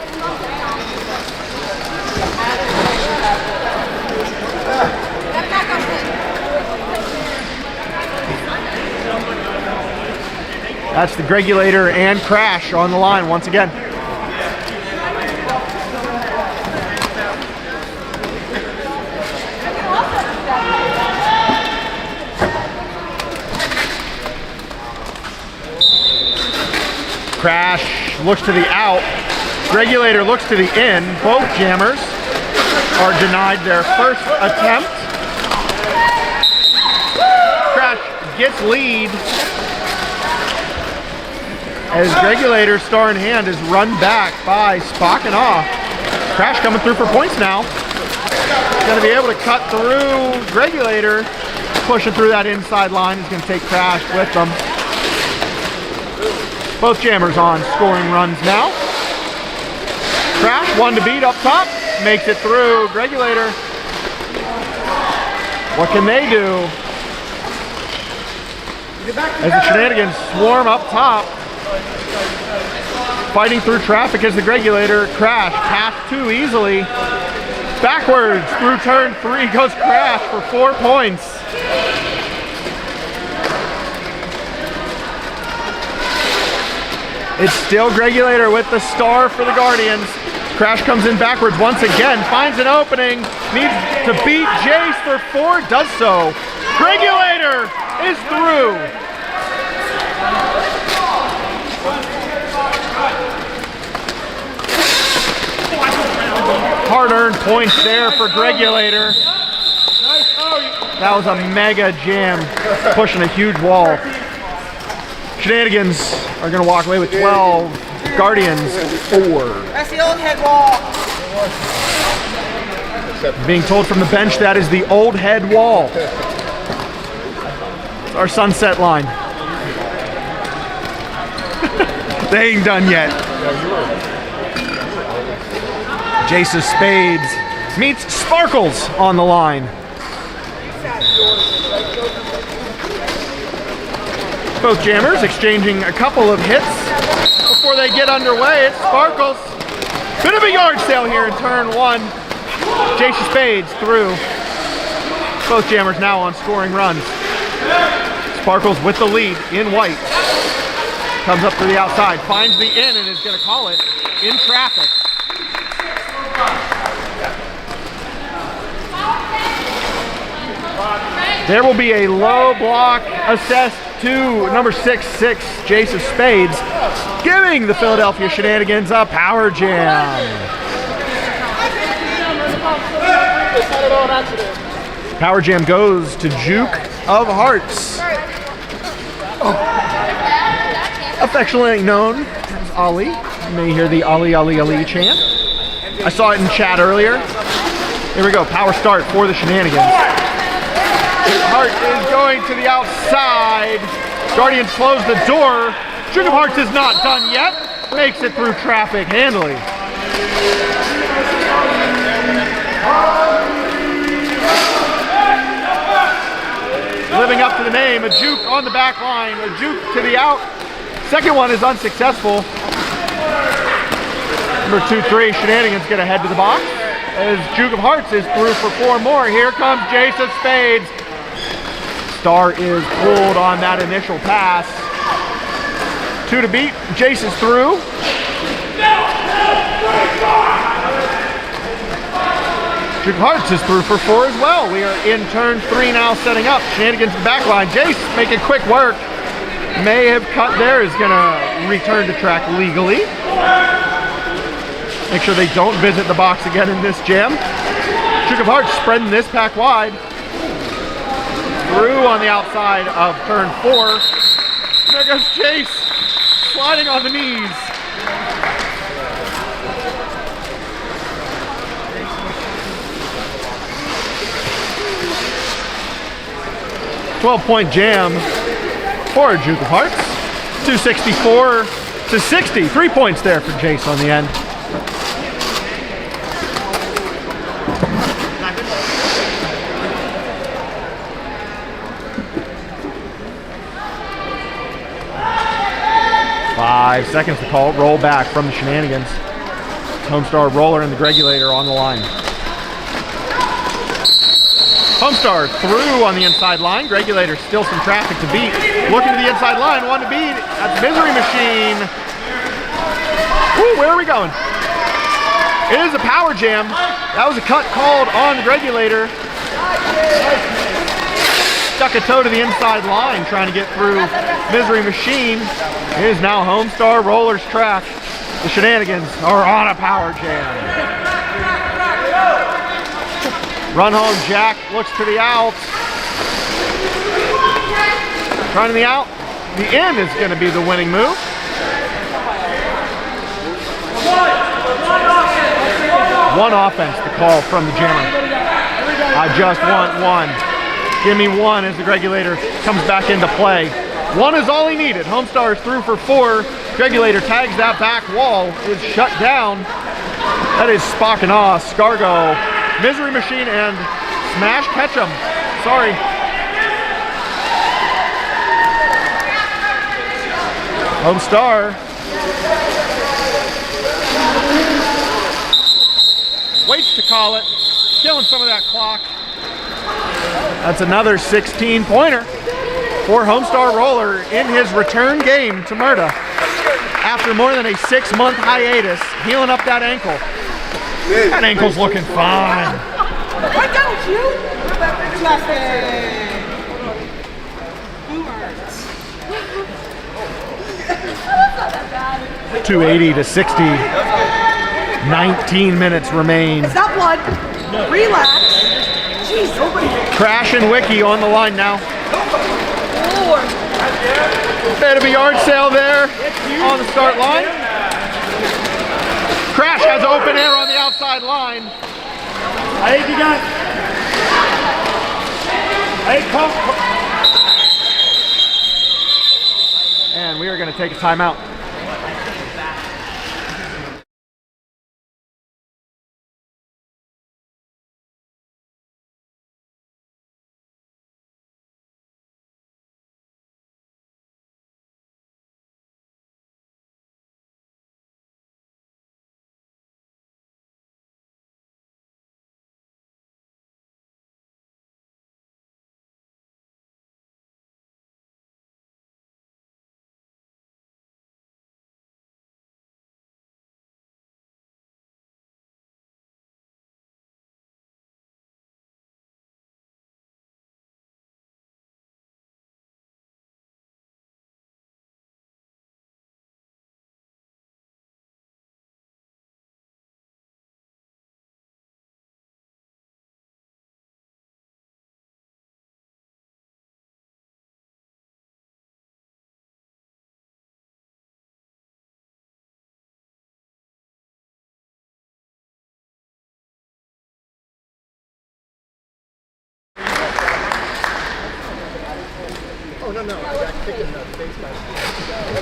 That's the Gregulator and Crash on the line once again. Crash looks to the out. Regulator looks to the in. Both jammers are denied their first attempt. Crash gets lead as Regulator, star in hand, is run back by Spakanaw. Crash coming through for points now. Going to be able to cut through Regulator, pushing through that inside line. He's going to take Crash with them. Both jammers on scoring runs now. Crash, 1 to beat up top, makes it through. Regulator, what can they do? As the Shenanigans swarm up top, fighting through traffic as the Regulator. Crash, passed too easily. Backwards through turn 3 goes Crash for 4 points. It's still Regulator with the star for the Guardians. Crash comes in backwards once again, finds an opening, needs to beat Jace for 4, does so. Regulator is through. Hard-earned points there for Regulator. That was a mega jam, pushing a huge wall. Shenanigans are going to walk away with 12. Guardians 4. That's the old head wall. Being told from the bench that is the old head wall. It's our sunset line. They ain't done yet. Jace of Spades meets Sparkles on the line. Both jammers exchanging a couple of hits before they get underway. It's Sparkles. Bit of a yard sale here in turn one. Jace of Spades through. Both jammers now on scoring runs. Sparkles with the lead in white. Comes up to the outside, finds the in and is going to call it in traffic. There will be a low block assessed to number 6'6", Jace of Spades, giving the Philadelphia Shenanigans a power jam. Power jam goes to Juke of Hearts. Affectionately known as Ali. You may hear the Ali, Ali, Ali chant. I saw it in chat earlier. Here we go, power start for the Shenanigans. Hart is going to the outside. Guardians close the door. Juke of Hearts is not done yet. Makes it through traffic handily. Living up to the name, a juke on the back line, a juke to the out. Second one is unsuccessful. Number 2-3, Shenanigans get ahead to the box as Juke of Hearts is through for 4 more. Here comes Jace of Spades. Star is pulled on that initial pass. 2 to beat. Jace is through. Juke of Hearts is through for 4 as well. We are in turn 3 now, setting up. Shenanigans back line. Jace making quick work. May have cut there, is going to return to track legally. Make sure they don't visit the box again in this jam. Juke of Hearts spreading this pack wide. Through on the outside of turn 4. There goes Jace, sliding on the knees. .12 jam for Juke of Hearts. 264 to 60. 3 points there for Jace on the end. Five seconds to call it. Roll back from the Shenanigans. Homestar Roller and the Gregulator on the line. Homestar through on the inside line. Gregulator still some traffic to beat. Looking to the inside line, one to beat. That's Misery Machine. Ooh, where are we going? It is a power jam. That was a cut called on Gregulator. Stuck a toe to the inside line trying to get through Misery Machine. It is now Homestar Roller's track. The Shenanigans are on a power jam. Run home, Jack looks to the out. Trying the out. The in is going to be the winning move. One offense to call from the jammer. I just want one. Give me one as the Gregulator comes back into play. One is all he needed. Homestar is through for 4. Gregulator tags that back wall, is shut down. That is Spock and Awe, Scargo, Misery Machine, and Smash Ketchum. Sorry. Homestar. Waits to call it. Killing some of that clock. That's another 16-pointer for Homestar Roller in his return game to Murda. After more than a 6-month hiatus, healing up that ankle. That ankle's looking fine. Why don't you? Fluffy. 280 to 60. 19 minutes remain. It's not blood. Relax. Jeez, nobody. Crash and Wiki on the line now. Bit of a yard sale there on the start line. Crash has open air on the outside line. You got. Come. And we are going to take a timeout.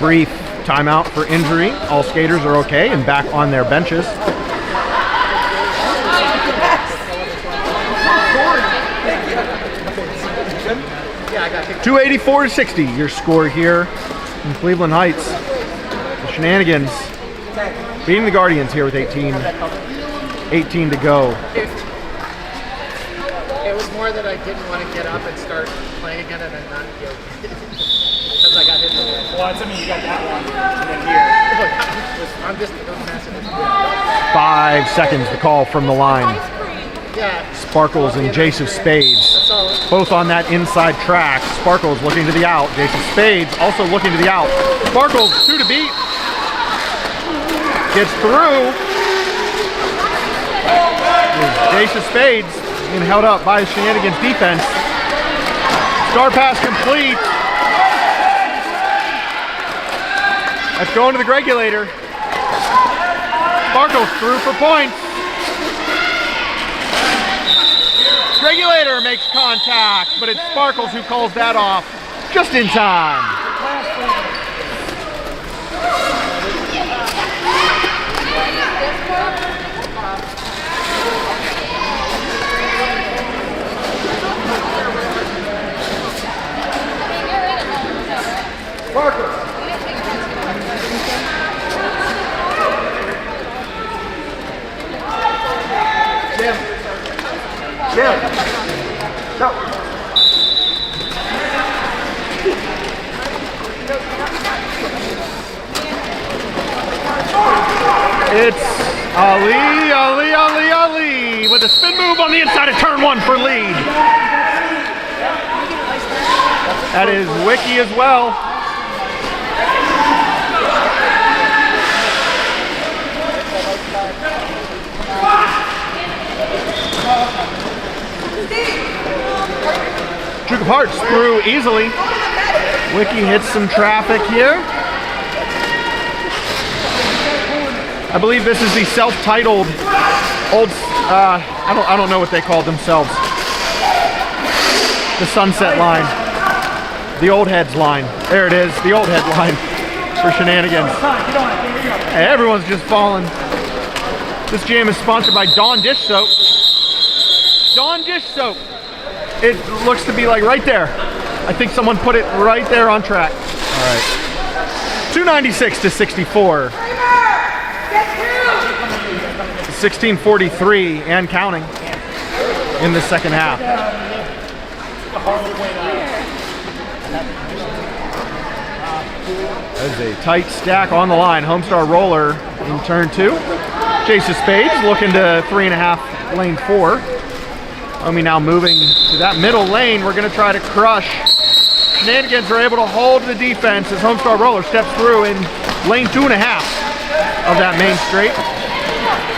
Brief timeout for injury. All skaters are okay and back on their benches. 284-60, your score here in Cleveland Heights. The Shenanigans beating the Guardians here with 18 to go. It was more that I didn't want to get up and start playing again and then not feel because I got hit in the head. Well, that's, I mean, you got that one and then here. I'm just messing with you. 5 seconds to call from the line. Yeah. Sparkles and Jason Spades, both on that inside track. Sparkles looking to the out. Jason Spades also looking to the out. Sparkles 2 to beat. Gets through. Jason Spades being held up by the Shenanigans defense. Star pass complete. That's going to the regulator. Sparkles through for points. Regulator makes contact, but it's Sparkles who calls that off just in time. Sparkles. Jim. Go. It's Ali with a spin move on the inside of turn 1 for lead. That is Wiki as well. Duke of Hearts through easily. Wiki hits some traffic here. I believe this is the self-titled old, I don't know what they call themselves. The Sunset line. The Old Heads line. There it is, the Old Head line for Shenanigans. Hey, everyone's just falling. This jam is sponsored by Dawn Dish Soap. Dawn Dish Soap. It looks to be like right there. I think someone put it right there on track. All right. 296-64. 16:43 and counting in the second half. That is a tight stack on the line. Homestar Roller in turn 2. Jason Spades looking to 3.5 lane 4. Omi now moving to that middle lane. We're going to try to crush. Shenanigans are able to hold the defense as Homestar Roller steps through in lane 2.5 of that main straight.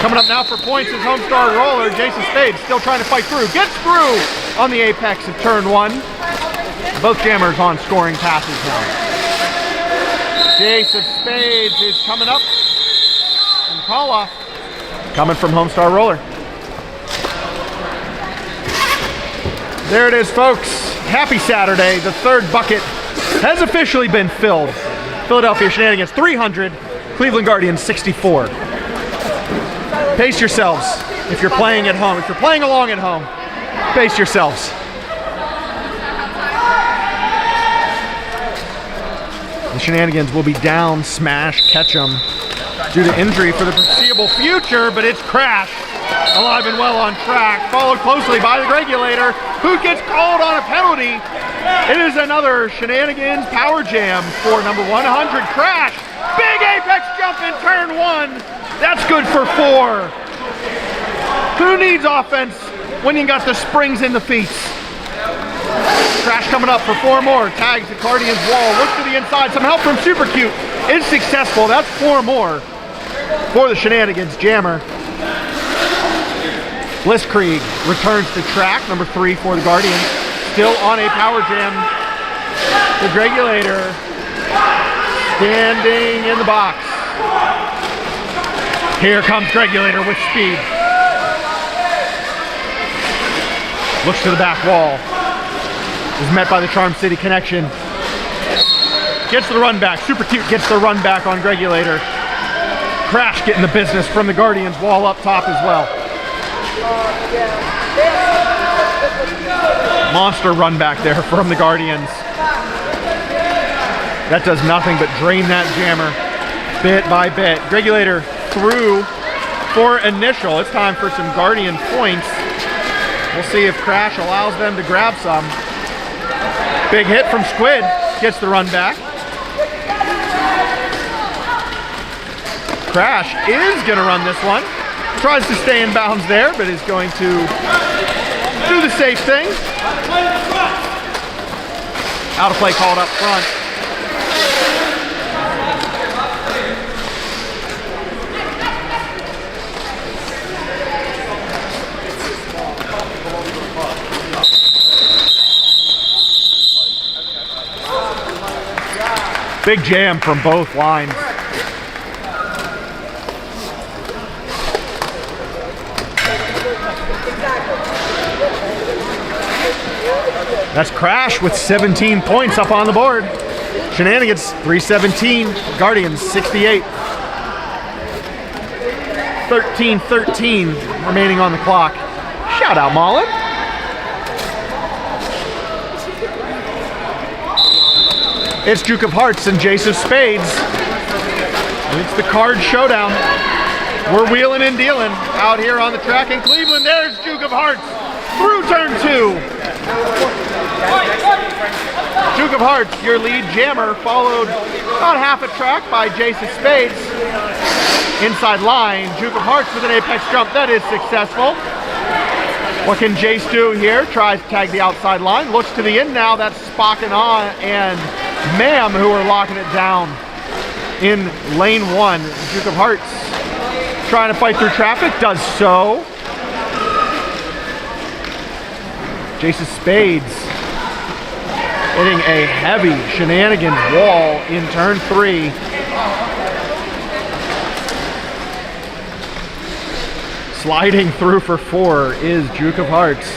Coming up now for points is Homestar Roller. Jason Spades still trying to fight through. Gets through on the apex of turn 1. Both jammers on scoring passes now. Jason Spades is coming up. And call off coming from Homestar Roller. There it is, folks. Happy Saturday. The third bucket has officially been filled. Philadelphia Shenanigans 300, Cleveland Guardians 64. Pace yourselves if you're playing at home. If you're playing along at home, pace yourselves. The Shenanigans will be down, smash, catch 'em due to injury for the foreseeable future, but it's Crash. Alive and well on track, followed closely by the regulator, who gets called on a penalty. It is another Shenanigans power jam for number 100, Crash. Big apex jump in turn 1. That's good for 4. Who needs offense when you got the springs in the feet? Crash coming up for 4 more. Tags the Guardians wall. Looks to the inside. Some help from Super Cute. Is successful. That's 4 more for the Shenanigans jammer. Blitzkrieg returns to track. Number 3 for the Guardians. Still on a power jam. The regulator standing in the box. Here comes regulator with speed. Looks to the back wall. Is met by the Charm City connection. Gets the run back. Super Cute gets the run back on regulator. Crash getting the business from the Guardians wall up top as well. Monster run back there from the Guardians. That does nothing but drain that jammer bit by bit. Regulator through for initial. It's time for some Guardian points. We'll see if Crash allows them to grab some. Big hit from Squid. Gets the run back. Crash is going to run this one. Tries to stay in bounds there, but is going to do the safe thing. Out of play called up front. Big jam from both lines. That's Crash with 17 points up on the board. Shenanigans 317, Guardians 68. 13-13 remaining on the clock. Shout out, Mullen. It's Duke of Hearts and Jace of Spades. It's the card showdown. We're wheeling and dealing out here on the track in Cleveland. There's Duke of Hearts through turn 2. Duke of Hearts, your lead jammer, followed about half a track by Jace of Spades. Inside line, Duke of Hearts with an apex jump. That is successful. What can Jace do here? Tries to tag the outside line. Looks to the end now. That's Spock and and Ma'am who are locking it down in lane 1. Duke of Hearts trying to fight through traffic. Does so. Jace of Spades hitting a heavy Shenanigans wall in turn 3. Sliding through for 4 is Duke of Hearts.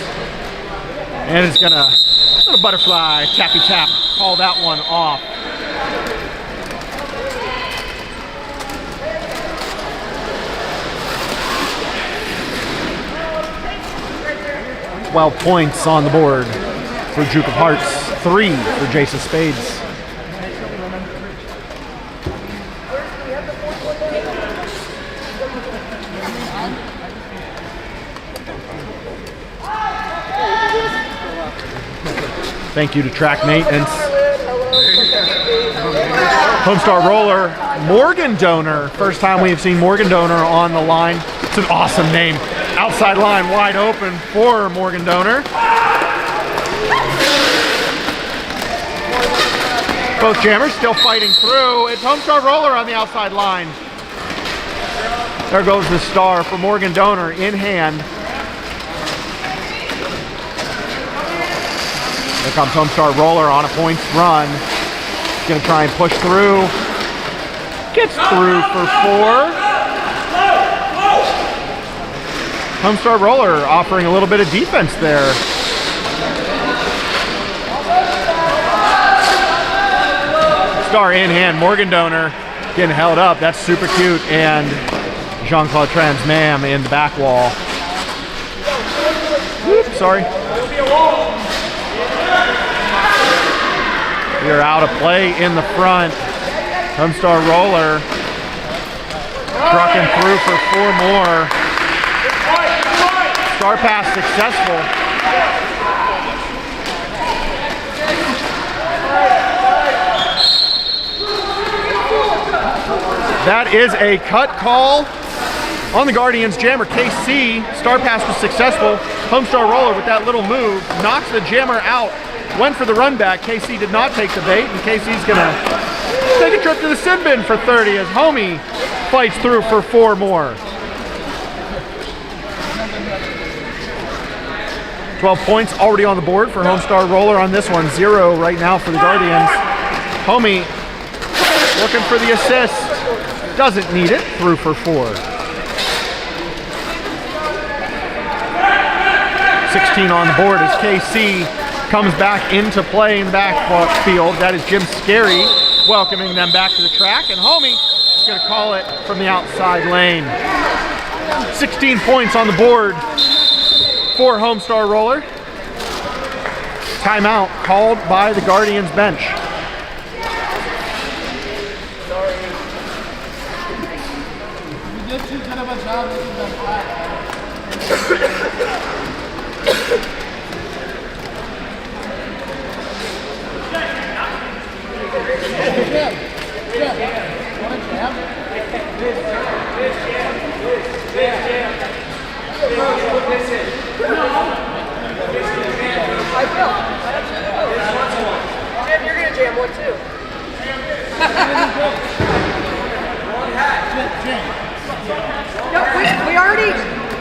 And it's gonna, little butterfly, tappy tap, call that one off. Well, points on the board for Duke of Hearts, 3 for Jace of Spades. Thank you to track maintenance. Homestar Roller, Morgan Donor. First time we have seen Morgan Donor on the line. It's an awesome name. Outside line wide open for Morgan Donor. Both jammers still fighting through. It's Homestar Roller on the outside line. There goes the star for Morgan Donor in hand. Here comes Homestar Roller on a points run. He's gonna try and push through. Gets through for 4. Homestar Roller offering a little bit of defense there. Star in hand. Morgan Donor getting held up. That's super cute. And Jean-Claude Transmam in the back wall. Oops, sorry. We are out of play in the front. Homestar Roller trucking through for 4 more. Star pass successful. That is a cut call on the Guardians jammer. KC, star pass was successful. Homestar Roller with that little move knocks the jammer out. Went for the run back. KC did not take the bait, and KC's gonna take a trip to the sin bin for 30 as Homie fights through for 4 more. 12 points already on the board for Homestar Roller on this one. 0 right now for the Guardians. Homie looking for the assist. Doesn't need it. Through for 4. 16 on the board as KC comes back into play in the backfield. That is Jim Scary welcoming them back to the track, and Homie is going to call it from the outside lane. 16 points on the board for Homestar Roller. Timeout called by the Guardians bench. You did too good of a job making them flat. I will. Jim, you're gonna jam one too. No, we already,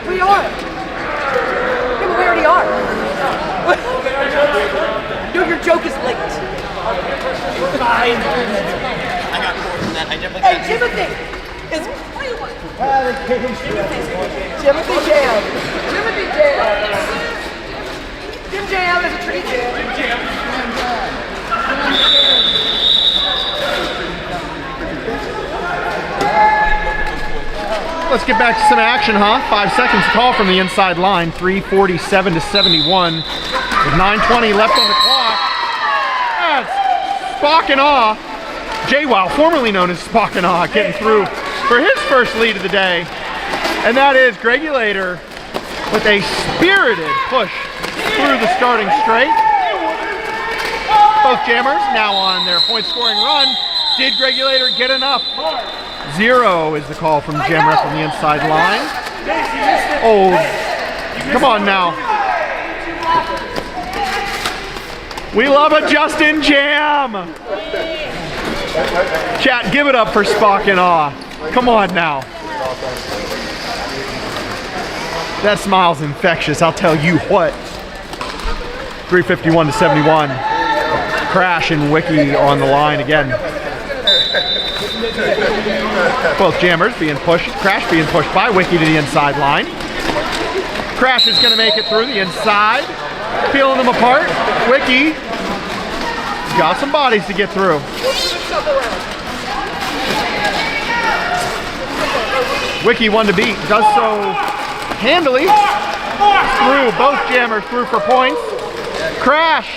we are. Yeah, but we already are. No, your joke is late. Fine. I got more than that. I definitely Hey, Timothy is. Timothy Jam. Timothy Jam. Jim Jam is a tree jam. Jim Jam. Let's get back to some action, huh? 5 seconds to call from the inside line. 3:47 to 71. With 9:20 left on the clock. That's Spock and Awe. J-Wow, formerly known as Spock and Awe, getting through for his first lead of the day. And that is Gregulator with a spirited push through the starting straight. Both jammers now on their point scoring run. Did Gregulator get enough? 0 is the call from the jammer from the inside line. Oh, come on now. We love a Justin Jam. Chat, give it up for Spock and Awe. Come on now. That smile's infectious, I'll tell you what. 3:51 to 71. Crash and Wiki on the line again. Both jammers being pushed. Crash being pushed by Wiki to the inside line. Crash is going to make it through the inside. Peeling them apart. Wiki got some bodies to get through. Wiki one to beat. Does so handily. Through. Both jammers through for points. Crash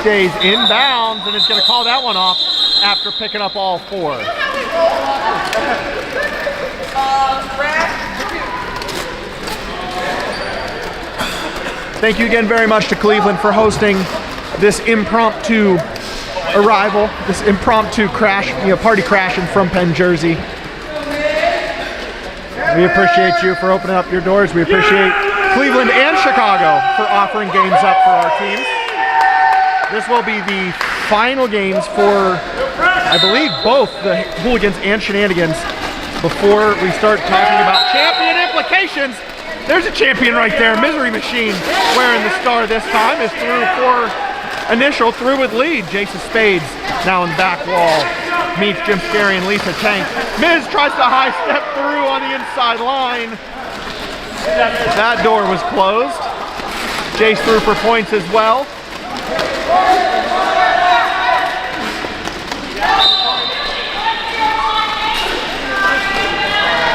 stays inbounds and is going to call that one off after picking up all 4. Thank you again very much to Cleveland for hosting this impromptu arrival, this impromptu crash, party crashing from Penn, Jersey. We appreciate you for opening up your doors. We appreciate Cleveland and Chicago for offering games up for our teams. This will be the final games for, I believe, both the Hooligans and Shenanigans before we start talking about champion implications. There's a champion right there, Misery Machine, wearing the star this time, is through for initial, through with lead. Jason Spades now in the back wall, meets Jim Scary and Lisa Tank. Miz tries to high step through on the inside line. That door was closed. Jace through for points as well.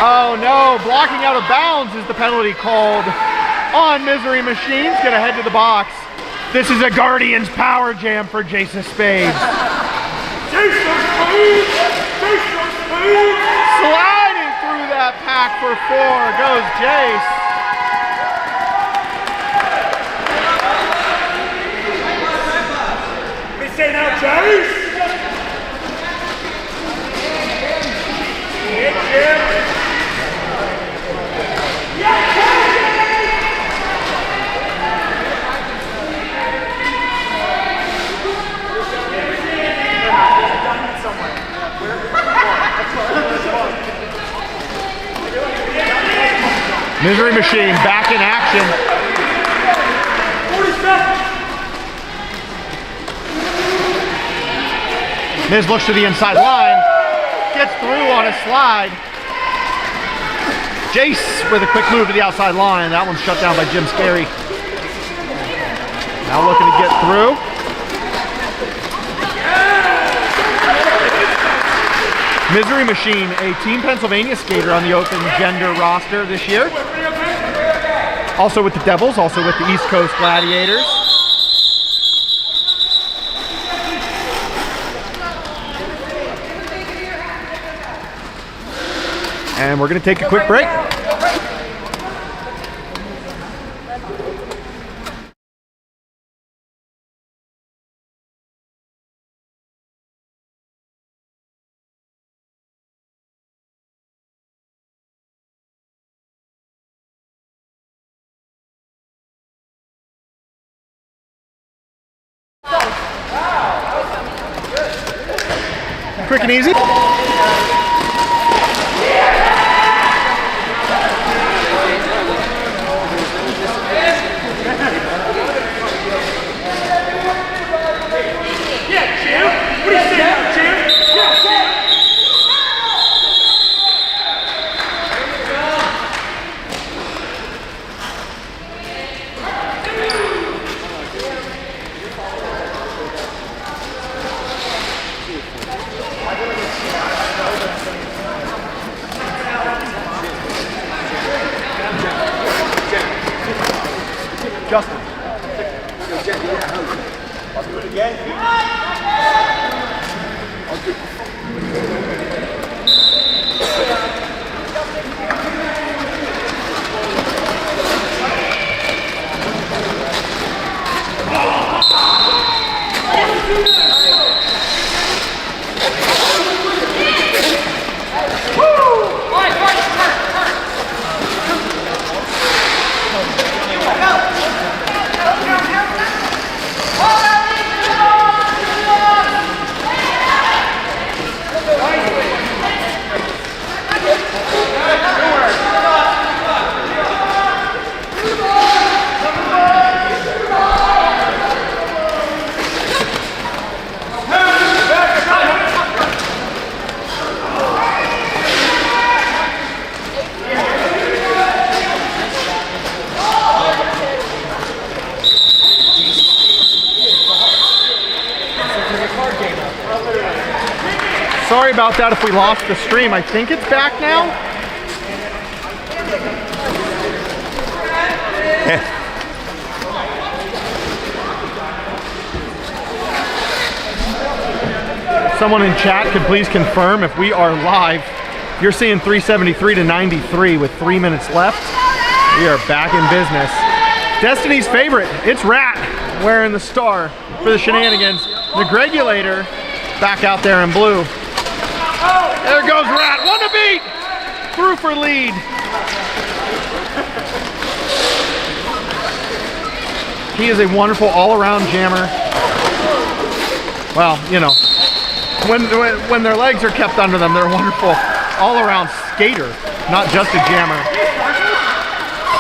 Oh no, blocking out of bounds is the penalty called on Misery Machine's gonna head to the box. This is a Guardians power jam for Jason Spades. Sliding through that pack for 4 goes Jace. We say now, Jace. Misery Machine back in action. Miz looks to the inside line, gets through on a slide. Jace with a quick move to the outside line. That one's shut down by Jim Scary. Now looking to get through. Misery Machine, a Team Pennsylvania skater on the open gender roster this year. Also with the Devils, also with the East Coast Gladiators. And we're going to take a quick break. Quick and easy. Justin. I'll do it again. I'll do it. Sorry about that if we lost the stream. I think it's back now. Someone in chat could please confirm if we are live. You're seeing 373 to 93 with 3 minutes left. We are back in business. Destiny's favorite, it's Rat wearing the star for the Shenanigans. The Gregulator back out there in blue. There goes Rat, one to beat! Through for lead. He is a wonderful all-around jammer. Well, you know, when their legs are kept under them, they're a wonderful all-around skater, not just a jammer.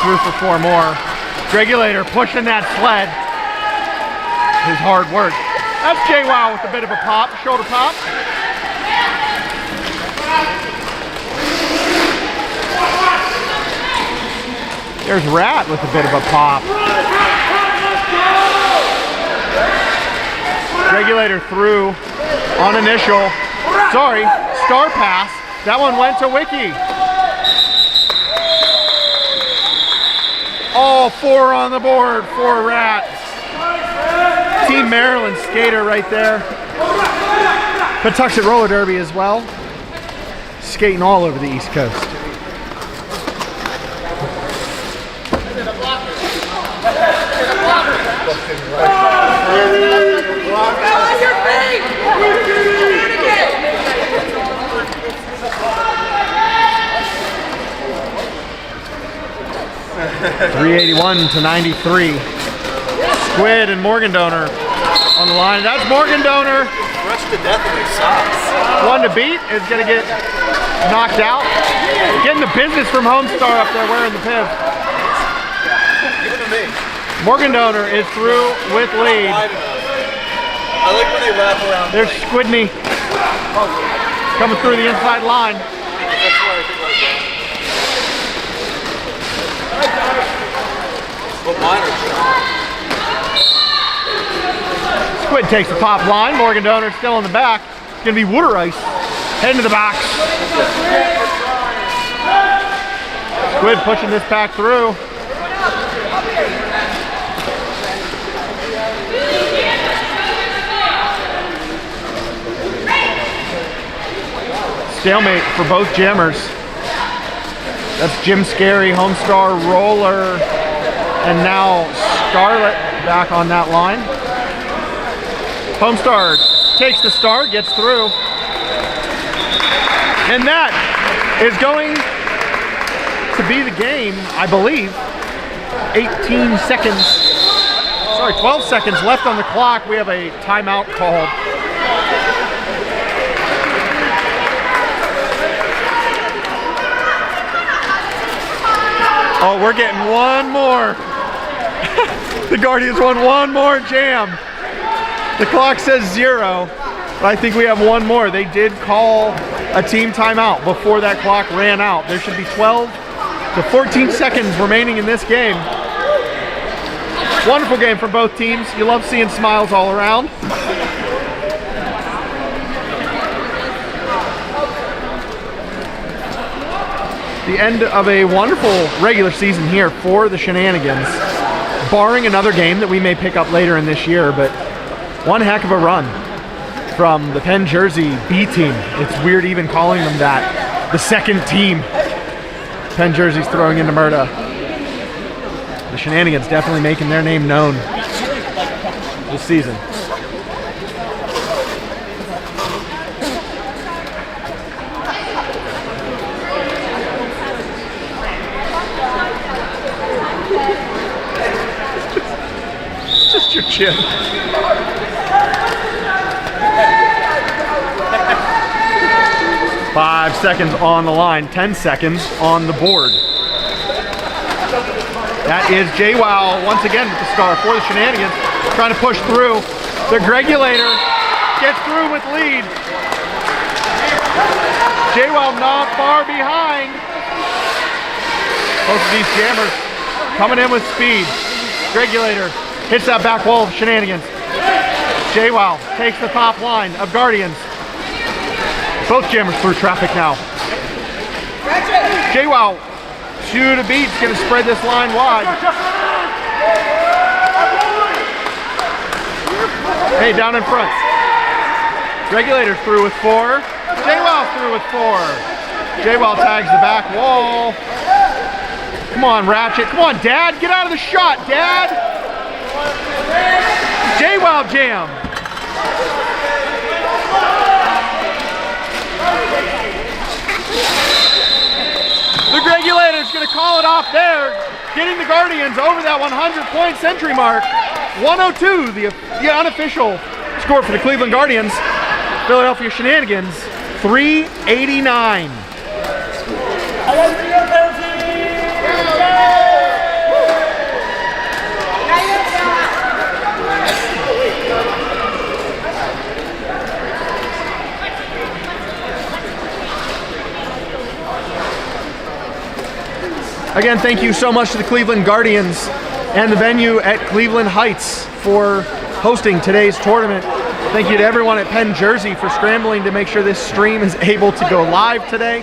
Through for 4 more. Regulator pushing that sled. His hard work. That's JWoww with a bit of a pop, shoulder pop. There's Rat with a bit of a pop. Regulator through on initial. Sorry, star pass. That one went to Wiki. All 4 on the board for Rats. Team Maryland skater right there. Patuxent Roller Derby as well. Skating all over the East Coast. Go on your feet! Do it again! 381 to 93. Squid and Morgan Donor on the line. That's Morgan Donor. Crushed to death in his socks. One to beat is going to get knocked out. Getting the business from Homestar up there wearing the piv. Give it to me. Morgan Donor is through with lead. I like when they wrap around. There's Squidney coming through the inside line. That's why I think like that. But mine are strong. Squid takes the top line. Morgan Donor still in the back. It's going to be Wooterice heading to the box. Squid pushing this pack through. Stalemate for both jammers. That's Jim Scary, Homestar, Roller, and now Scarlet back on that line. Homestar takes the start, gets through. And that is going to be the game, I believe. 18 seconds, sorry, 12 seconds left on the clock. We have a timeout called. Oh, we're getting one more. The Guardians won one more jam. The clock says 0, but I think we have one more. They did call a team timeout before that clock ran out. There should be 12 to 14 seconds remaining in this game. Wonderful game for both teams. You love seeing smiles all around. The end of a wonderful regular season here for the Shenanigans, barring another game that we may pick up later in this year, but one heck of a run from the Penn Jersey B team. It's weird even calling them that. The second team. Penn Jersey's throwing into Murda. The Shenanigans definitely making their name known this season. Just your chin. 5 seconds on the line, 10 seconds on the board. That is JWoww once again with the star for the Shenanigans, trying to push through. The Gregulator gets through with lead. JWoww not far behind. Both of these jammers coming in with speed. Gregulator hits that back wall of Shenanigans. JWoww takes the top line of Guardians. Both jammers through traffic now. JWoww, 2 to beat, gonna spread this line wide. Hey, down in front. Regulator's through with 4. JWoww through with 4. JWoww tags the back wall. Come on, Ratchet. Come on, Dad. Get out of the shot, Dad. JWoww jam. The Regulator's going to call it off there, getting the Guardians over that 100-point century mark. 102, the unofficial score for the Cleveland Guardians. Philadelphia Shenanigans, 389. Again, thank you so much to the Cleveland Guardians and the venue at Cleveland Heights for hosting today's tournament. Thank you to everyone at Penn Jersey for scrambling to make sure this stream is able to go live today.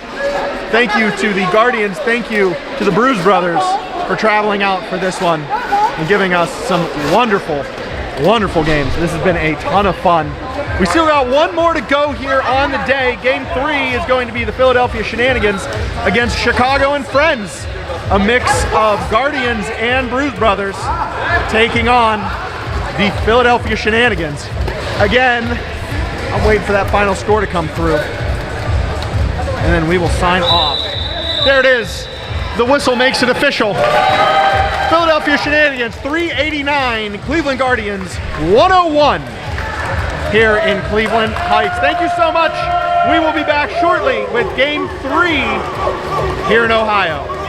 Thank you to the Guardians. Thank you to the Bruise Brothers for traveling out for this one and giving us some wonderful, wonderful games. This has been a ton of fun. We still got one more to go here on the day. Game 3 is going to be the Philadelphia Shenanigans against Chicago and Friends, a mix of Guardians and Bruise Brothers taking on the Philadelphia Shenanigans. Again, I'm waiting for that final score to come through, and then we will sign off. There it is. The whistle makes it official. Philadelphia Shenanigans 389, Cleveland Guardians 101 here in Cleveland Heights. Thank you so much. We will be back shortly with Game 3 here in Ohio.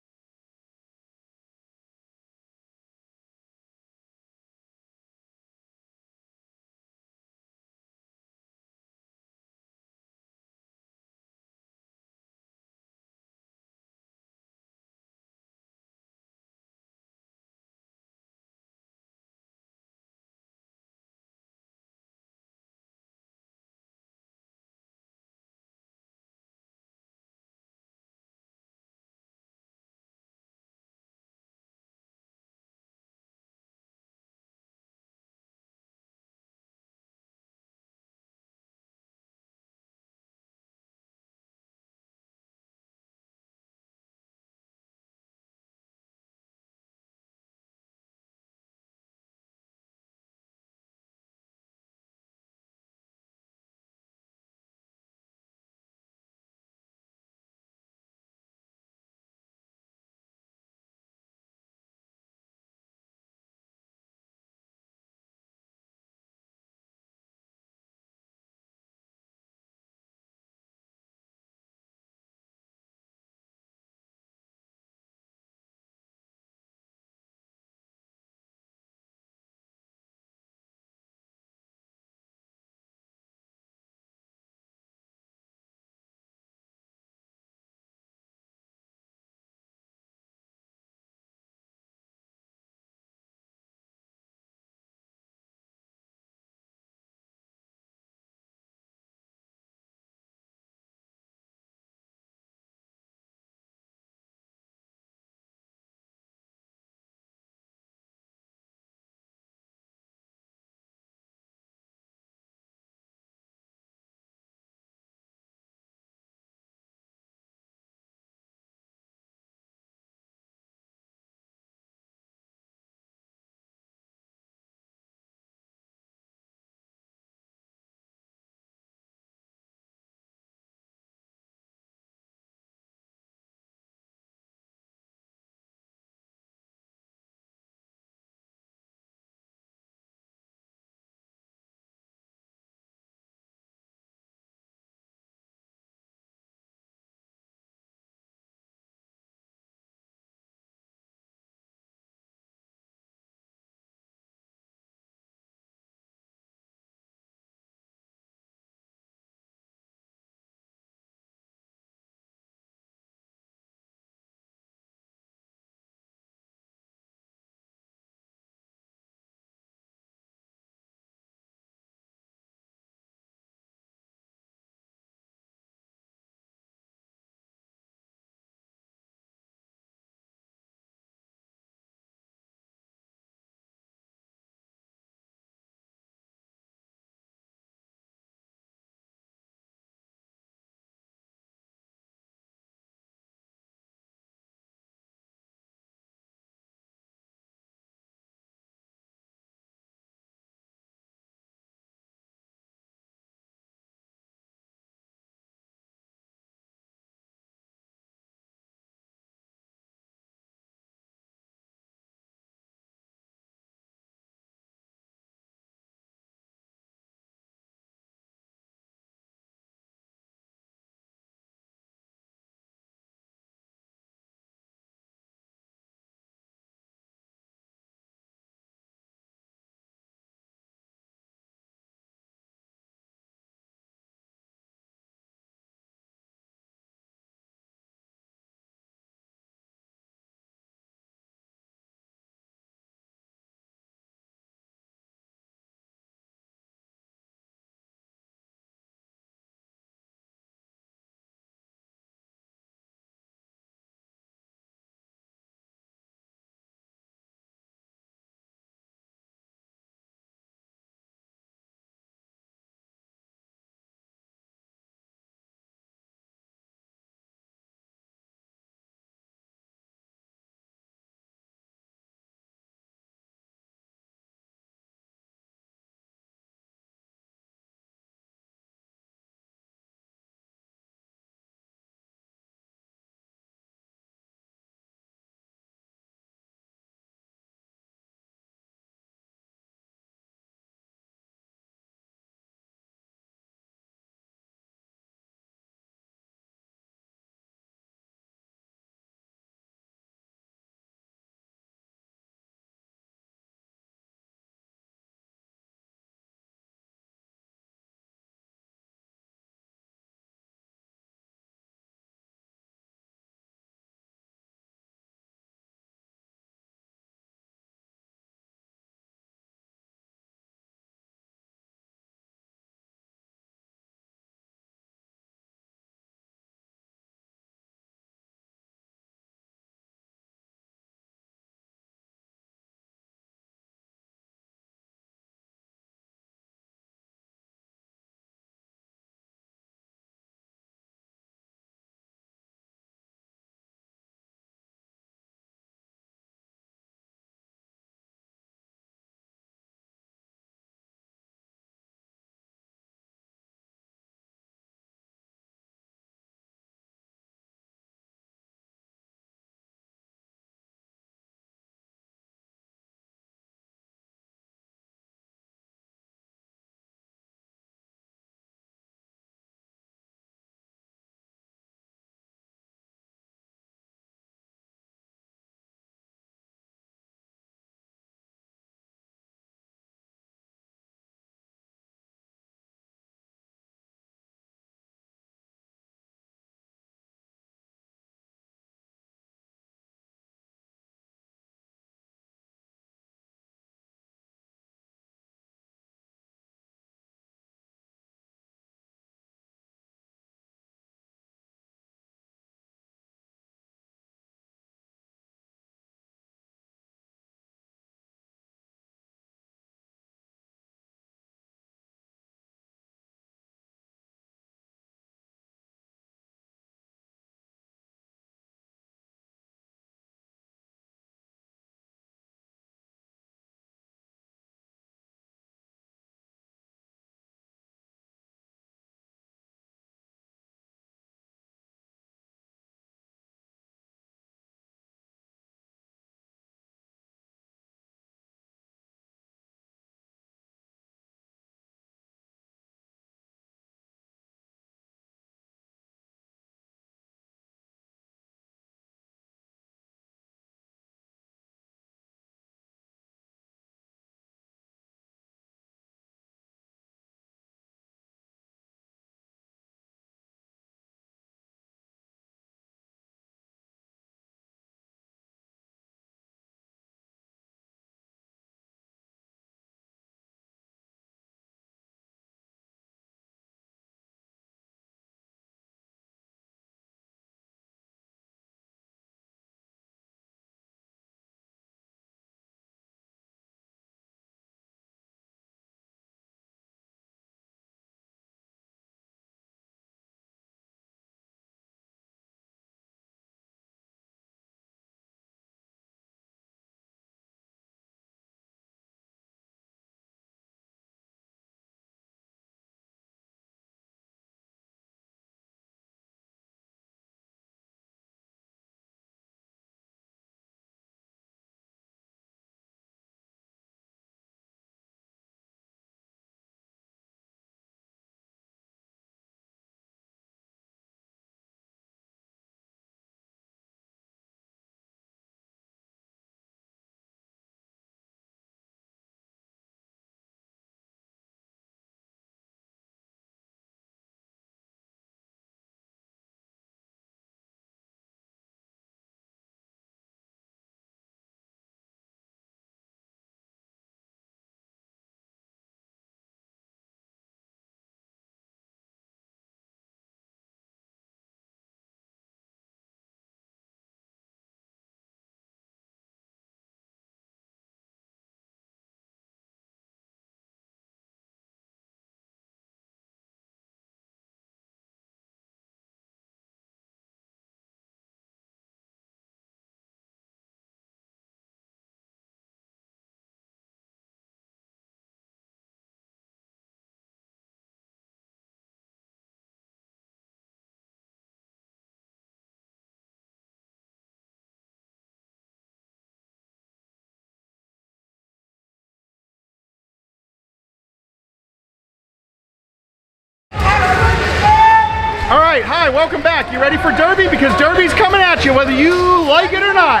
right, hi, welcome back. You ready for Derby? Because Derby's coming at you, whether you like it or not.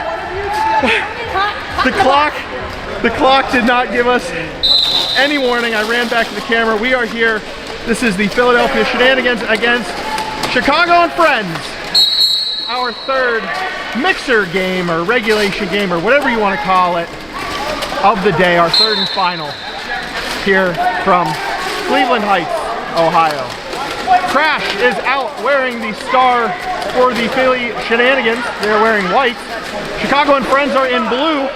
The clock did not give us any warning. I ran back to the camera. We are here. This is the Philadelphia Shenanigans against Chicago and Friends. Our third mixer game or regulation game or whatever you want to call it of the day. Our third and final here from Cleveland Heights, Ohio. Crash is out wearing the star for the Philly Shenanigans. They're wearing white. Chicago and Friends are in blue.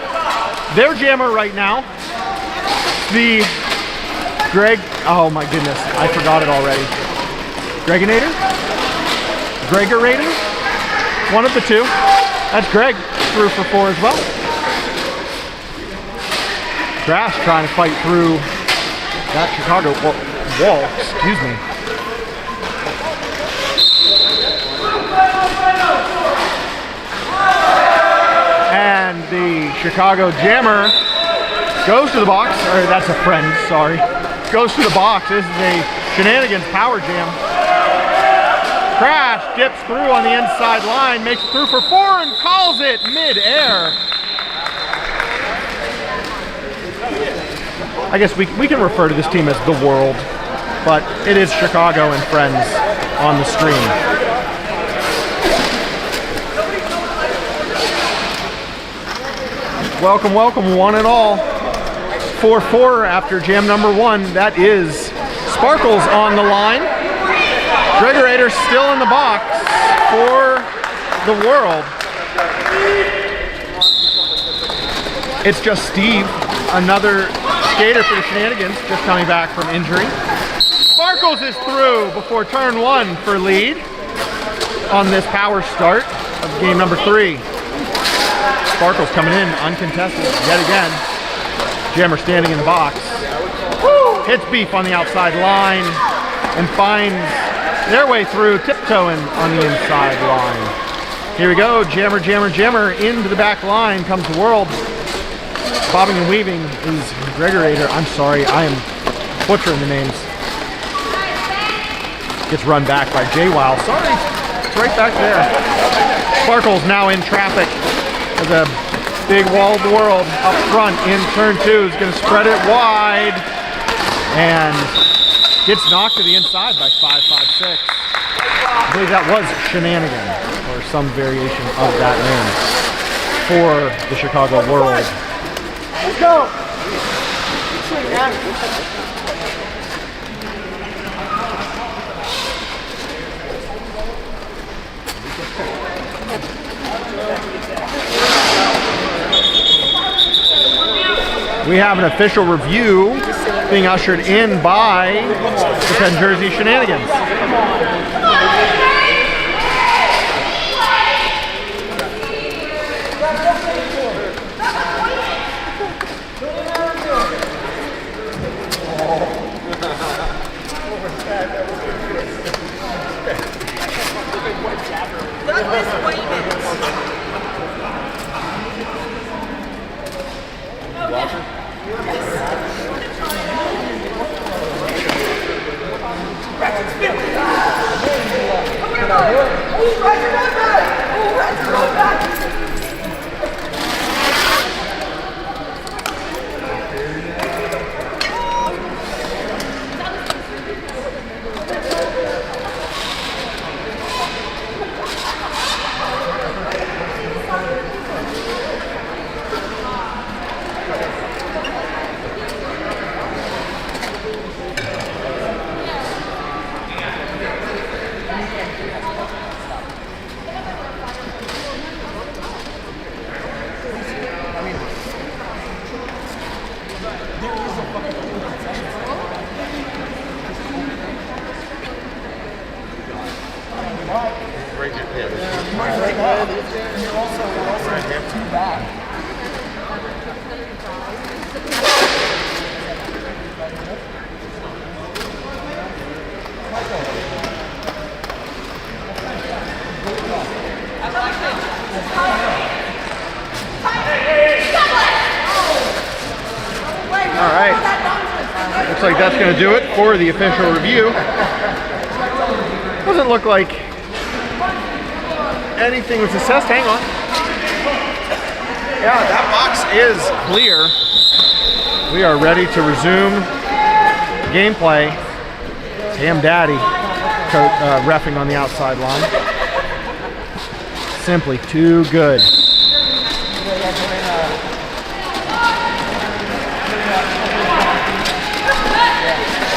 Their jammer right now, the oh my goodness, I forgot it already. Gregorator? One of the two. That's Greg, through for 4 as well. Crash trying to fight through that Chicago wall, excuse me. And the Chicago jammer goes to the box, or that's a Friend, sorry. Goes to the box. This is a Shenanigans power jam. Crash dips through on the inside line, makes it through for 4 and calls it mid-air. I guess we can refer to this team as the World, but it is Chicago and Friends on the screen. Welcome, welcome, one and all. 4-4 after jam number 1. That is Sparkles on the line. Gregorator still in the box for the World. It's just Steve, another skater for the Shenanigans, just coming back from injury. Sparkles is through before turn 1 for lead on this power start of game number 3. Sparkles coming in uncontested yet again. Jammer standing in the box. Hits Beef on the outside line and finds their way through, tiptoeing on the inside line. Here we go, jammer into the back line comes the World. Bobbing and weaving is Gregorator. I'm sorry, I am butchering the names. Gets run back by J-Wow. Sorry, it's right back there. Sparkles now in traffic as a big wall of the World up front in turn 2 is going to spread it wide and gets knocked to the inside by 5.56. I believe that was Shenanigan or some variation of that name for the Chicago World. Let's go! We have an official review being ushered in by the Penn Jersey Shenanigans. All right, looks like that's going to do it for the official review. Doesn't look like anything was assessed. Hang on. Yeah, that box is clear. We are ready to resume gameplay. Damn Daddy reffing on the outside line. Simply too good.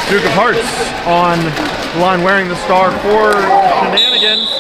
Duke of Hearts on the line wearing the star for Shenanigans.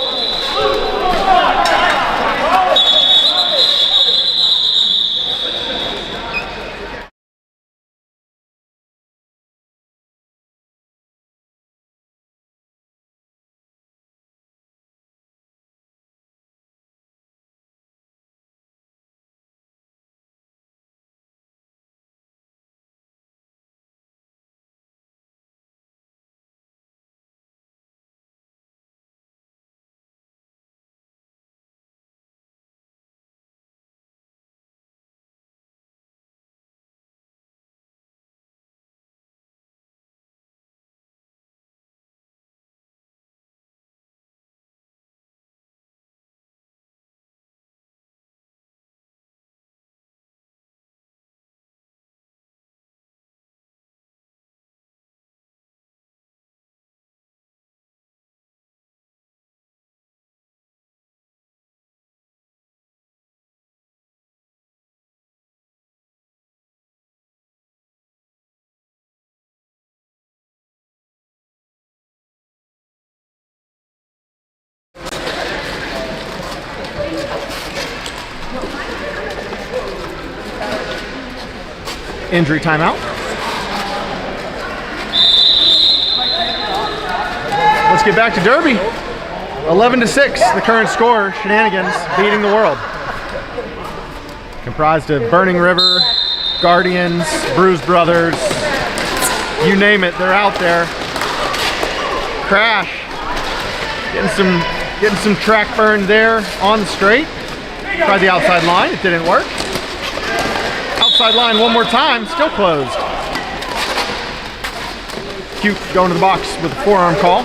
Injury timeout. Let's get back to Derby. 11-6, the current score. Shenanigans beating the world. Comprised of Burning River, Guardians, Bruised Brothers, you name it, they're out there. Crash, getting some track burn there on the straight. Tried the outside line, it didn't work. Outside line one more time, still closed. Cute going to the box with a forearm call.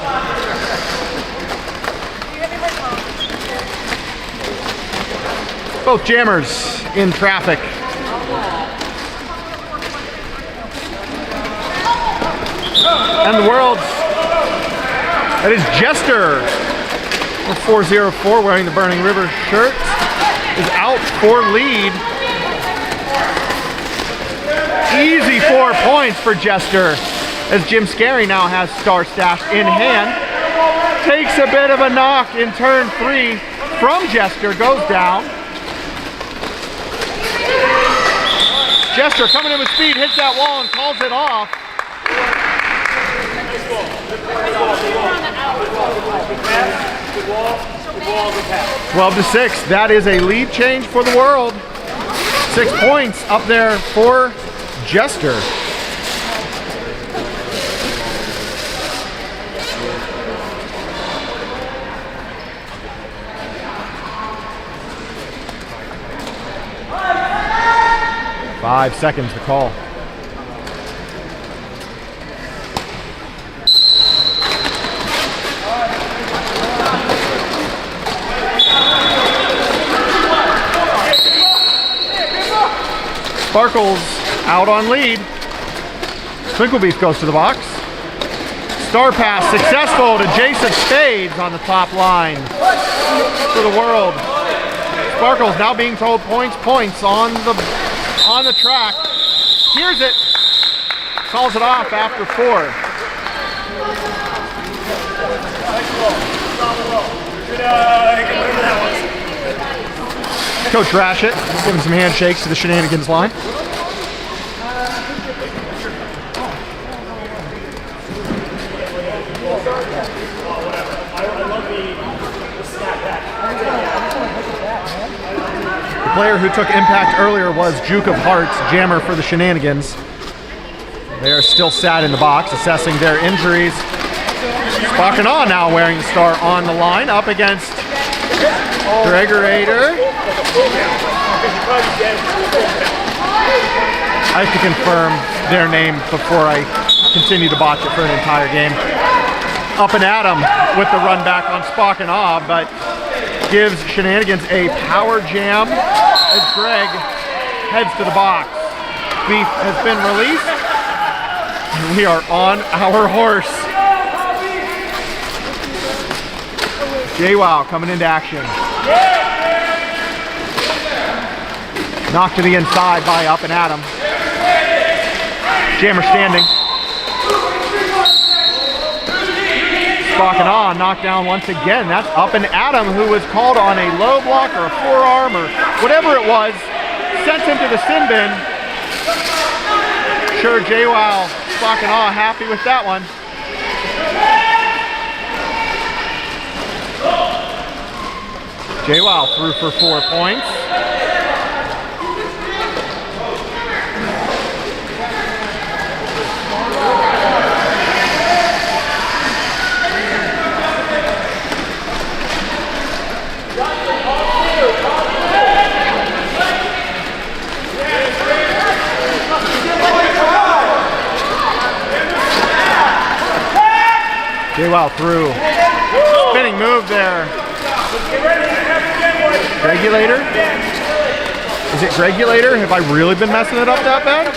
Both jammers in traffic. And the world's, that is Jester, 404 wearing the Burning River shirt, is out for lead. Easy 4 points for Jester, as Jim Scarry now has Star Stash in hand. Takes a bit of a knock in turn 3 from Jester, goes down. Jester coming in with speed, hits that wall and calls it off. 12-6, that is a lead change for the world. 6 points up there for Jester. Five seconds to call. Sparkles out on lead. Twinklebeef goes to the box. Star pass successful to Jason Spades on the top line for the world. Sparkles now being told points on the track. Hears it. Calls it off after 4. Coach Rashett giving some handshakes to the Shenanigans line. The player who took impact earlier was Duke of Hearts, jammer for the Shenanigans. They are still sat in the box, assessing their injuries. Spockanaw now wearing the star on the line, up against Dregorator. I have to confirm their name before I continue to botch it for an entire game. Up and at 'em with the run back on Spockanaw, but gives Shenanigans a power jam as Greg heads to the box. Beef has been released, and we are on our horse. JWoww coming into action. Knocked to the inside by Up and Adam. Jammer standing. Sparking on, knocked down once again. That's Up and Adam, who was called on a low block or a forearm or whatever it was. Sent him to the sin bin. Sure, JWoww, Sparking on, happy with that one. JWoww threw for 4 points. JWoww through. Spinning move there. Regulator? Is it Regulator? Have I really been messing it up that bad?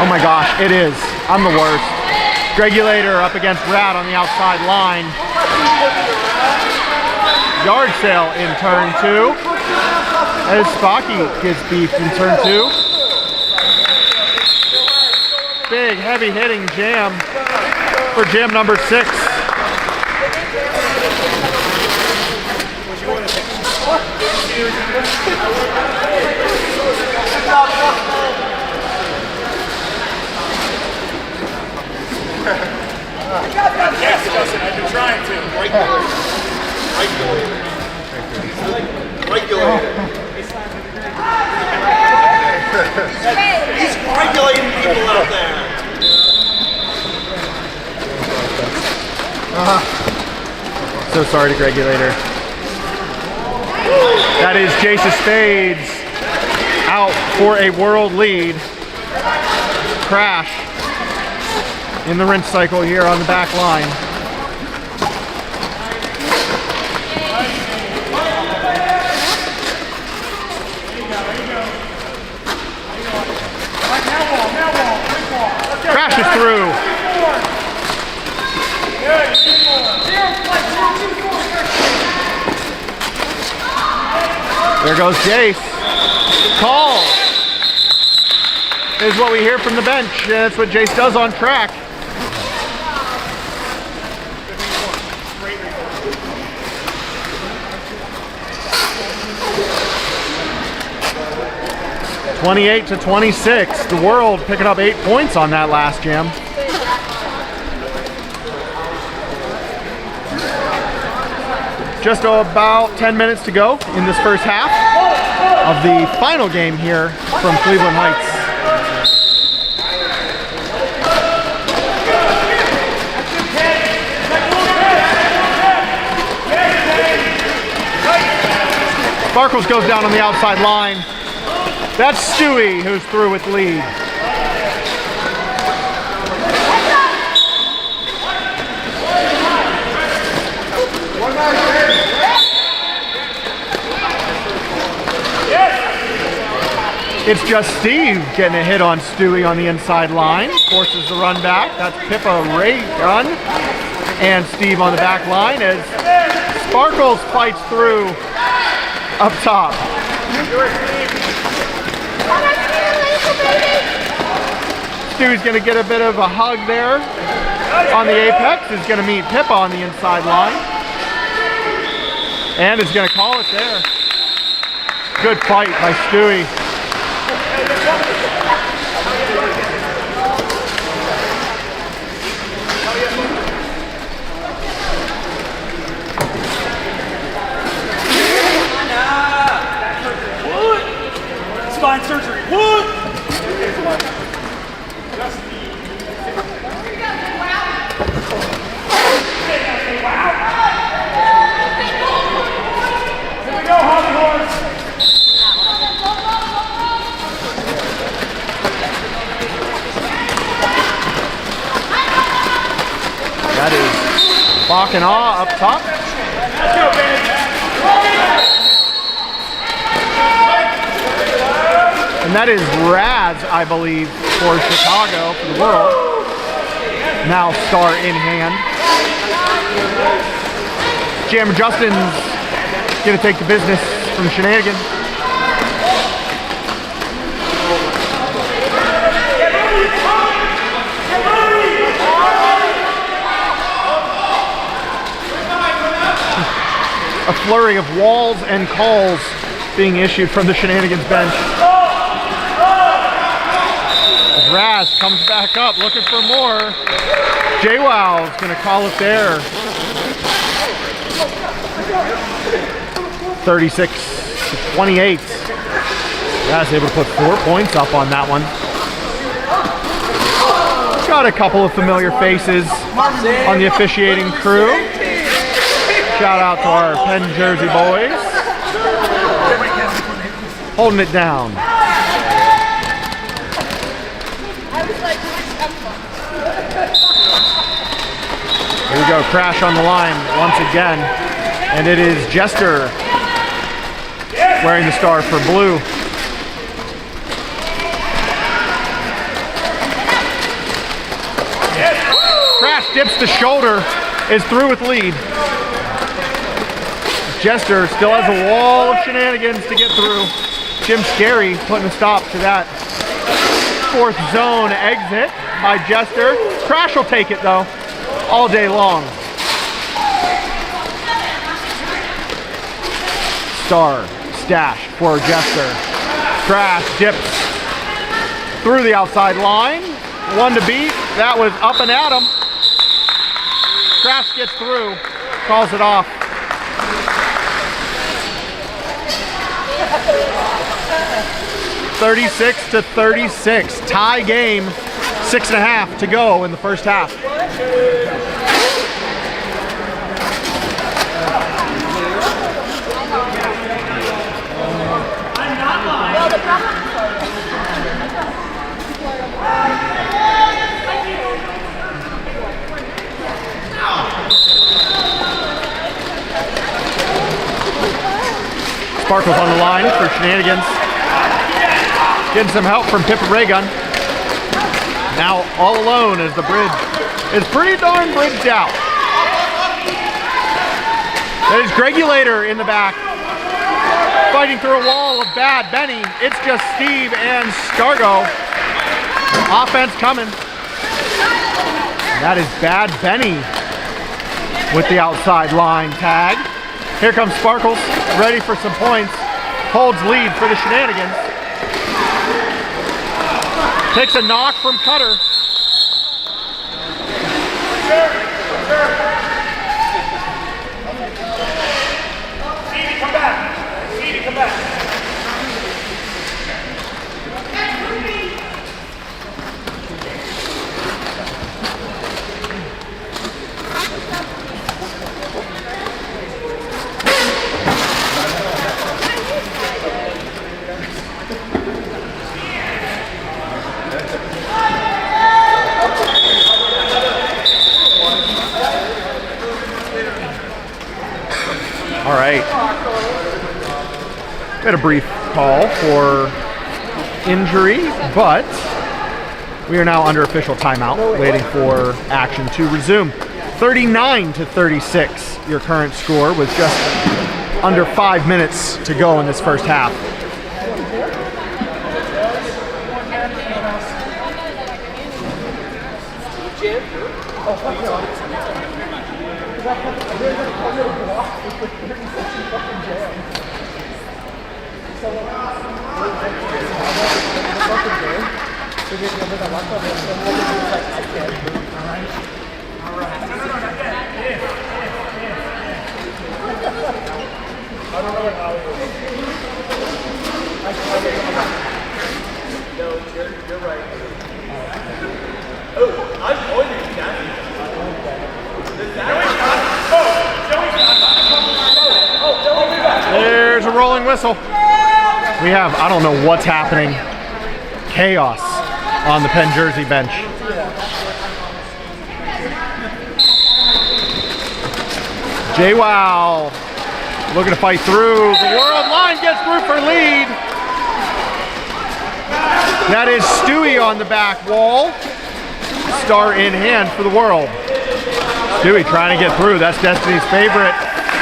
Oh my gosh, it is. I'm the worst. Regulator up against Rat on the outside line. Yard sale in turn 2. As Spocky gets beef in turn 2. Big, heavy hitting jam for jam number 6. Yes, Justin, I've been trying to. Regulator. He's regulating people out there. So sorry to Regulator. That is Jace Spades out for a world lead. Crash in the rinse cycle here on the back line. Crashes through. There goes Jace. Call is what we hear from the bench. That's what Jace does on track. (28-26). The World picking up 8 points on that last jam. Just about 10 minutes to go in this first half of the final game here from Cleveland Heights. Sparkles goes down on the outside line. That's Stewie who's through with lead. It's just Steve getting a hit on Stewie on the inside line. Forces the run back. That's Pippa, Ray Gunn, and Steve on the back line as Sparkles fights through up top. Stewie's going to get a bit of a hug there on the apex. Is going to meet Pippa on the inside line. And is going to call it there. Good fight by Stewie. Spine surgery. What? Here we go, Hobby Horse. and Awe up top. And that is Raz, I believe, for Chicago, for the world. Now star in hand. Jammer Justin's gonna take the business from Shenanigans. A flurry of walls and calls being issued from the Shenanigans bench. As Raz comes back up looking for more. JWoww's gonna call it there. 36-28. Raz able to put 4 points up on that one. Got a couple of familiar faces on the officiating crew. Shout out to our Penn Jersey boys. Holding it down. Here we go, crash on the line once again. And it is Jester wearing the star for blue. Crash dips the shoulder, is through with lead. Jester still has a wall of shenanigans to get through. Jim Scary putting a stop to that fourth zone exit by Jester. Crash will take it though, all day long. Star stash for Jester. Crash dips through the outside line. One to beat. That was up and at him. Crash gets through, calls it off. 36-36, tie game, 6.5 to go in the first half. Sparkles on the line for Shenanigans. Getting some help from Pippa Raygun. Now all alone as the bridge is pretty darn bridged out. There's Gregulator in the back. Fighting through a wall of Bad Benny. It's just Steve and Scargo. Offense coming. And that is Bad Benny with the outside line tag. Here comes Sparkles, ready for some points. Holds lead for the Shenanigans. Takes a knock from Cutter. Stevie, come back. Stevie, come back. All right. We had a brief call for injury, but we are now under official timeout, waiting for action to resume. 39-36, your current score, with just under 5 minutes to go in this first half. There's a rolling whistle. We have, I don't know what's happening, chaos on the Penn Jersey bench. J-Wow looking to fight through. The world line gets through for lead. That is Stewie on the back wall. Star in hand for the world. Stewie trying to get through. That's Destiny's favorite.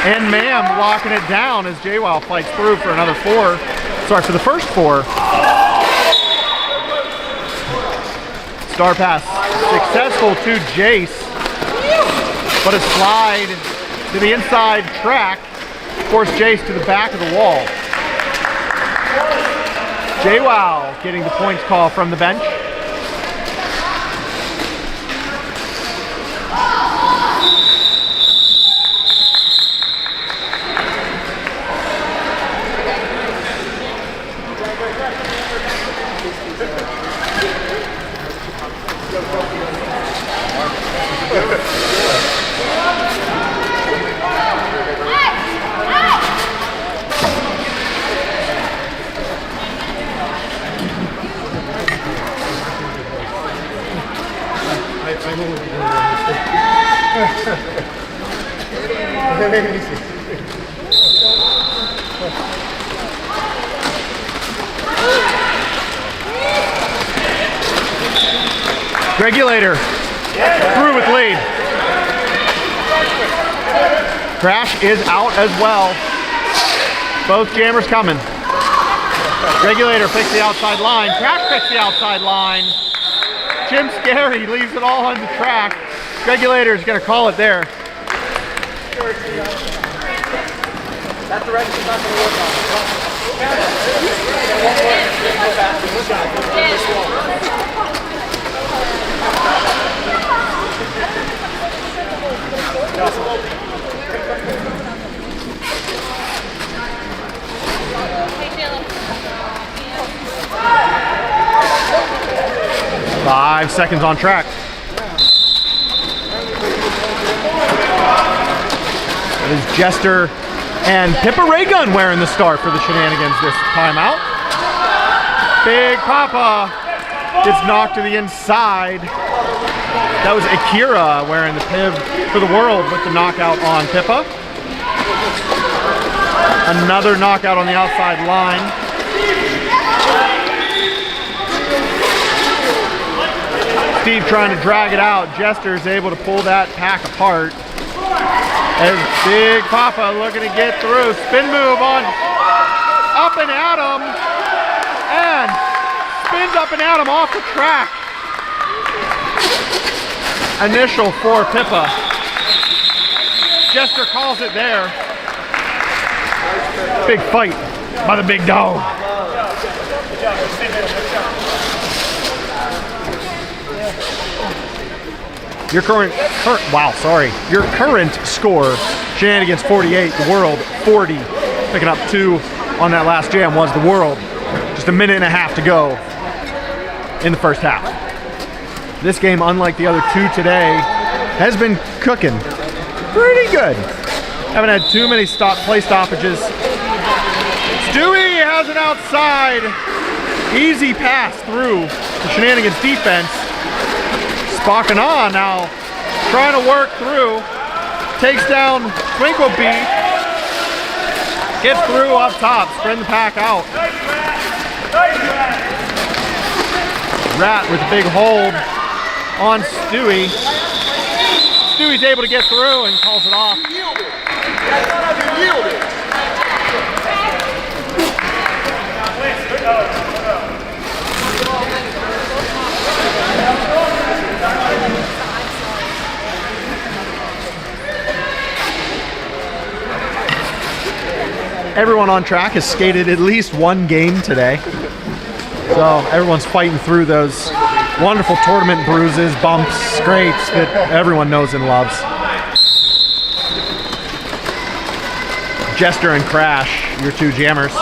And Ma'am locking it down as J-Wow fights through for another 4. Sorry, for the first 4. Star pass successful to Jace. But a slide to the inside track forced Jace to the back of the wall. J-Wow getting the points call from the bench. Regulator through with lead. Crash is out as well. Both jammers coming. Regulator picks the outside line. Crash picks the outside line. Jim Scary leaves it all on the track. Regulator is going to call it there. That direction's not going to work on. 5 seconds on track. It is Jester and Pippa Raygun wearing the star for the Shenanigans this timeout. Big Papa gets knocked to the inside. That was Akira wearing the Piv for the world with the knockout on Pippa. Another knockout on the outside line. Steve trying to drag it out. Jester is able to pull that pack apart. As Big Papa looking to get through. Spin move on up and at him. And spins up and at him off the track. Initial for Pippa. Jester calls it there. Big fight by the big dog. Your current score, Shenanigans 48, the world 40. Picking up 2 on that last jam was the world. Just a minute and a half to go in the first half. This game, unlike the other 2 today, has been cooking pretty good. Haven't had too many play stoppages. Stewie has it outside. Easy pass through the Shenanigans defense. Spocking on now, trying to work through. Takes down Twinkle Bee. Gets through up top, spreading the pack out. Rat with a big hold on Stewie. Stewie's able to get through and calls it off. Everyone on track has skated at least 1 game today. So everyone's fighting through those wonderful tournament bruises, bumps, scrapes that everyone knows and loves. Jester and Crash, your 2 jammers.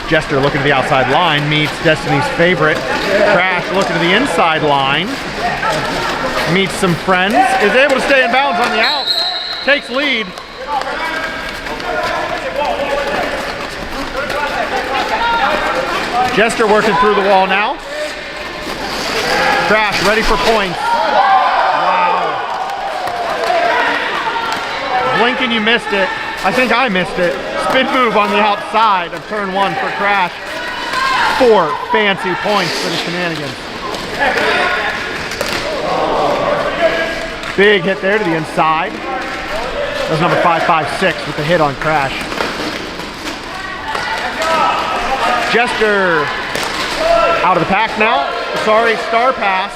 Jester looking to the outside line, meets Destiny's favorite. Crash looking to the inside line, meets some friends, is able to stay in bounds on the out, takes lead. Jester working through the wall now. Crash ready for points. Wow. blink and you missed it. I think I missed it. Spin move on the outside of turn 1 for Crash. 4 fancy points for the Shenanigans. Big hit there to the inside. That was number 556 with the hit on Crash. Jester out of the pack now. Sorry, star pass.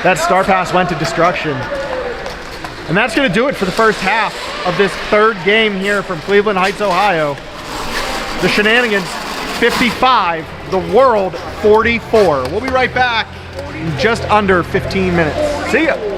That star pass went to destruction. And that's going to do it for the first half of this third game here from Cleveland Heights, Ohio. The Shenanigans 55, the World 44. We'll be right back in just under 15 minutes. See ya.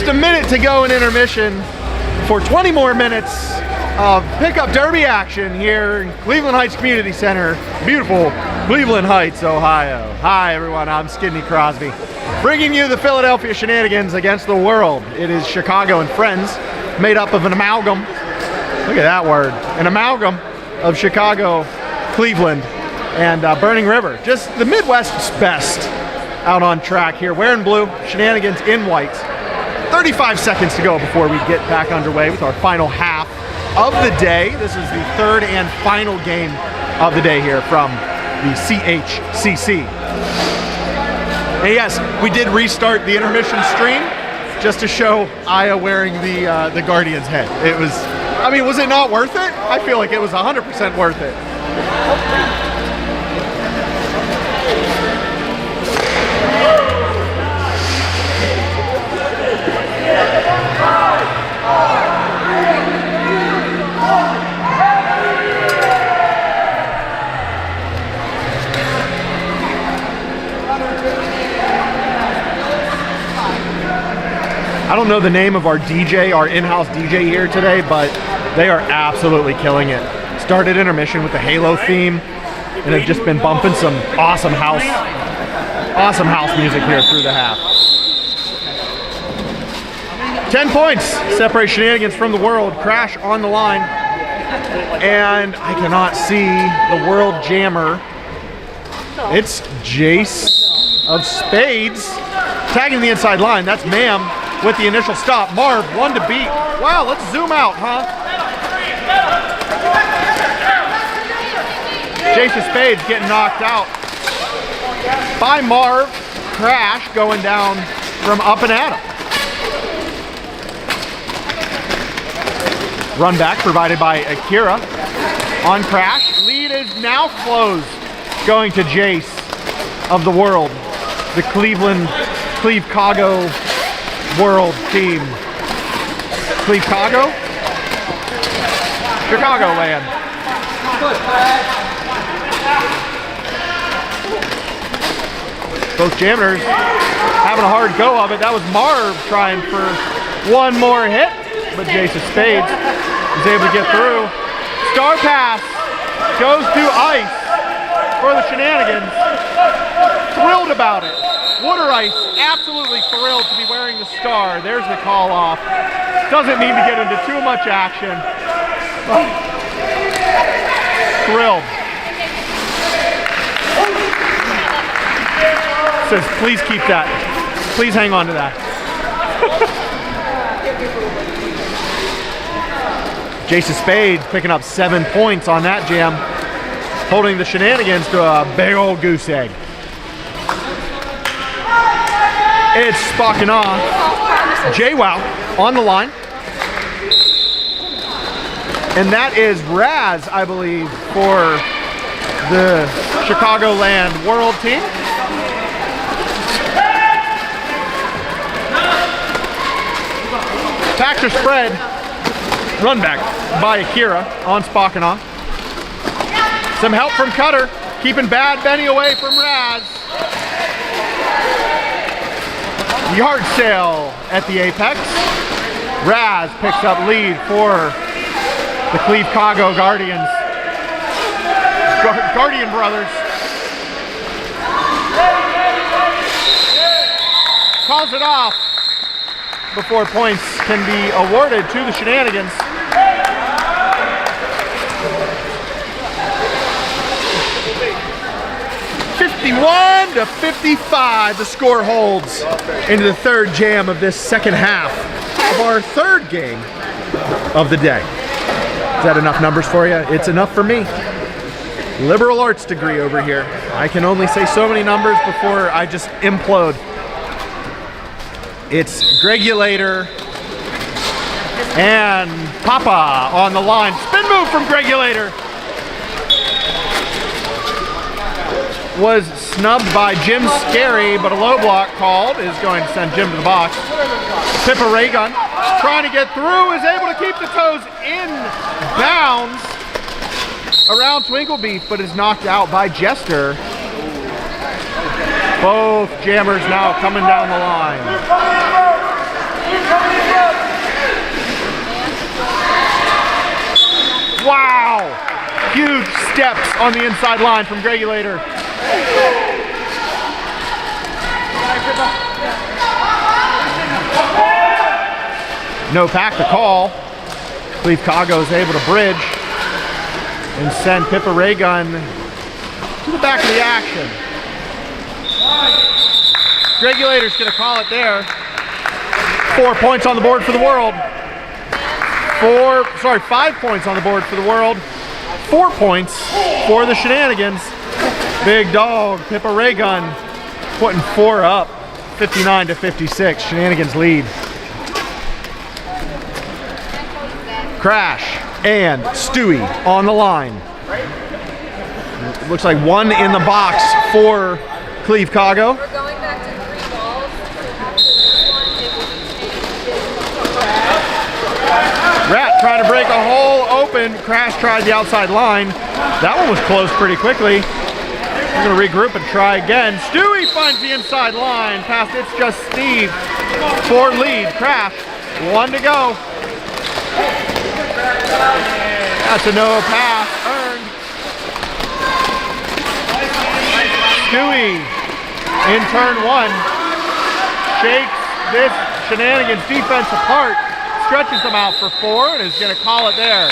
Just a minute to go in intermission for 20 more minutes of pickup derby action here in Cleveland Heights Community Center, beautiful Cleveland Heights, Ohio. Hi everyone, I'm Skidney Crosby, bringing you the Philadelphia Shenanigans against the world. It is Chicago and friends, made up of an amalgam, look at that word, an amalgam of Chicago, Cleveland, and Burning River. Just the Midwest's best out on track here. Wearing blue, Shenanigans in white. 35 seconds to go before we get back underway with our final half of the day. This is the third and final game of the day here from the CHCC. And yes, we did restart the intermission stream just to show Aya wearing the Guardian's head. It was, I mean, was it not worth it? I feel like it was 100% worth it. I don't know the name of our DJ, our in-house DJ here today, but they are absolutely killing it. Started intermission with the Halo theme and have just been bumping some awesome house music here through the half. 10 points separate Shenanigans from the world. Crash on the line. And I cannot see the world jammer. It's Jace of Spades tagging the inside line. That's Ma'am with the initial stop. Marv, one to beat. Wow, let's zoom out, huh? Jace of Spades getting knocked out by Marv. Crash going down from up and at him. Run back provided by Akira on Crash. Lead is now closed, going to Jace of the world, the Cleve-Cago world team. Cleve-Cago? Chicagoland. Both jammers having a hard go of it. That was Marv trying for one more hit, but Jace of Spades is able to get through. Star pass goes to ice for the Shenanigans. Thrilled about it. Water Ice absolutely thrilled to be wearing the star. There's the call off. Doesn't need to get into too much action. Thrilled. Says, please keep that. Please hang on to that. Jace of Spades picking up 7 points on that jam, holding the Shenanigans to a big old goose egg. It's Spockana. J-Wow on the line. And that is Raz, I believe, for the Chicagoland World team. Tactor spread. Run back by Akira on Spockana. Some help from Cutter, keeping Bad Benny away from Raz. Yard sale at the apex. Raz picks up lead for the Cleve-Cago Guardians. Guardian brothers. Calls it off before points can be awarded to the Shenanigans. .51-55, the score holds into the third jam of this second half of our third game of the day. Is that enough numbers for you? It's enough for me. Liberal arts degree over here. I can only say so many numbers before I just implode. It's Gregulator and Papa on the line. Spin move from Gregulator. Was snubbed by Jim Scary, but a low block called is going to send Jim to the box. Pippa Raygun trying to get through, is able to keep the toes in bounds around Twinkle Beef, but is knocked out by Jester. Both jammers now coming down the line. steps on the inside line from Gregulator. No pack to call. Cleve Cago is able to bridge and send Pippa Raygun to the back of the action. Gregulator's going to call it there. 4 points on the board for the World. 5 points on the board for the World. 4 points for the Shenanigans. Big dog, Pippa Raygun, putting 4 up, 59-56. Shenanigans lead. Crash and Stewie on the line. It looks like 1 in the box for Cleve Cago. We're going back to 3 balls. Rat trying to break a hole open. Crash tried the outside line. That one was closed pretty quickly. We're going to regroup and try again. Stewie finds the inside line. Past It's Just Steve for lead. Crash, 1 to go. That's a no pass earned. Stewie in turn 1 shakes this Shenanigans defense apart, stretches them out for 4, and is going to call it there.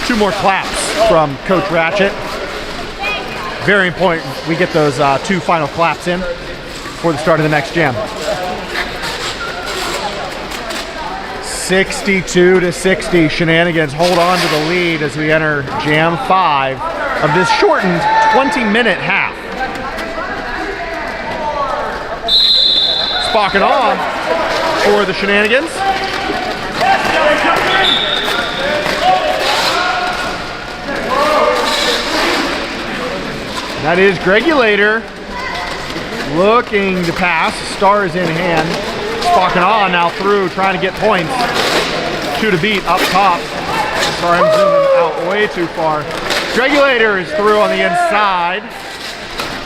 Two more claps from Coach Ratchet. Very important we get those 2 final claps in before the start of the next jam. 62-60, Shenanigans hold on to the lead as we enter jam 5 of this shortened 20-minute half. Spock and Awe for the Shenanigans. That is Gregulator looking to pass. Stars in hand. Spock and Awe now through, trying to get points. 2 to beat up top. Sorry, I'm zooming out way too far. Gregulator is through on the inside.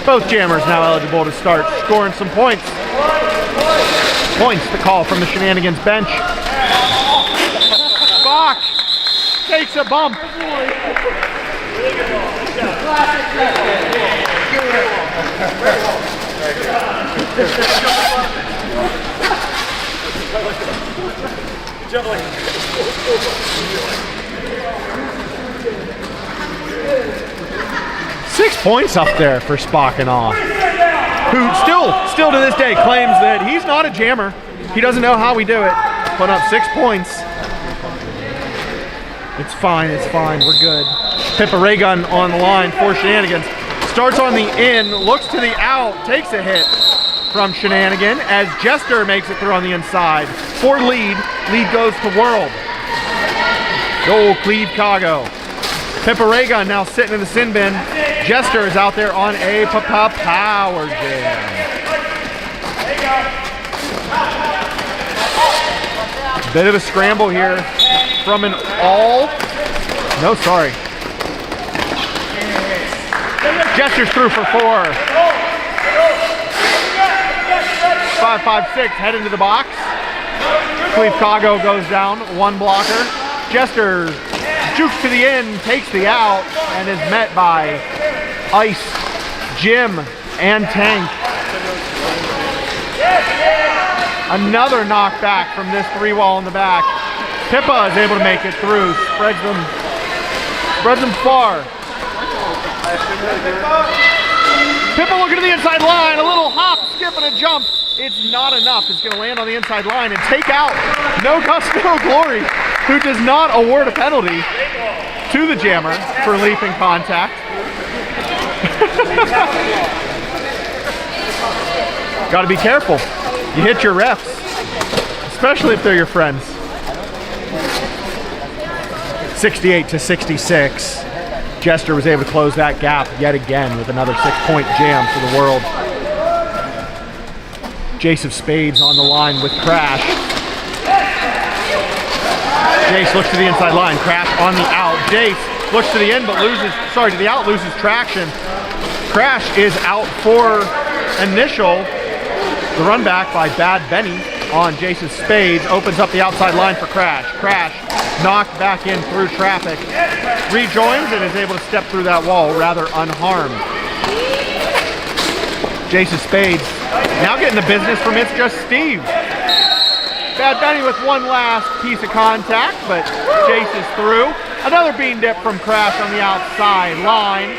Both jammers now eligible to start scoring some points. Points to call from the Shenanigans bench. Spock takes a bump. 6 points up there for Spock and Awe, who still to this day claims that he's not a jammer. He doesn't know how we do it. Put up 6 points. It's fine, we're good. Pippa Raygun on the line for Shenanigans. Starts on the in, looks to the out, takes a hit from Shenanigan as Jester makes it through on the inside. For lead. Lead goes to World. Go Cleve Cago. Pippa Raygun now sitting in the sin bin. Jester is out there on a power jam. Bit of a scramble here from an all. No, sorry. Jester's through for 4. 5-5-6, head into the box. Cleve Cago goes down, 1 blocker. Jester jukes to the in, takes the out, and is met by Ice, Jim, and Tank. Another knockback from this 3-wall in the back. Pippa is able to make it through, spreads them far. Pippa looking to the inside line, a little hop, skip, and a jump. It's not enough. It's going to land on the inside line and take out No Gusto Glory, who does not award a penalty to the jammer for leaping contact. Got to be careful. You hit your refs, especially if they're your friends. 68-66. Jester was able to close that gap yet again with another 6-point jam for the World. Jace of Spades on the line with Crash. Jace looks to the inside line. Crash on the out. Jace looks to the in but to the out, loses traction. Crash is out for initial. The run back by Bad Benny. on Jason Spades. Opens up the outside line for Crash. Crash knocked back in through traffic. Rejoins and is able to step through that wall rather unharmed. Jason Spades now getting the business from It's Just Steve. Bad Benny with one last piece of contact, but Jace is through. Another bean dip from Crash on the outside line.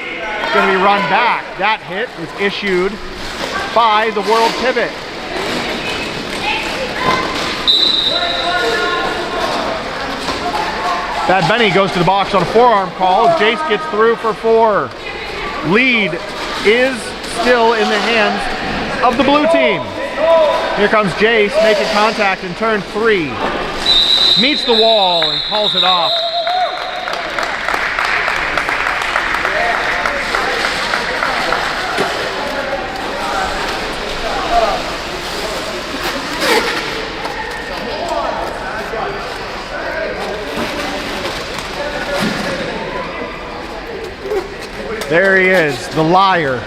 Going to be run back. That hit was issued by the World Pivot. Bad Benny goes to the box on a forearm call as Jace gets through for 4. Lead is still in the hands of the blue team. Here comes Jace making contact in turn 3. Meets the wall and calls it off. There he is, the liar.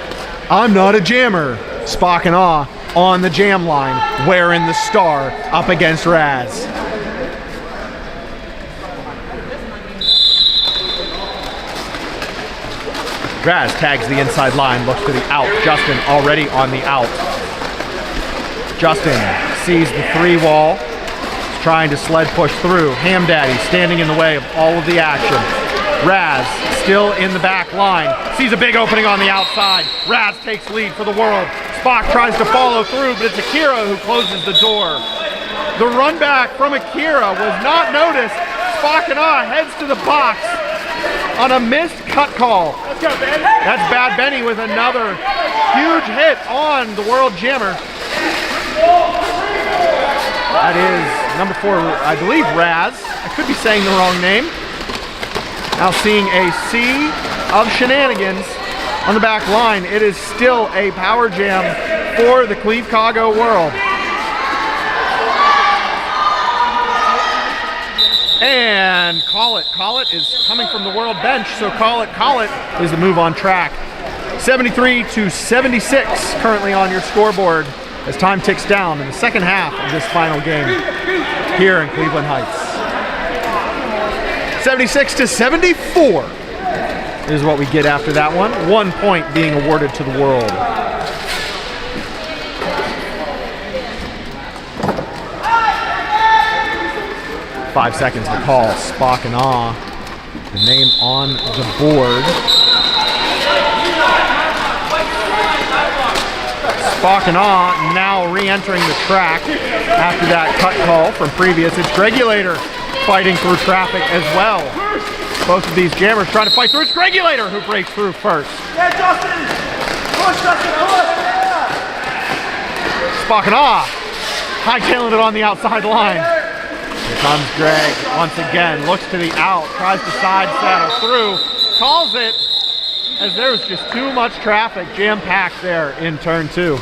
I'm not a jammer. Spock and Awe on the jam line, wearing the star up against Raz. Raz tags the inside line, looks to the out. Justin already on the out. Justin sees the 3 wall, trying to sled push through. Ham Daddy standing in the way of all of the action. Raz still in the back line, sees a big opening on the outside. Raz takes lead for the world. Spock tries to follow through, but it's Akira who closes the door. The run back from Akira was not noticed. Spock and Awe heads to the box on a missed cut call. Let's go, Ben. That's Bad Benny with another huge hit on the World Jammer. That is number 4, I believe, Raz. I could be saying the wrong name. Now seeing a sea of Shenanigans on the back line. It is still a power jam for the Cleve-Cago World. And Call It is coming from the World bench, so Call It is the move on track. 73-76 currently on your scoreboard as time ticks down in the second half of this final game here in Cleveland Heights. 76-74 is what we get after that one. 1 point being awarded to the World. Five seconds to call. Spock and Awe, the name on the board. Spock and Awe now re-entering the track after that cut call from previous. It's Gregulator fighting through traffic as well. Both of these jammers trying to fight through. It's Gregulator who breaks through first. Yeah, Justin! Push, Justin, push! Spock and Awe hightailing it on the outside line. Here comes Greg once again. Looks to the out. Tries to side saddle through. Calls it as there was just too much traffic jam-packed there in turn 2.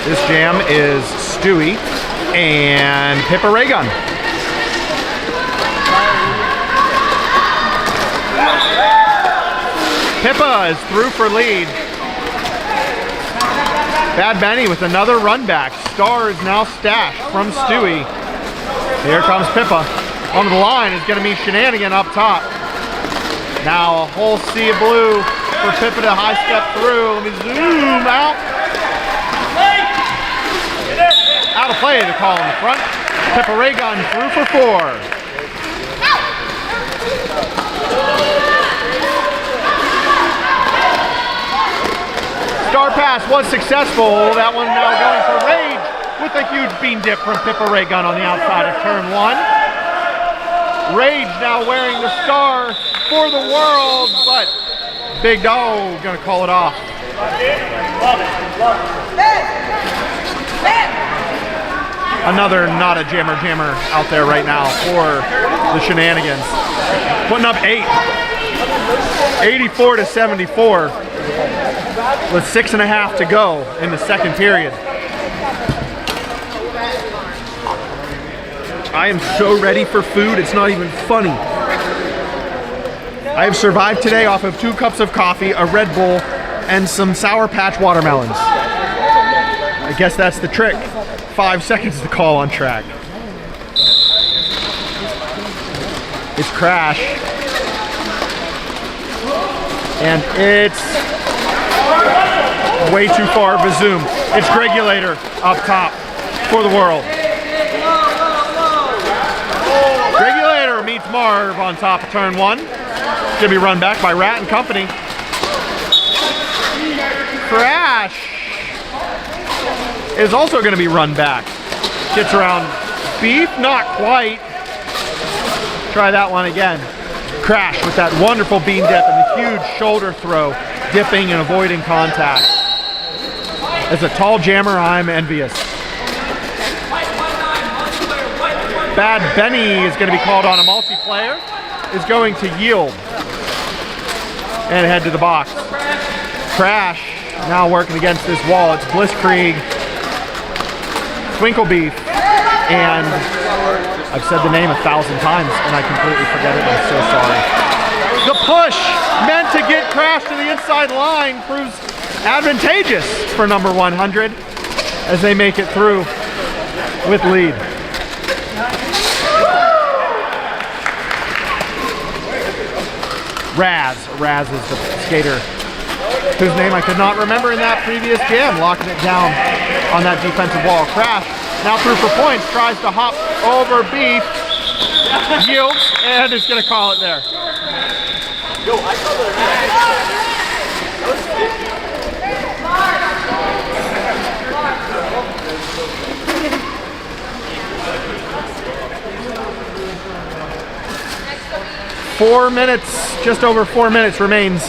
This jam is Stewie and Pippa Raygun. Pippa is through for lead. Bad Benny with another run back. Star is now stashed from Stewie. Here comes Pippa. On the line is going to be Shenanigan up top. Now a whole sea of blue for Pippa to high step through. Let me zoom out. Out of play, the call in the front. Pippa Raygun through for 4. Star pass was successful. That one now going for Rage with a huge bean dip from Pippa Raygun on the outside of turn 1. Rage now wearing the star for the World, but Big Dog gonna call it off. Love it, love it. Another not a jammer out there right now for the Shenanigans. Putting up 8. 84-74 with 6.5 to go in the second period. I am so ready for food, it's not even funny. I have survived today off of 2 cups of coffee, a Red Bull, and some Sour Patch watermelons. I guess that's the trick. 5 seconds to call on track. It's Crash. And it's way too far of a zoom. It's Gregulator up top for the world. Gregulator meets Marv on top of turn 1. It's gonna be run back by Rat and company. Crash is also gonna be run back. Gets around Beef, not quite. Try that one again. Crash with that wonderful bean dip and the huge shoulder throw, dipping and avoiding contact. As a tall jammer, I'm envious. Bad Benny is going to be called on a multiplayer, is going to yield and head to the box. Crash now working against this wall. It's Blitzkrieg, Twinkle Beef, and I've said the name 1,000 times and I completely forget it. I'm so sorry. The push meant to get Crash to the inside line proves advantageous for number 100 as they make it through with lead. Raz is the skater whose name I could not remember in that previous jam, locking it down on that defensive wall. Crash now through for points, tries to hop over Beef, yields, and is going to call it there. Yo, I saw that. 4 minutes, just over 4 minutes remains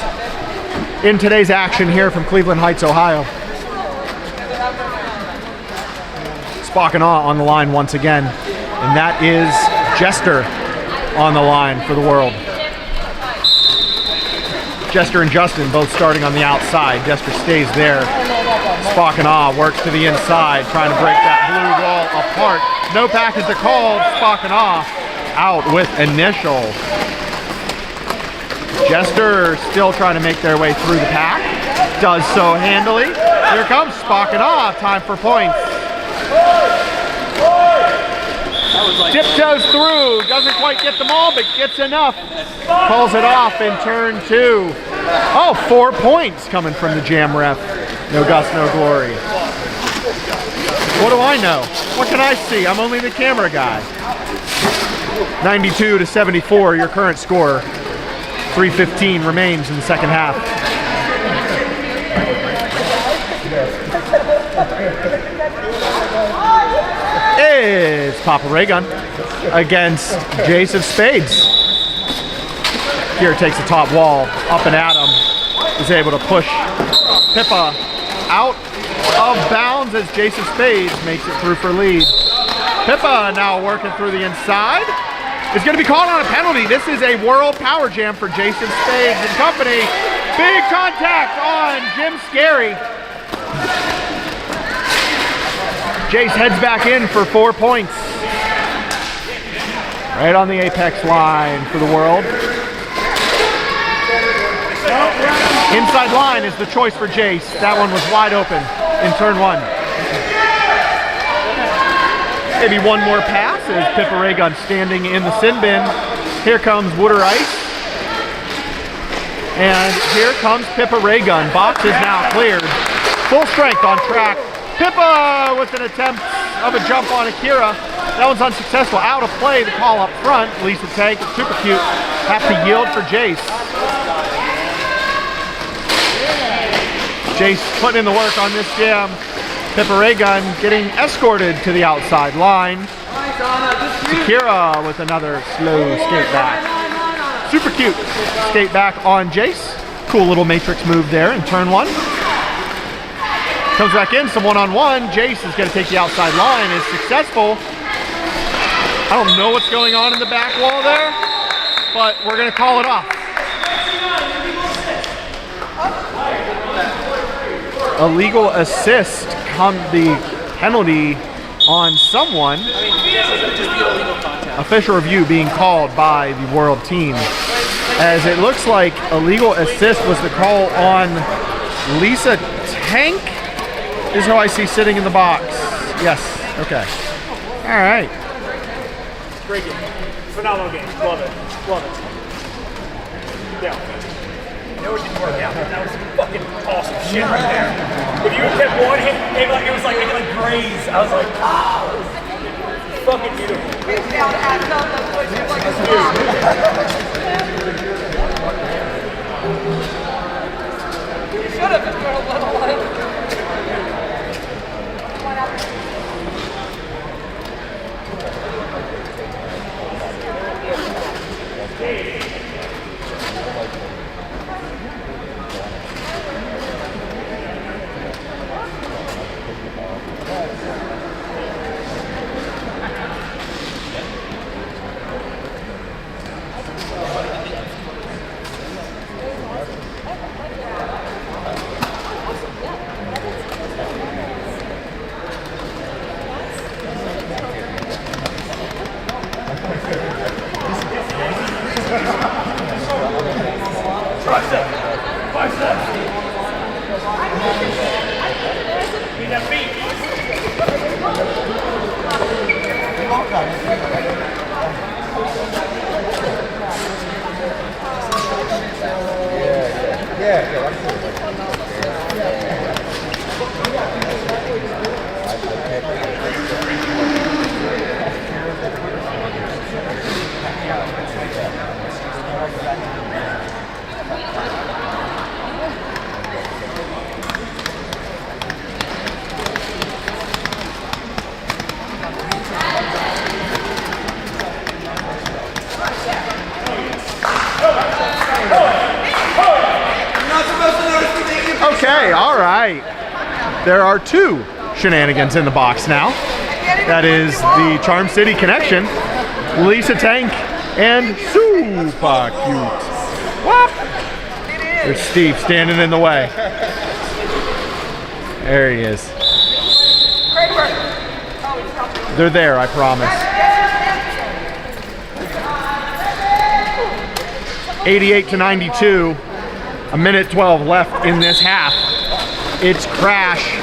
in today's action here from Cleveland Heights, Ohio. Spock and Awe on the line once again, and that is Jester on the line for the world. Jester and Justin both starting on the outside. Jester stays there. Spock and Awe works to the inside, trying to break that blue wall apart. No package to call. Spock and Awe out with initial. Jester still trying to make their way through the pack. Does so handily. Here comes Spock and Awe. Time for points. Tiptoes through. Doesn't quite get them all, but gets enough. Pulls it off in turn 2. Oh, 4 points coming from the jam ref. No Gus, no glory. What do I know? What can I see? I'm only the camera guy. 92-74, your current score. 3:15 remains in the second half. It's Papa Raygun against Jace of Spades. Here takes the top wall, up and at him. Is able to push Pippa out of bounds as Jace of Spades makes it through for lead. Pippa now working through the inside. Is going to be called on a penalty. This is a world power jam for Jason Spades and company. Big contact on Jim Scary. Jace heads back in for 4 points. Right on the apex line for the world. Inside line is the choice for Jace. That one was wide open in turn 1. Maybe one more pass as Pippa Raygun standing in the sin bin. Here comes Wooder Ice. And here comes Pippa Raygun. Box is now cleared. Full strength on track. Pippa with an attempt of a jump on Akira. That one's unsuccessful. Out of play, the call up front. Lisa Tank and Super Cute have to yield for Jace. Jace putting in the work on this jam. Pippa Raygun getting escorted to the outside line. Akira with another slow skate back. Super Cute skate back on Jace. Cool little matrix move there in turn 1. Comes back in, some one-on-one. Jace is going to take the outside line, is successful. I don't know what's going on in the back wall there, but we're going to call it off. Illegal assist, the penalty on someone. Official review being called by the world team, as it looks like illegal assist was the call on Lisa Tank, is who I see sitting in the box. Yes, okay. All right. Great game. Phenomenal game. Love it. Love it. Yeah. No, it didn't work out. That was fucking awesome shit right there. If you kept one hit, it was like graze. I was like, ah, it was fucking beautiful. You should have just got a little like. Okay, all right. There are two Shenanigans in the box now. That is the Charm City connection, Lisa Tank and super cute. What? There's Steve standing in the way. There he is. They're there, I promise. 88-92. A minute 12 left in this half. It's Crash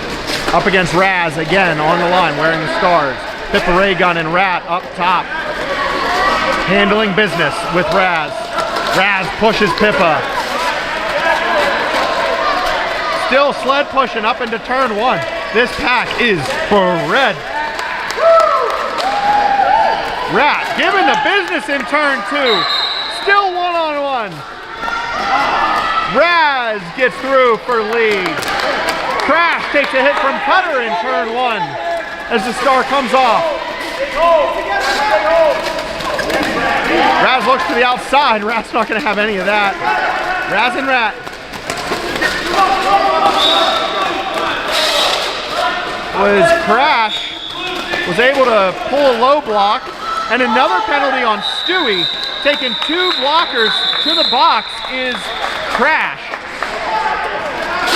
up against Raz again on the line, wearing the stars. Pippa Ray Gun and Rat up top. Handling business with Raz. Raz pushes Pippa. Still sled pushing up into turn one. This pack is for red. Rat giving the business in turn two. Still one-on-one. Raz gets through for lead. Crash takes a hit from Cutter in turn one as the star comes off. Raz looks to the outside. Rat's not going to have any of that. Raz and Rat. Crash was able to pull a low block, and another penalty on Stewie. Taking two blockers to the box is Crash.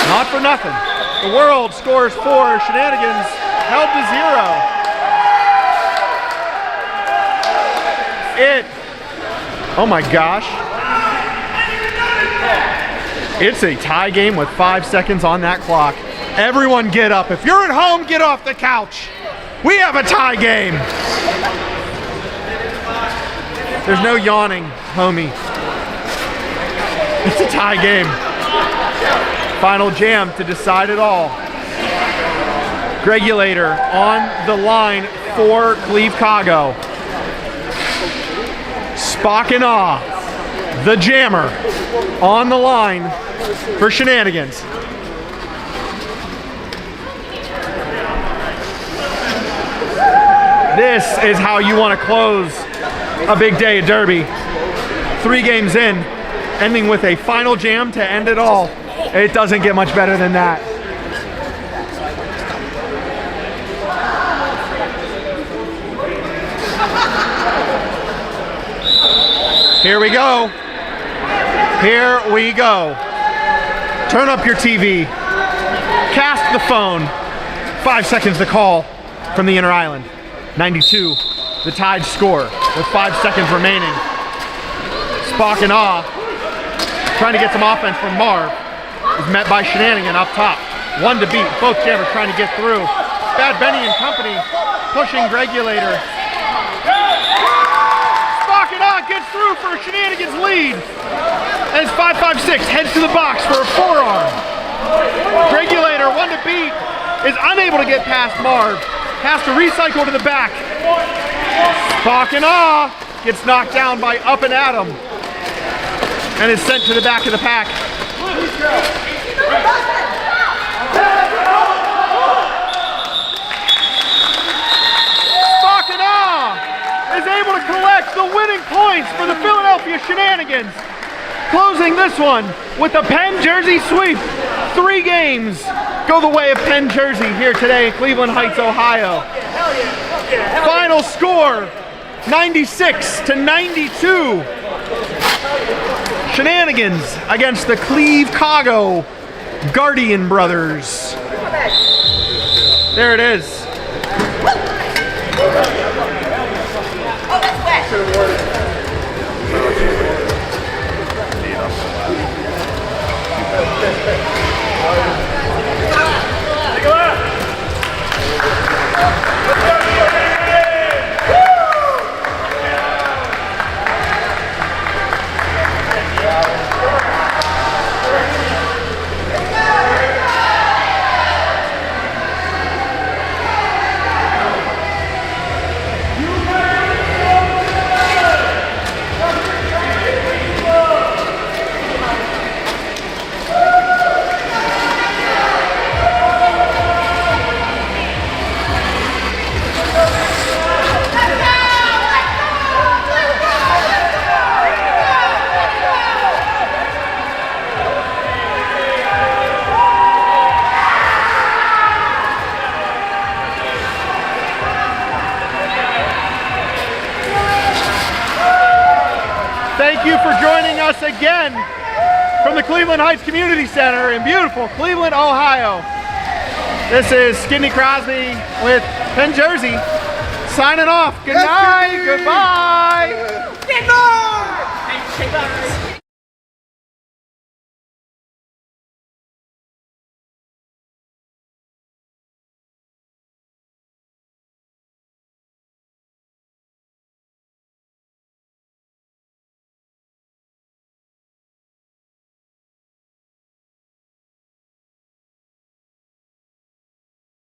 Not for nothing. The world scores 4. Shenanigans held to 0. Oh my gosh. It's a tie game with 5 seconds on that clock. Everyone get up. If you're at home, get off the couch. We have a tie game. There's no yawning, homie. It's a tie game. Final jam to decide it all. Gregulator on the line for Cleve Cago. Spock and Awe, the jammer, on the line for Shenanigans. This is how you want to close a big day of Derby. 3 games in, ending with a final jam to end it all. It doesn't get much better than that. Here we go. Here we go. Turn up your TV. Cast the phone. 5 seconds to call from the inner island. 92, the tied score with 5 seconds remaining. Spock and Awe, trying to get some offense from Marv, is met by Shenanigans up top. 1 to beat, both jammers trying to get through. Bad Benny and company pushing Regulator. Spock and Awe gets through for Shenanigans' lead. And it's 5-5-6, heads to the box for a forearm. Regulator, 1 to beat, is unable to get past Marv. Has to recycle to the back. Spock and Awe gets knocked down by Up and Adam and is sent to the back of the pack. Spock and Awe is able to collect the winning points for the Philadelphia Shenanigans, closing this one with a Penn Jersey sweep. 3 games go the way of Penn Jersey here today in Cleveland Heights, Ohio. Final score, 96-92. Shenanigans against the Cleve-Cago Guardian Brothers. There it is. Oh, that's wet. Take a left. Thank you for joining us again from the Cleveland Heights Community Center in beautiful Cleveland, Ohio. This is Skinny Crosby with Penn Jersey signing off. Good night, goodbye.